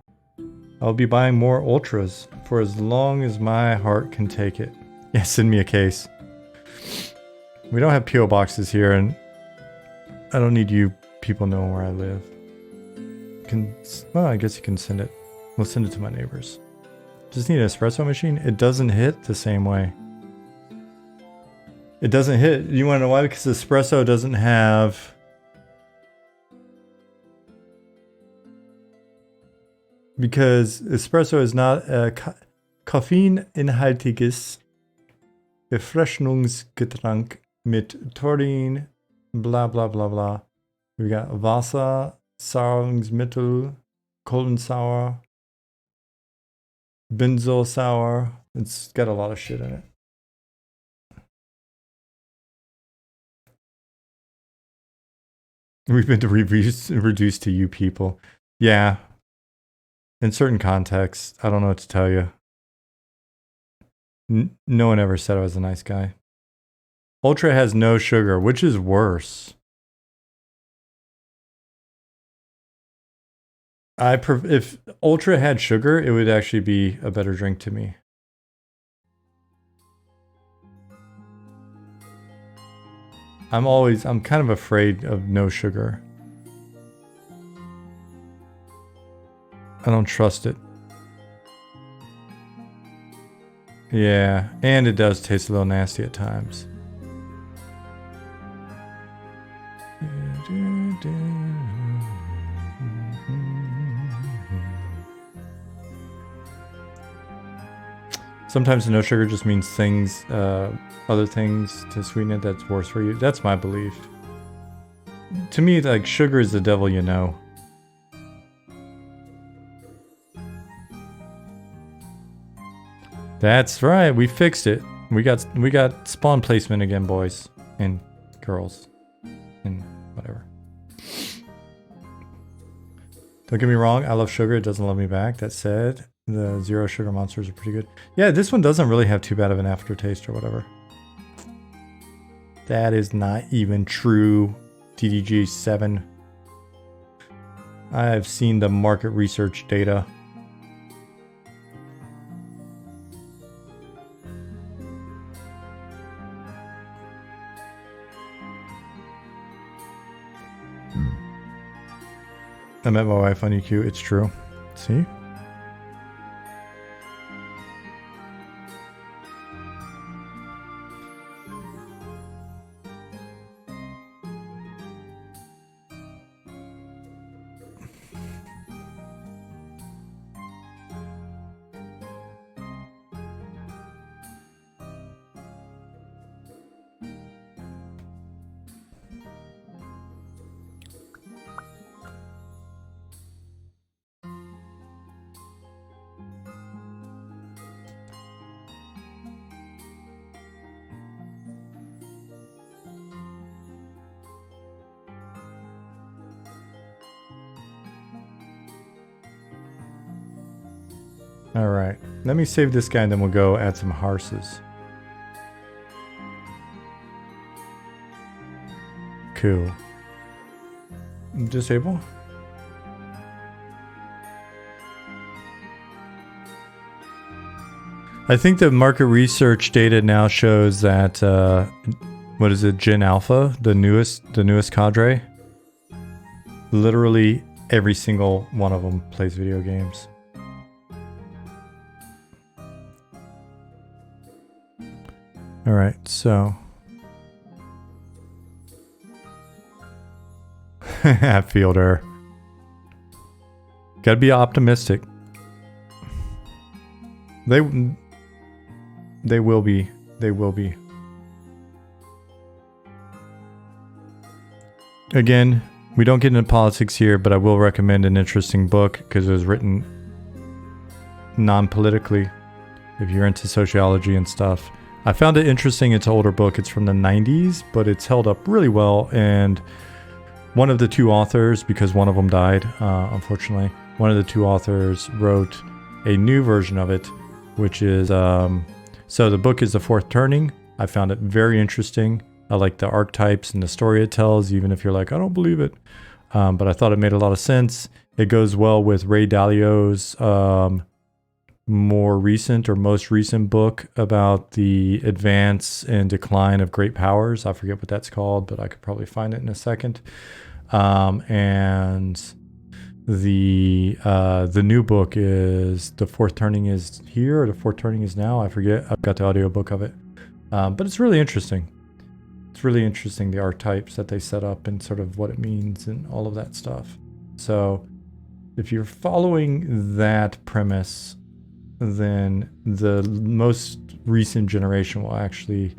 be buying more ultras for as long as my heart can take it. Yeah, send me a case. We don't have PO boxes here, and I don't need you people knowing where I live. Well, I guess you can send it. We'll send it to my neighbors. Just need an espresso machine. It doesn't hit the same way. It doesn't hit. You want to know why? Because espresso doesn't have... Because espresso is not a koffeininhaltiges Erfrischungsgetränk mit Taurin, blah blah blah blah. We got Wasser, Sauerungsmittel, Kohlensäure, Benzoyl. It's got a lot of shit in it. We've been reduced to you people. Yeah. In certain contexts, I don't know what to tell you. No one ever said I was a nice guy. Ultra has no sugar, which is worse. If Ultra had sugar, it would actually be a better drink to me. I'm kind of afraid of no sugar. I don't trust it. Yeah, and it does taste a little nasty at times. Sometimes no sugar just means things, other things to sweeten it that's worse for you. That's my belief. To me, like, sugar is the devil you know. That's right, we fixed it. We got spawn placement again, boys and girls and whatever. Don't get me wrong, I love sugar, it doesn't love me back. That said, the zero sugar monsters are pretty good. Yeah, this one doesn't really have too bad of an aftertaste or whatever. That is not even true, DDG7. I have seen the market research data. I met my wife on EQ, it's true. See? All right, let me save this guy and then we'll go add some horses. Cool. Disable. I think the market research data now shows that what is it, Gen Alpha, the newest cadre. Literally every single one of them plays video games. All right, so fielder. Gotta be optimistic. They will be. They will be. Again, we don't get into politics here, but I will recommend an interesting book because it was written non-politically. If you're into sociology and stuff, I found it interesting. It's an older book. It's from the 90s, but it's held up really well. And one of the two authors, because one of them died, unfortunately, one of the two authors wrote a new version of it, which is, so the book is The Fourth Turning. I found it very interesting. I like the archetypes and the story it tells, even if you're like, I don't believe it. But I thought it made a lot of sense. It goes well with Ray Dalio's more recent or most recent book about the advance and decline of great powers. I forget what that's called, but I could probably find it in a second. And the new book is The Fourth Turning is Here, or The Fourth Turning is Now. I forget. I've got the audiobook of it. But it's really interesting. It's really interesting, the archetypes that they set up and sort of what it means and all of that stuff. So if you're following that premise, then the most recent generation will actually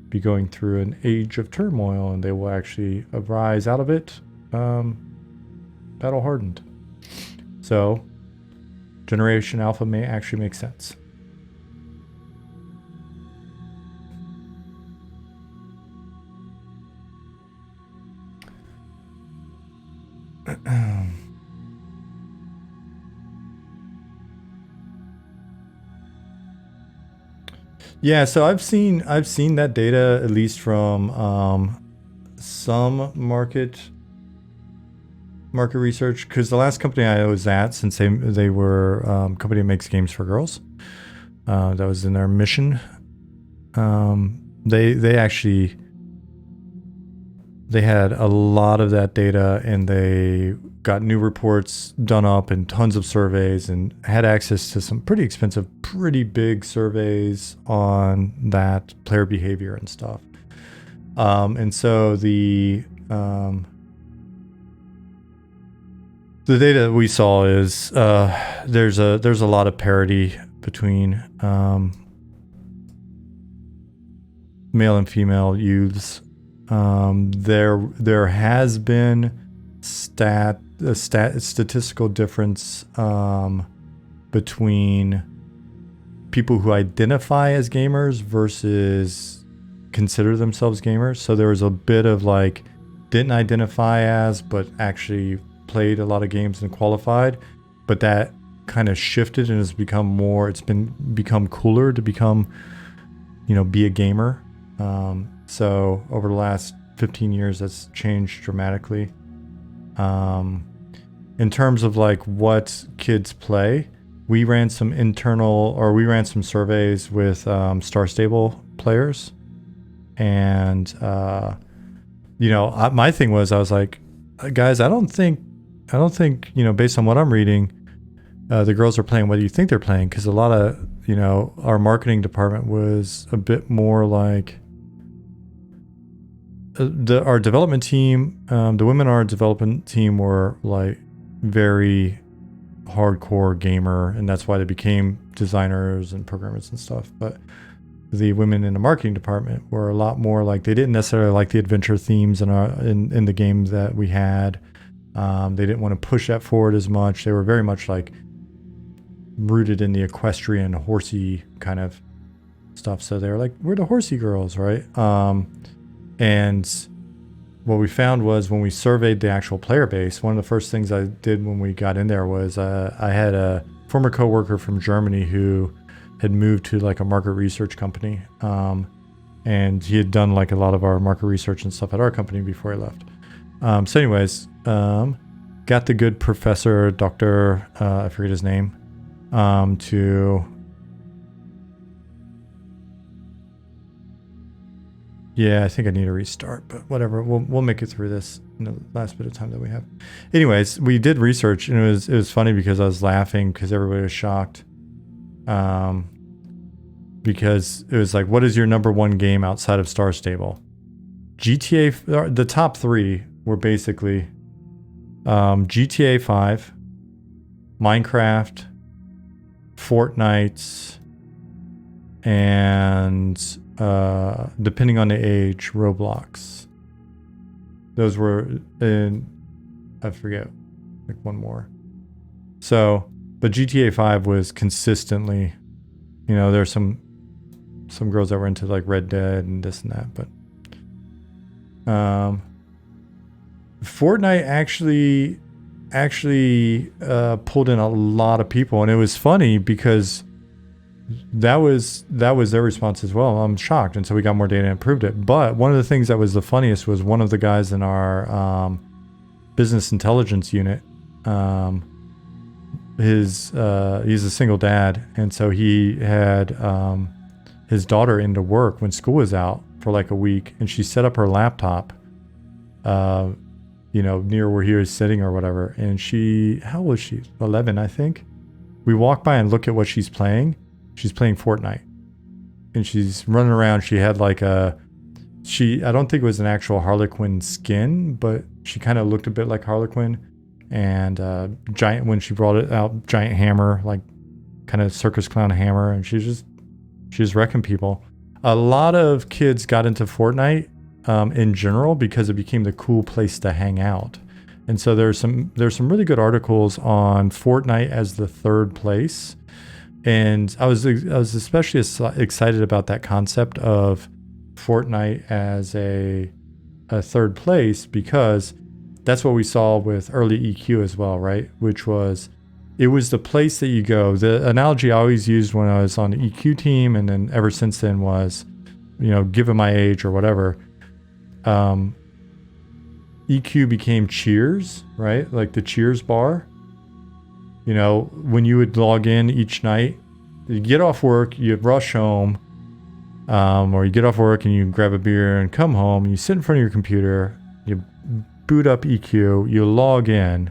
be going through an age of turmoil, and they will actually arise out of it battle hardened. So Generation Alpha may actually make sense. Yeah, so I've seen that data, at least from some market research, because the last company I was at, since they were a company that makes games for girls, that was in their mission. They actually had a lot of that data, and they got new reports done up and tons of surveys, and had access to some pretty expensive, pretty big surveys on that player behavior and stuff. And so the data that we saw is there's a lot of parity between male and female youths. There has been a statistical difference between people who identify as gamers versus consider themselves gamers. So there was a bit of like, didn't identify as, but actually played a lot of games and qualified. But that kind of shifted and has become more, become cooler to become, be a gamer. So over the last 15 years, that's changed dramatically. In terms of like what kids play, we ran some surveys with Star Stable players, and my thing was, I was like, guys, I don't think based on what I'm reading, the girls are playing what you think they're playing, because a lot of our marketing department was a bit more like our development team, the women on our development team were like very hardcore gamer, and that's why they became designers and programmers and stuff. But the women in the marketing department were a lot more like, they didn't necessarily like the adventure themes in the games that we had. They didn't want to push that forward as much. They were very much like rooted in the equestrian, horsey kind of stuff. So they were like, we're the horsey girls, right? And what we found was, when we surveyed the actual player base, one of the first things I did when we got in there was I had a former coworker from Germany who had moved to like a market research company. And he had done like a lot of our market research and stuff at our company before he left. So anyways, got the good professor, Dr. I forget his name, to... Yeah, I think I need a restart, but whatever. We'll make it through this in the last bit of time that we have. Anyways, we did research, and it was funny because I was laughing because everybody was shocked. Because it was like, what is your number one game outside of Star Stable? GTA, the top three were basically GTA 5, Minecraft, Fortnite, and depending on the age, Roblox. Those were in, I forget, like one more. So, but GTA 5 was consistently, you know, there's some girls that were into like Red Dead and this and that, but Fortnite actually pulled in a lot of people, and it was funny because that was their response as well. I'm shocked, and so we got more data and proved it. But one of the things that was the funniest was one of the guys in our business intelligence unit. He's a single dad, and so he had his daughter into work when school was out for like a week, and she set up her laptop, you know, near where he was sitting or whatever. And she, how old was she? 11, I think. We walk by and look at what she's playing. She's playing Fortnite, and she's running around. She had like I don't think it was an actual Harlequin skin, but she kind of looked a bit like Harlequin. And giant, when she brought it out, giant hammer, like kind of circus clown hammer, and she's wrecking people. A lot of kids got into Fortnite in general because it became the cool place to hang out. And so there's some really good articles on Fortnite as the third place. And I was especially excited about that concept of Fortnite as a third place, because that's what we saw with early EQ as well, right? Which was, it was the place that you go. The analogy I always used when I was on the EQ team, and then ever since then, was, you know, given my age or whatever, EQ became Cheers, right? Like the Cheers bar. You know, when you would log in each night, you get off work, you rush home, or you get off work and you grab a beer and come home, and you sit in front of your computer, you boot up EQ, you log in,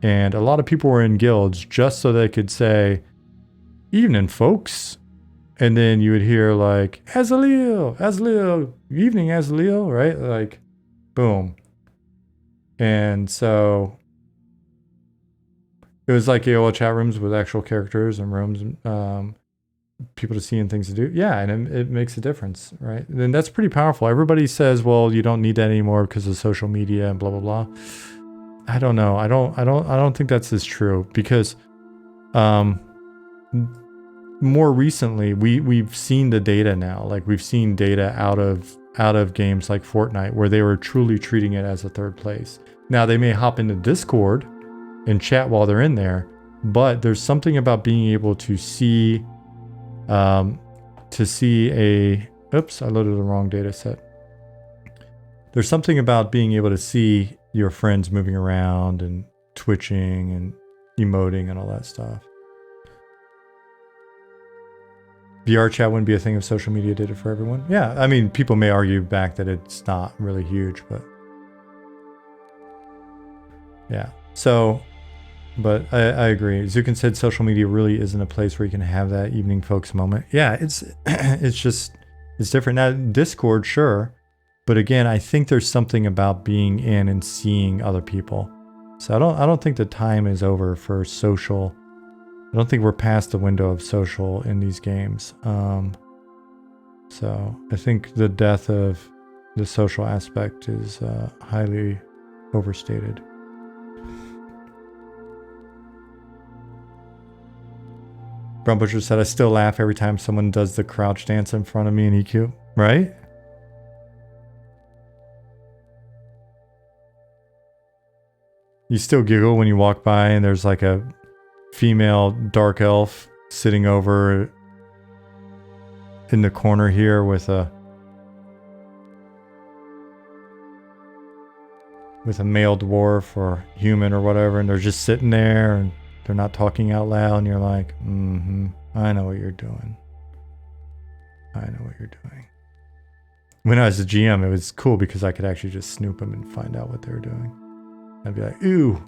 and a lot of people were in guilds just so they could say, "Evening, folks," and then you would hear like, Azaleo, evening, Azaleo, right? Like, boom. And so it was like AOL chat rooms with actual characters and rooms, people to see and things to do. Yeah, and it makes a difference, right? And that's pretty powerful. Everybody says, well, you don't need that anymore because of social media and blah blah blah. I don't know. I don't think that's as true, because more recently we've seen the data now. Like, we've seen data out of games like Fortnite where they were truly treating it as a third place. Now they may hop into Discord and chat while they're in there, but there's something about being able to see oops, I loaded the wrong data set. There's something about being able to see your friends moving around and twitching and emoting and all that stuff. VR chat wouldn't be a thing if social media did it for everyone. Yeah, I mean, people may argue back that it's not really huge, but yeah. So, but I agree. Zukin said social media really isn't a place where you can have that evening folks moment. Yeah, it's different. Now, Discord, sure. But again, I think there's something about being in and seeing other people. So I don't think the time is over for social. I don't think we're past the window of social in these games. So I think the death of the social aspect is highly overstated. Brown Butcher said, I still laugh every time someone does the crouch dance in front of me in EQ. Right? You still giggle when you walk by and there's like a female dark elf sitting over in the corner here with a male dwarf or human or whatever, and they're just sitting there and they're not talking out loud, and you're like, I know what you're doing. I know what you're doing. When I was a GM, it was cool because I could actually just snoop them and find out what they were doing. I'd be like, ew,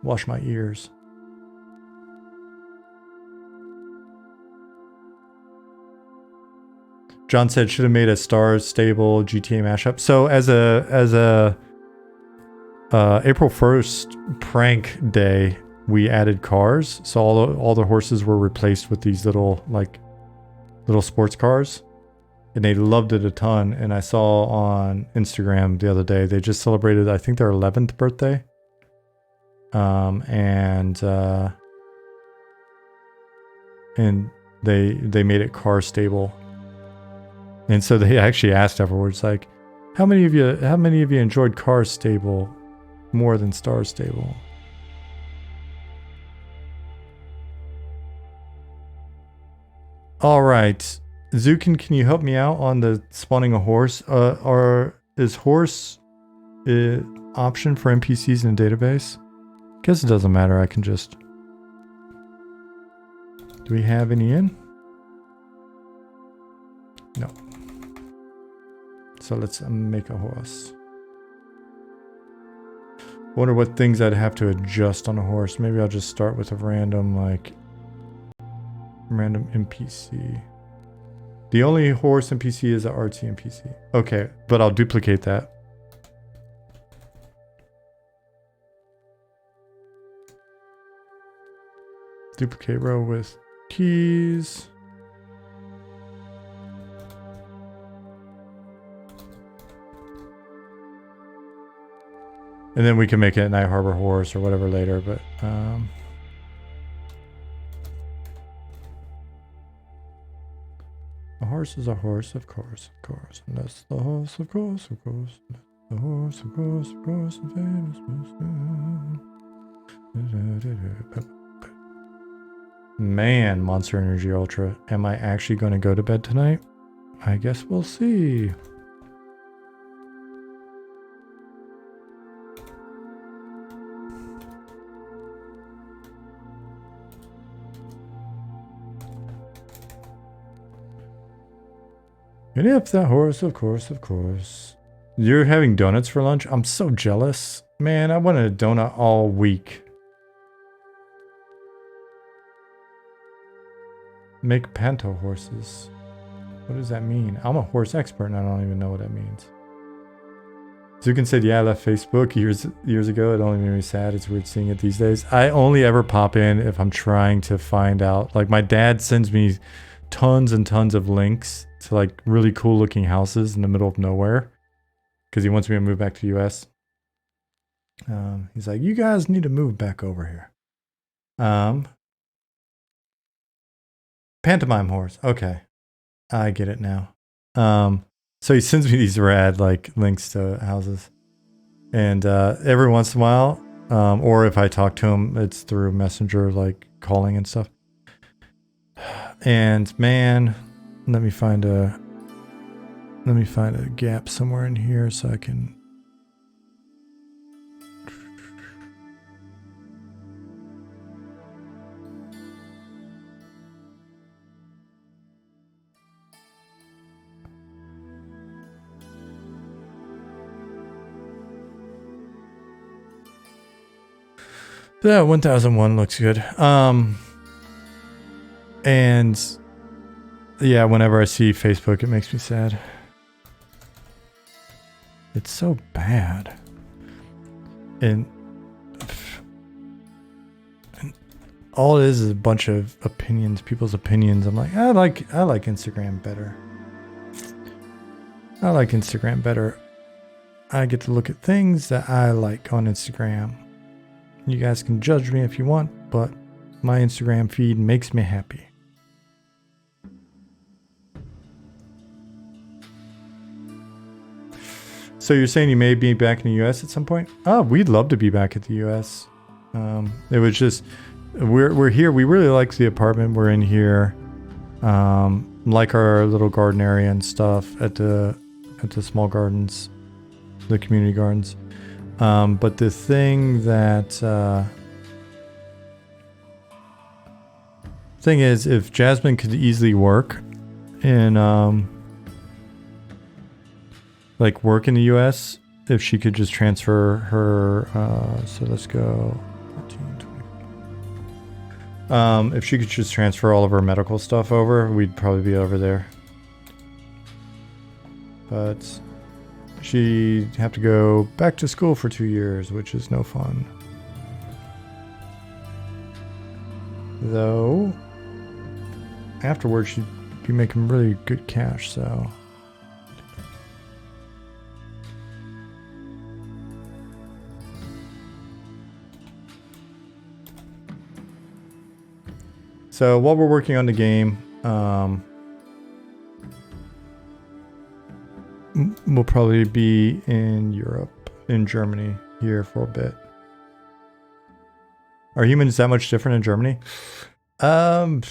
wash my ears. John said should have made a Star Stable GTA mashup. So as a April 1st prank day, we added cars. So all the horses were replaced with these little sports cars, and they loved it a ton. And I saw on Instagram the other day they just celebrated, I think, their 11th birthday. And they made it car stable. And so they actually asked afterwards, like, how many of you enjoyed Car Stable more than Star Stable? All right, Zukin, can you help me out on the spawning a horse? Is horse option for NPCs in the database? Guess it doesn't matter. I can just. Do we have any in? No. So let's make a horse. Wonder what things I'd have to adjust on a horse. Maybe I'll just start with a random NPC. The only horse NPC is an artsy NPC. Okay, but I'll duplicate that. Duplicate row with keys. And then we can make it a Night Harbor horse or whatever later, but a horse is a horse, of course, and that's the horse, of course, that's the horse, of course, and famous. Man, Monster Energy Ultra, am I actually going to go to bed tonight? I guess we'll see. And if that horse, of course. You're having donuts for lunch? I'm so jealous. Man, I wanted a donut all week. Make panto horses. What does that mean? I'm a horse expert and I don't even know what that means. Zukin said, yeah, I left Facebook years ago. It only made me sad. It's weird seeing it these days. I only ever pop in if I'm trying to find out. Like, my dad sends me tons and tons of links to like really cool looking houses in the middle of nowhere because he wants me to move back to the US. He's like, you guys need to move back over here. Pantomime horse. Okay. I get it now. So he sends me these rad like links to houses. And every once in a while, or if I talk to him, it's through Messenger, like calling and stuff. And man, let me find a gap somewhere in here so I can. That 1001 looks good. And yeah, whenever I see Facebook, it makes me sad. It's so bad. And all it is a bunch of opinions, people's opinions. I'm like, I like Instagram better. I like Instagram better. I get to look at things that I like on Instagram. You guys can judge me if you want, but my Instagram feed makes me happy. So you're saying you may be back in the US at some point? Oh, we'd love to be back at the US. It was just we're here. We really like the apartment we're in here. Like our little garden area and stuff at the small gardens, the community gardens. But the thing is, if Jasmine could easily work in like work in the US, if she could just transfer her so let's go 14, 20. If she could just transfer all of her medical stuff over, we'd probably be over there. But she'd have to go back to school for 2 years, which is no fun. Though afterwards she'd be making really good cash, so while we're working on the game, we'll probably be in Europe, in Germany, here for a bit. Are humans that much different in Germany? The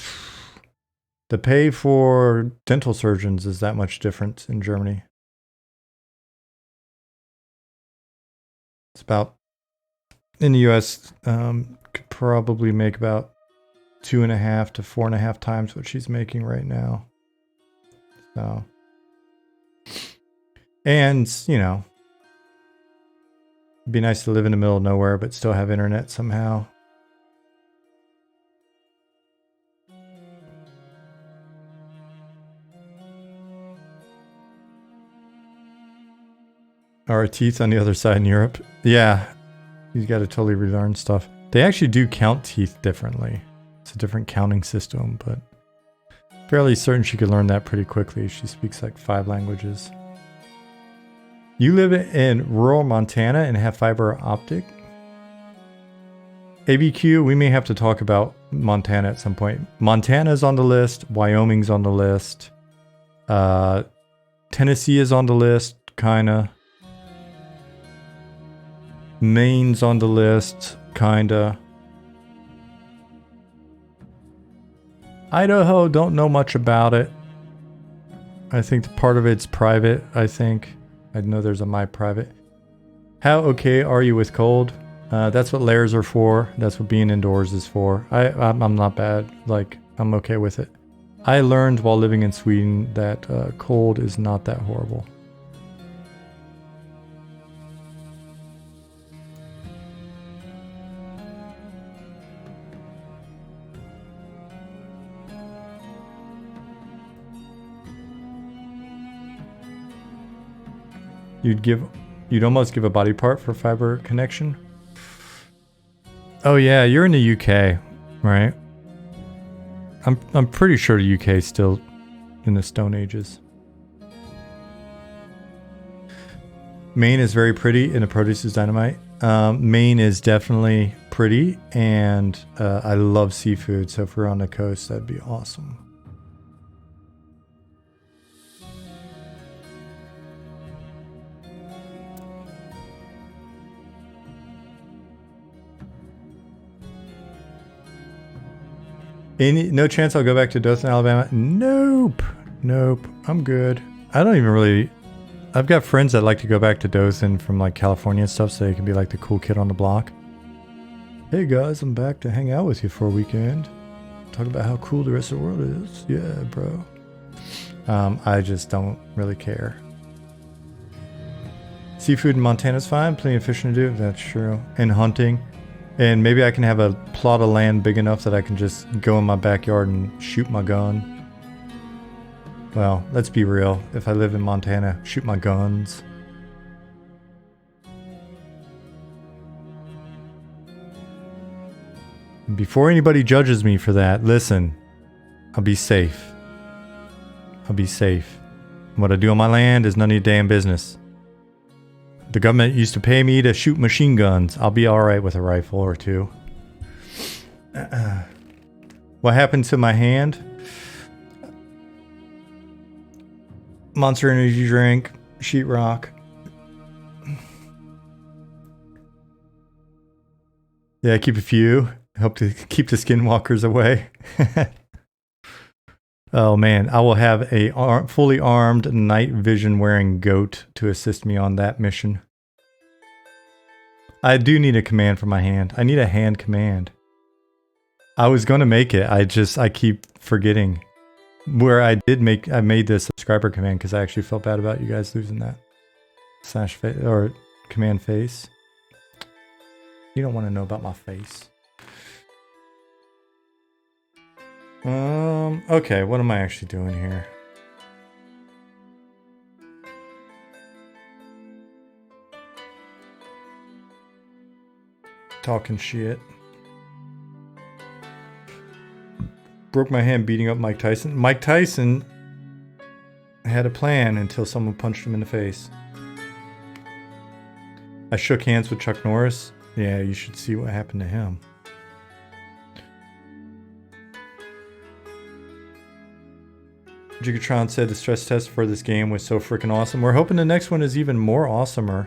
pay for dental surgeons is that much different in Germany. It's about, in the US, could probably make about 2.5 to 4.5 times what she's making right now. So, and you know, it'd be nice to live in the middle of nowhere but still have internet somehow. Our teeth on the other side in Europe. Yeah, you got to totally relearn stuff. They actually do count teeth differently. It's a different counting system, but fairly certain she could learn that pretty quickly. She speaks like 5 languages. You live in rural Montana and have fiber optic? ABQ, we may have to talk about Montana at some point. Montana's on the list. Wyoming's on the list. Tennessee is on the list, kinda. Maine's on the list, kinda. Idaho, don't know much about it. I think part of it's private, I think. I know there's a My Private. How okay are you with cold? That's what layers are for. That's what being indoors is for. I'm not bad. Like, I'm okay with it. I learned while living in Sweden that cold is not that horrible. You'd almost give a body part for fiber connection. Oh yeah, you're in the UK, right? I'm pretty sure the UK is still in the Stone Ages. Maine is very pretty and the produce is dynamite. Maine is definitely pretty and I love seafood, so if we're on the coast, that'd be awesome. No chance I'll go back to Dothan, Alabama? Nope. I'm good. I don't even really... I've got friends that like to go back to Dothan from like California and stuff so they can be like the cool kid on the block. Hey guys, I'm back to hang out with you for a weekend. Talk about how cool the rest of the world is. Yeah, bro. I just don't really care. Seafood in Montana's fine. Plenty of fishing to do. That's true. And hunting. And maybe I can have a plot of land big enough that I can just go in my backyard and shoot my gun. Well, let's be real. If I live in Montana, shoot my guns. And before anybody judges me for that, listen, I'll be safe. I'll be safe. What I do on my land is none of your damn business. The government used to pay me to shoot machine guns. I'll be alright with a rifle or two. What happened to my hand? Monster Energy drink, sheetrock. Yeah, keep a few. Hope to keep the skinwalkers away. Oh man, I will have a fully armed night vision wearing goat to assist me on that mission. I do need a command for my hand. I need a hand command. I was going to make it. I keep forgetting. Where I made the subscriber command because I actually felt bad about you guys losing that. / or command face. You don't want to know about my face. Okay, what am I actually doing here? Talking shit. Broke my hand beating up Mike Tyson. Mike Tyson had a plan until someone punched him in the face. I shook hands with Chuck Norris. Yeah, you should see what happened to him. Gigatron said the stress test for this game was so freaking awesome. We're hoping the next one is even more awesomer.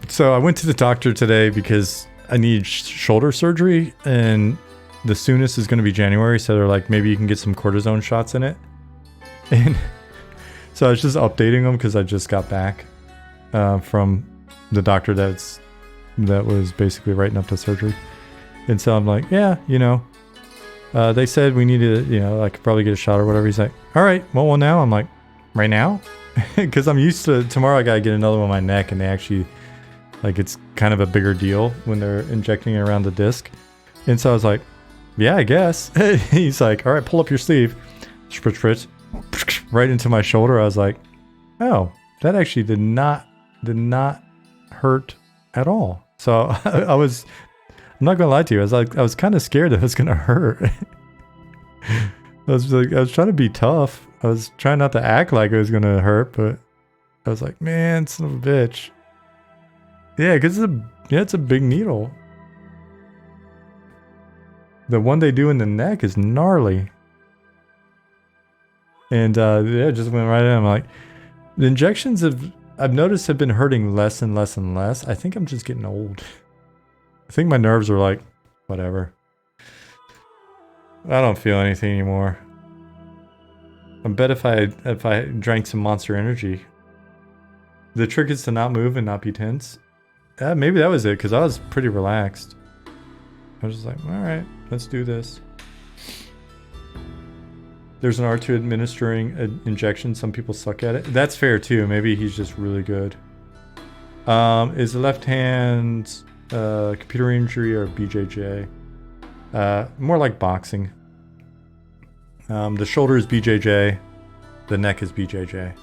So I went to the doctor today because I need shoulder surgery and the soonest is going to be January. So they're like, maybe you can get some cortisone shots in it. And so I was just updating them because I just got back from the doctor that was basically writing up the surgery. And so I'm like, yeah, they said we need to, I could probably get a shot or whatever. He's like, all right, well now. I'm like, right now? Because I'm used to, tomorrow I got to get another one on my neck and they actually, it's kind of a bigger deal when they're injecting it around the disc. And so I was like, yeah, I guess. He's like, all right, pull up your sleeve. Spritz, right into my shoulder. I was like, oh, that actually did not hurt at all. So I'm not gonna lie to you. I was kind of scared that it was gonna hurt. I was trying to be tough. I was trying not to act like it was gonna hurt, but I was like, man, son of a bitch. Yeah, because it's a big needle. The one they do in the neck is gnarly. And it just went right in. I'm like, the injections I've noticed have been hurting less and less and less. I think I'm just getting old. I think my nerves are like, whatever. I don't feel anything anymore. I bet if I drank some Monster Energy. The trick is to not move and not be tense. Maybe that was it, because I was pretty relaxed. I was just like, alright, let's do this. There's an art to administering an injection. Some people suck at it. That's fair too. Maybe he's just really good. Is the left hand computer injury or BJJ? More like boxing. The shoulder is BJJ. The neck is BJJ.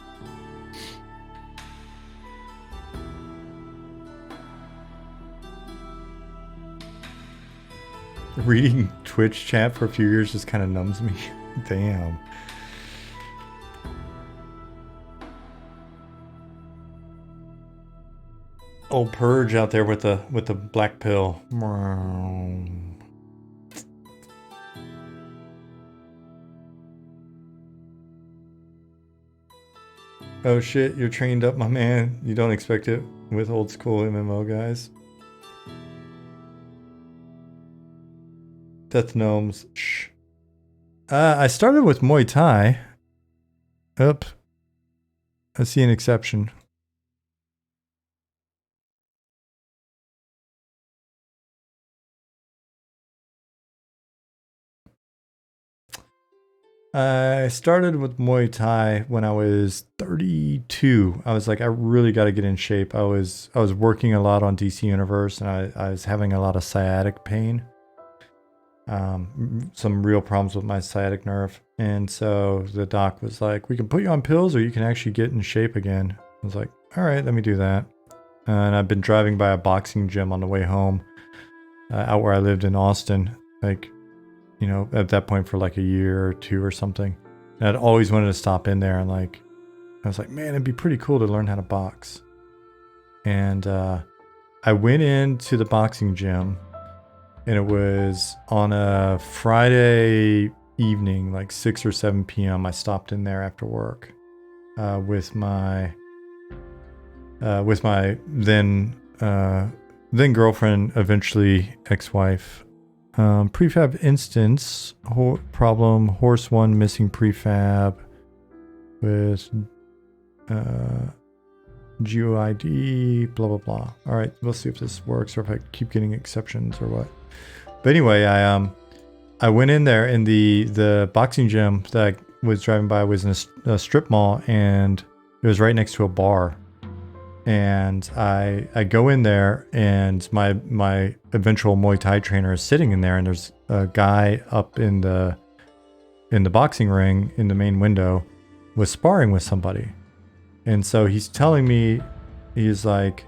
Reading Twitch chat for a few years just kind of numbs me. Damn. Old Purge out there with the black pill. Oh shit, you're trained up, my man. You don't expect it with old school MMO guys. Death Gnomes. Shh. I started with Muay Thai. Oop. I see an exception. I started with Muay Thai when I was 32. I was like, I really got to get in shape. I was working a lot on DC Universe, and I was having a lot of sciatic pain. Some real problems with my sciatic nerve. And so the doc was like, we can put you on pills or you can actually get in shape again. I was like, all right, let me do that. And I've been driving by a boxing gym on the way home, out where I lived in Austin, at that point for like a year or two or something. And I'd always wanted to stop in there and I was like, man, it'd be pretty cool to learn how to box. And I went into the boxing gym. And it was on a Friday evening, like 6 or 7 p.m. I stopped in there after work. with my then girlfriend, eventually ex-wife. Prefab instance problem, horse 1 missing prefab with GUID, blah blah blah. All right, we'll see if this works or if I keep getting exceptions or what. But anyway, I went in there, and the boxing gym that I was driving by was in a strip mall, and it was right next to a bar. And I go in there, and my eventual Muay Thai trainer is sitting in there, and there's a guy up in the boxing ring in the main window was sparring with somebody. And so he's telling me, he's like,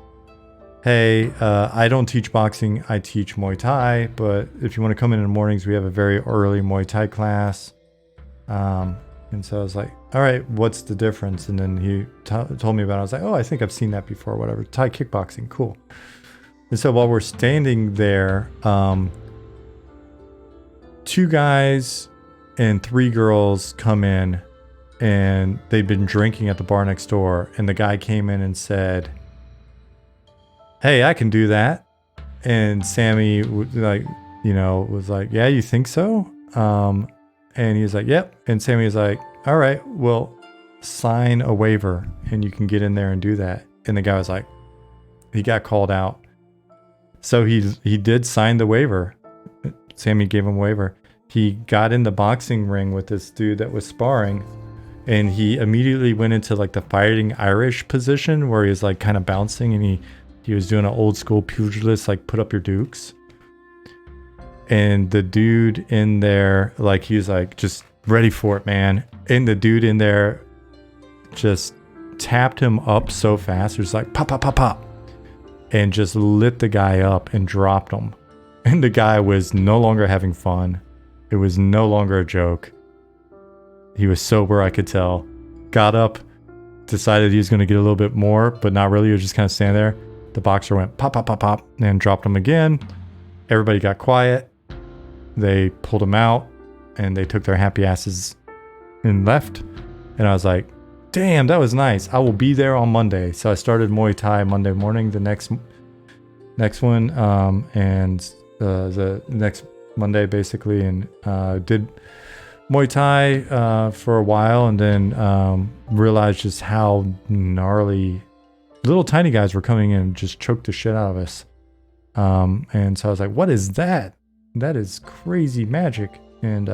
hey, I don't teach boxing, I teach Muay Thai, but if you want to come in the mornings, we have a very early Muay Thai class. And so I was like, all right, what's the difference? And then he told me about it. I was like, oh, I think I've seen that before, whatever. Thai kickboxing, cool. And so while we're standing there, 2 guys and 3 girls come in, and they'd been drinking at the bar next door. And the guy came in and said, hey, I can do that. And Sammy was like, yeah, you think so? And he was like, yep. And Sammy was like, all right, well, sign a waiver and you can get in there and do that. And the guy was like, he got called out. So he did sign the waiver. Sammy gave him a waiver. He got in the boxing ring with this dude that was sparring, and he immediately went into like the fighting Irish position where he was like kind of bouncing, and he was doing an old school pugilist, like put up your dukes. And the dude in there, like, he's like just ready for it, man. And the dude in there just tapped him up so fast. It was like pop, pop, pop, pop. And just lit the guy up and dropped him. And the guy was no longer having fun. It was no longer a joke. He was sober, I could tell. Got up, decided he was going to get a little bit more, but not really. He was just kind of standing there. The boxer went pop, pop, pop, pop, and dropped him again. Everybody got quiet. They pulled him out, and they took their happy asses and left. And I was like, damn, that was nice. I will be there on Monday. So I started Muay Thai Monday morning, the next one, and the next Monday basically, and did Muay Thai for a while, and then realized just how gnarly little tiny guys were coming in and just choked the shit out of us. And so I was like, what is that? That is crazy magic. And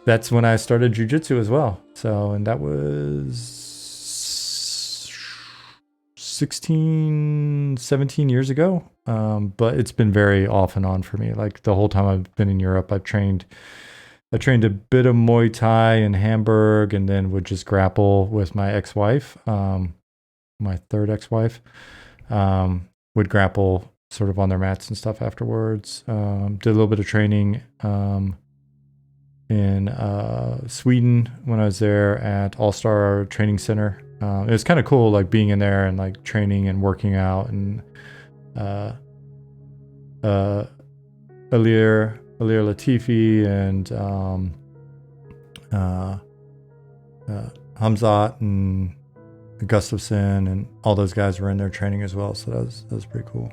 that's when I started jiu-jitsu as well. So, and that was 16, 17 years ago. But it's been very off and on for me. Like the whole time I've been in Europe, I trained a bit of Muay Thai in Hamburg, and then would just grapple with my ex-wife, my third ex-wife, would grapple sort of on their mats and stuff afterwards. Did a little bit of training in Sweden when I was there at All-Star Training Center. It was kind of cool, like being in there and like training and working out, and Alir Latifi and Hamzat and Gustafsson and all those guys were in there training as well. So that was pretty cool.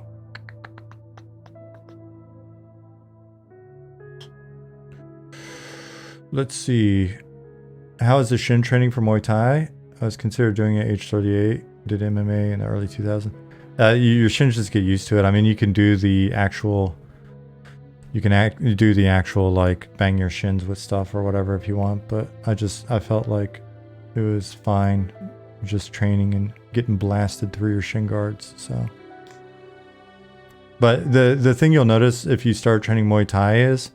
Let's see. How is the shin training for Muay Thai? I was considered doing it at age 38. Did MMA in the early 2000s. Your shins just get used to it. I mean, you can do the actual like bang your shins with stuff or whatever if you want, but I felt like it was fine just training and getting blasted through your shin guards. So, but the thing you'll notice if you start training Muay Thai is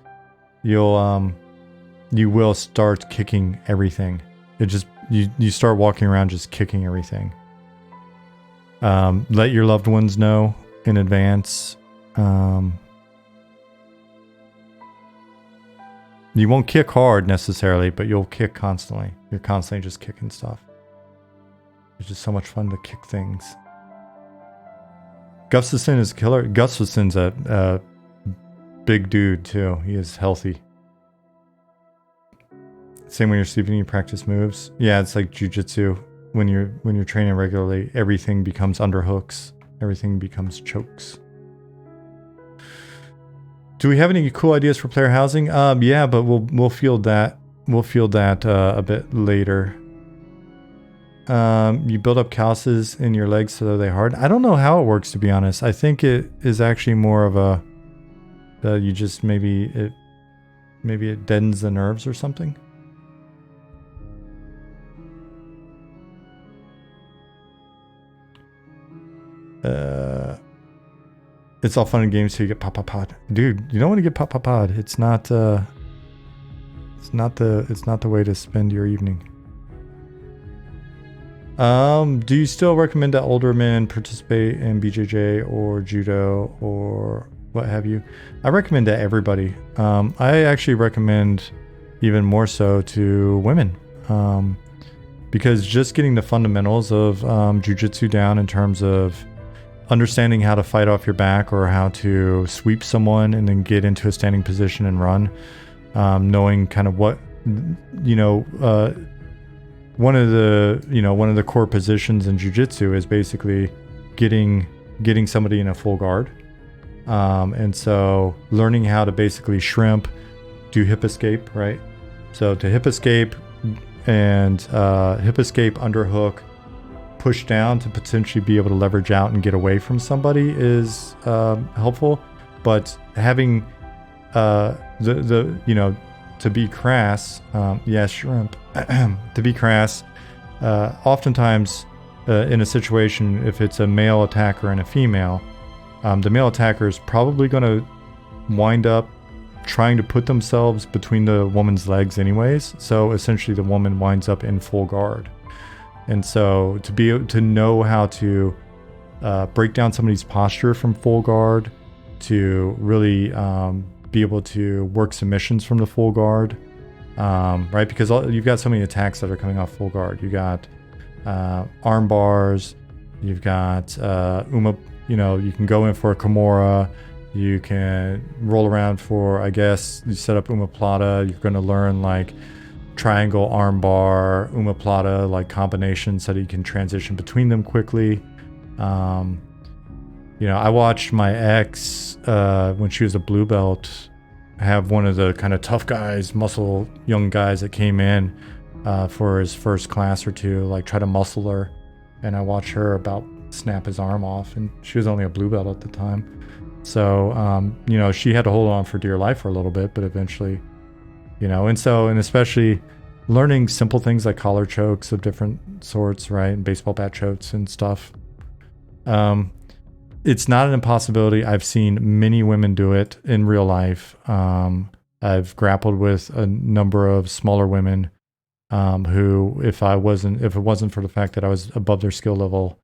you will start kicking everything. It just you start walking around just kicking everything. Let your loved ones know in advance. You won't kick hard necessarily, but you'll kick constantly. You're constantly just kicking stuff. It's just so much fun to kick things. Gustafsson is killer. Gustafsson's a big dude too. He is healthy. Same when you're sleeping, you practice moves. Yeah, it's like jujitsu. When you're training regularly, everything becomes underhooks. Everything becomes chokes. Do we have any cool ideas for player housing? Yeah, but we'll field that. We'll field that a bit later. You build up calluses in your legs so that they harden. I don't know how it works, to be honest. I think it is actually more of a you just maybe it deadens the nerves or something. It's all fun and games till you get pop. Dude, you don't want to get pop. It's not the way to spend your evening. Do you still recommend that older men participate in BJJ or judo or what have you? I recommend that everybody. I actually recommend even more so to women. Because just getting the fundamentals of jiu-jitsu down in terms of understanding how to fight off your back or how to sweep someone and then get into a standing position and run, knowing kind of what, one of the core positions in jiu-jitsu is basically getting somebody in a full guard. And so learning how to basically shrimp, do hip escape, right? So to hip escape and underhook, push down to potentially be able to leverage out and get away from somebody is helpful. But having to be crass, shrimp, to be crass, oftentimes in a situation, if it's a male attacker and a female, the male attacker is probably going to wind up trying to put themselves between the woman's legs anyways. So essentially the woman winds up in full guard. And so to be able to know how to break down somebody's posture from full guard, to really be able to work submissions from the full guard, right? Because you've got so many attacks that are coming off full guard. You got arm bars, you've got you can go in for a Kimura, you can roll around for, I guess, you set up Umaplata, you're going to learn like triangle armbar, Umaplata, like combinations so that you can transition between them quickly. I watched my ex, when she was a blue belt, have one of the kind of tough guys, muscle young guys that came in for his first class or two, like try to muscle her. And I watched her about snap his arm off, and she was only a blue belt at the time. So, she had to hold on for dear life for a little bit, but eventually, and especially learning simple things like collar chokes of different sorts, right? And baseball bat chokes and stuff. It's not an impossibility. I've seen many women do it in real life. I've grappled with a number of smaller women who, if it wasn't for the fact that I was above their skill level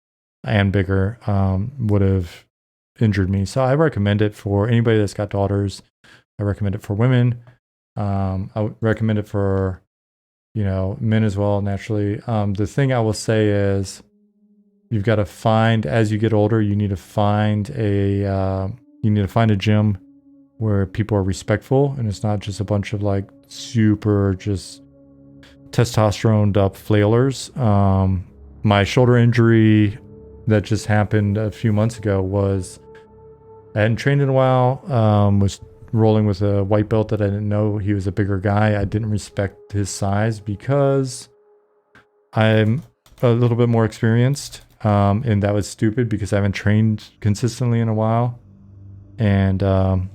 and bigger, would have injured me. So I recommend it for anybody that's got daughters. I recommend it for women. I would recommend it for, men as well, naturally. The thing I will say is you've got to find, as you get older, you need to find a gym where people are respectful and it's not just a bunch of like super just testosteroned up flailers. My shoulder injury that just happened a few months ago was I hadn't trained in a while, was rolling with a white belt that I didn't know he was a bigger guy. I didn't respect his size because I'm a little bit more experienced, and that was stupid because I haven't trained consistently in a while. And I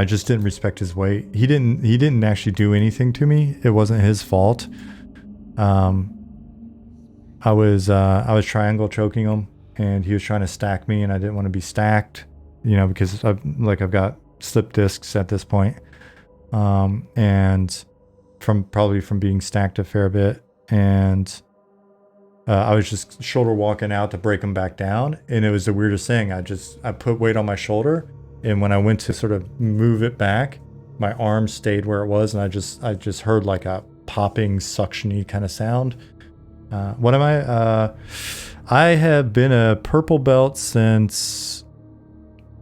just didn't respect his weight. He didn't actually do anything to me. It wasn't his fault. I was triangle choking him, and he was trying to stack me, and I didn't want to be stacked, because I've got slip discs at this point, and from being stacked a fair bit, and I was just shoulder walking out to break him back down, and it was the weirdest thing. I put weight on my shoulder, and when I went to sort of move it back, my arm stayed where it was, and I just heard like a popping, suction-y kind of sound. What am I? I have been a purple belt since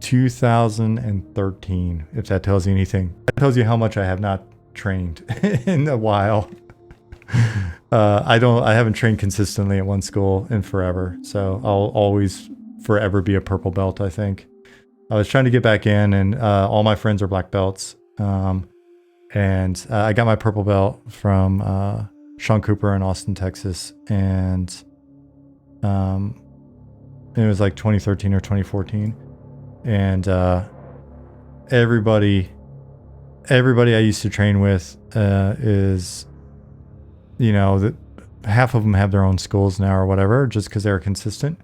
2013, if that tells you anything. That tells you how much I have not trained in a while. I haven't trained consistently at one school in forever, so I'll always forever be a purple belt, I think. I was trying to get back in, and all my friends are black belts. And I got my purple belt from Sean Cooper in Austin, Texas, and it was like 2013 or 2014. And everybody I used to train with is, you know, that half of them have their own schools now or whatever, just because they're consistent.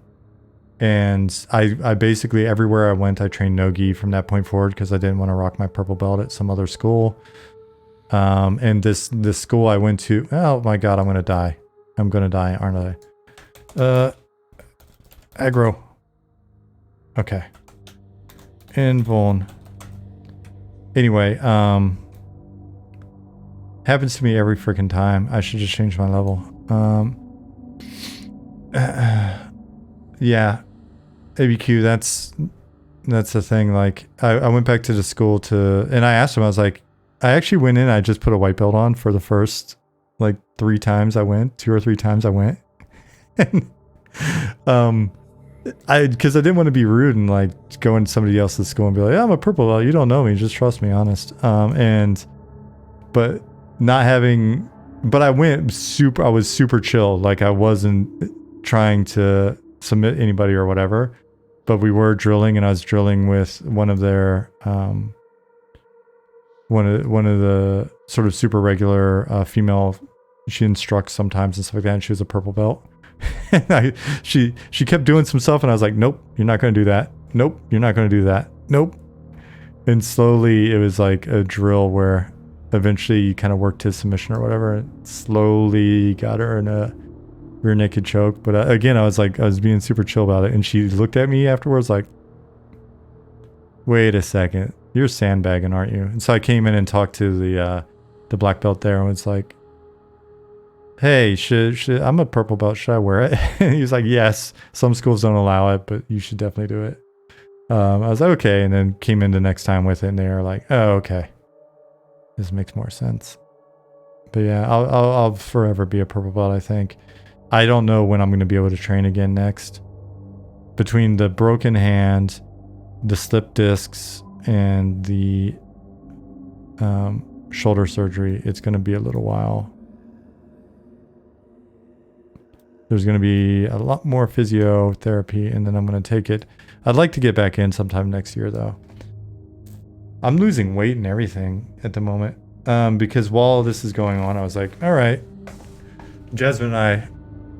And I basically, everywhere I went, I trained no-gi from that point forward because I didn't want to rock my purple belt at some other school. And this school I went to, oh my God, I'm going to die. I'm going to die, aren't I? Aggro. Okay. Invuln. Anyway, happens to me every freaking time. I should just change my level. Yeah. ABQ, that's the thing. Like, I went back to the school and I asked him, I was like, I actually went in, I just put a white belt on for the first, like, 3 times I went, 2 or 3 times I went. And, because I didn't want to be rude and, like, go into somebody else's school and be like, yeah, I'm a purple belt, you don't know me, just trust me, honest. But I went I was super chill. Like, I wasn't trying to submit anybody or whatever, but we were drilling, and I was drilling with one of their, one of the sort of super regular female. She instructs sometimes and stuff like that, and she was a purple belt. And she kept doing some stuff, and I was like, nope, you're not going to do that. Nope, you're not going to do that. Nope. And slowly it was like a drill where eventually you kind of worked his submission or whatever, and slowly got her in a rear naked choke. But again, I was being super chill about it, and she looked at me afterwards like, wait a second, you're sandbagging, aren't you? And so I came in and talked to the black belt there, and was like, hey, I'm a purple belt, should I wear it? And he was like, yes, some schools don't allow it, but you should definitely do it. I was like, okay, and then came in the next time with it, and they were like, oh, okay, this makes more sense. But yeah, I'll forever be a purple belt, I think. I don't know when I'm going to be able to train again next. Between the broken hand, the slip discs, and the shoulder surgery, it's going to be a little while. There's going to be a lot more physiotherapy, and then I'm going to take it. I'd like to get back in sometime next year, though. I'm losing weight and everything at the moment. Because while this is going on, I was like, all right. Jasmine and I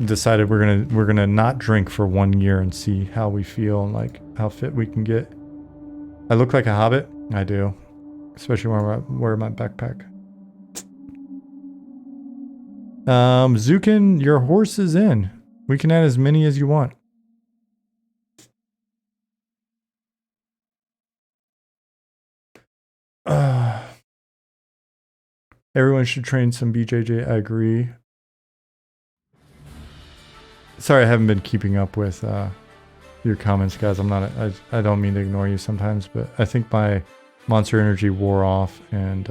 decided we're gonna not drink for 1 year and see how we feel and, like, how fit we can get. I look like a hobbit. I do. Especially when I wear my backpack. Zukin, your horse is in. We can add as many as you want. Everyone should train some BJJ. I agree. Sorry, I haven't been keeping up with your comments, guys. I don't mean to ignore you sometimes, but I think my monster energy wore off, and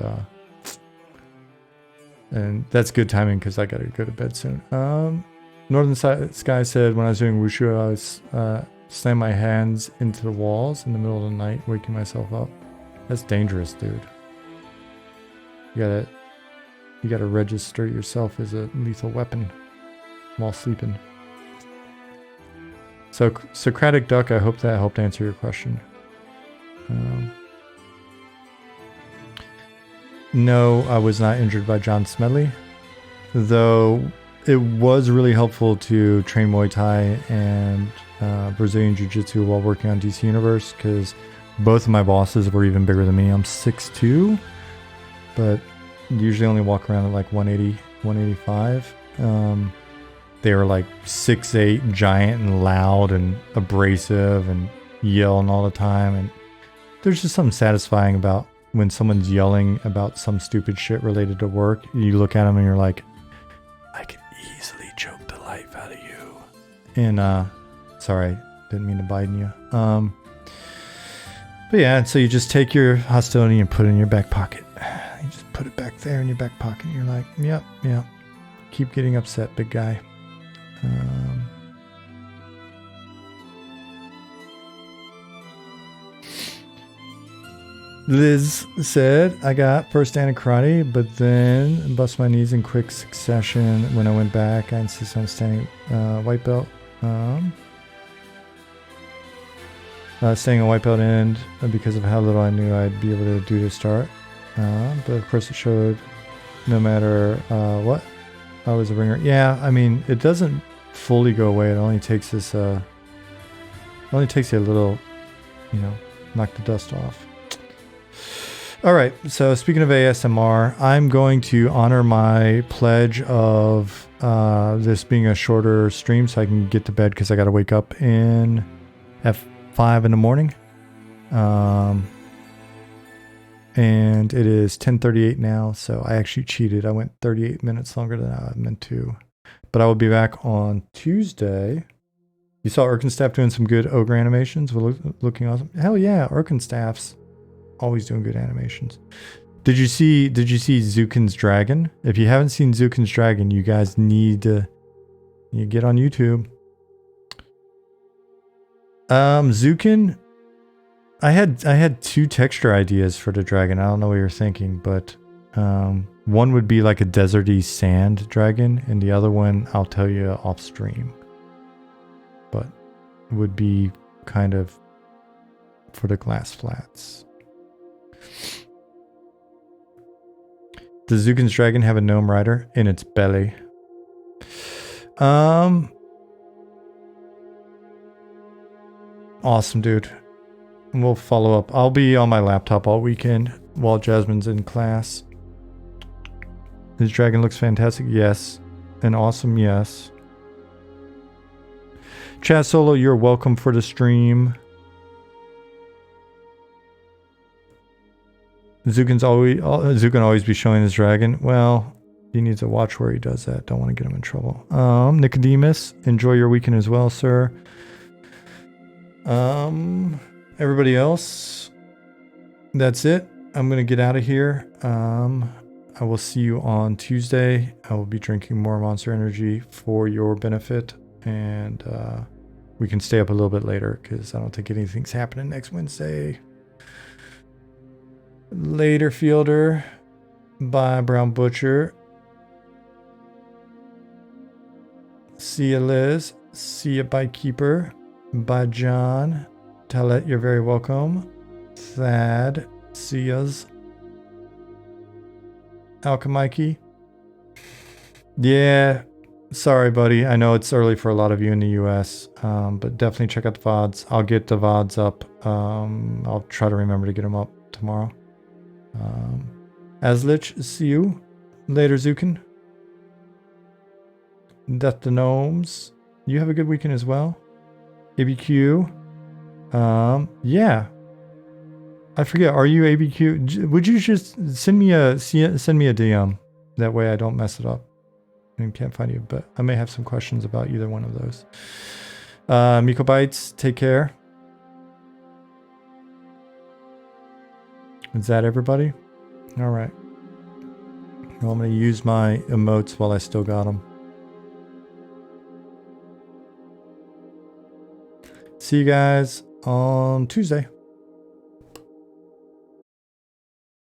that's good timing because I gotta go to bed soon. Northern Sky said, when I was doing wushu, I was slam my hands into the walls in the middle of the night, waking myself up. That's dangerous, dude. You gotta register yourself as a lethal weapon while sleeping. So, Socratic Duck, I hope that helped answer your question. No, I was not injured by John Smedley, though it was really helpful to train Muay Thai and Brazilian Jiu-Jitsu while working on DC Universe, because both of my bosses were even bigger than me. I'm 6'2", but usually only walk around at like 180, 185. They were like 6'8", giant and loud and abrasive and yelling all the time. And there's just something satisfying about when someone's yelling about some stupid shit related to work. You look at them and you're like, I could easily choke the life out of you. And sorry, didn't mean to Biden you. But yeah, so you just take your hostility and put it in your back pocket. You just put it back there in your back pocket. And you're like, yep, yep. Keep getting upset, big guy. Liz said, I got first dan in karate, but then bust my knees in quick succession. When I went back, I insisted on standing white belt. Staying a white belt end because of how little I knew I'd be able to do to start. But of course it showed no matter what, I was a ringer. Yeah, I mean, it doesn't fully go away. It only takes this, only takes you a little, you know, knock the dust off. All right, so speaking of ASMR, I'm going to honor my pledge of this being a shorter stream so I can get to bed because I got to wake up at 5 in the morning. And it is 10:38 now, so I actually cheated. I went 38 minutes longer than I meant to. But I will be back on Tuesday. You saw Erkenstaff doing some good ogre animations. We're looking awesome. Hell yeah, Erkenstaff's always doing good animations. Did you see Zukin's Dragon? If you haven't seen Zukin's Dragon, you guys need to get on YouTube. Zukin, I had two texture ideas for the dragon. I don't know what you're thinking, but one would be like a deserty sand dragon, and the other one I'll tell you off stream. But it would be kind of for the glass flats. Does Zukin's Dragon have a gnome rider in its belly? Awesome, dude. We'll follow up. I'll be on my laptop all weekend while Jasmine's in class. His dragon looks fantastic. Yes. And awesome. Yes. Chat Solo, you're welcome for the stream. Zukin always be showing his dragon. Well, he needs to watch where he does that. Don't want to get him in trouble. Nicodemus, enjoy your weekend as well, sir. Everybody else, that's it. I'm gonna get out of here. I will see you on Tuesday. I will be drinking more Monster Energy for your benefit, and we can stay up a little bit later because I don't think anything's happening next Wednesday. Later, Fielder. Bye, Brown Butcher. See ya, Liz. See ya, Bykeeper. Bye, John. Talet, you're very welcome. Thad. See ya's. Alchemikey. Yeah. Sorry, buddy. I know it's early for a lot of you in the US, but definitely check out the VODs. I'll get the VODs up. I'll try to remember to get them up tomorrow. Aslich, see you. Later, Zukin. Death to Gnomes. You have a good weekend as well. ABQ. Yeah. I forget. Are you ABQ? Would you just send me a DM? That way I don't mess it up and can't find you. But I may have some questions about either one of those. Miko Bites, take care. Is that everybody? All right. Well, I'm going to use my emotes while I still got them. See you guys on Tuesday.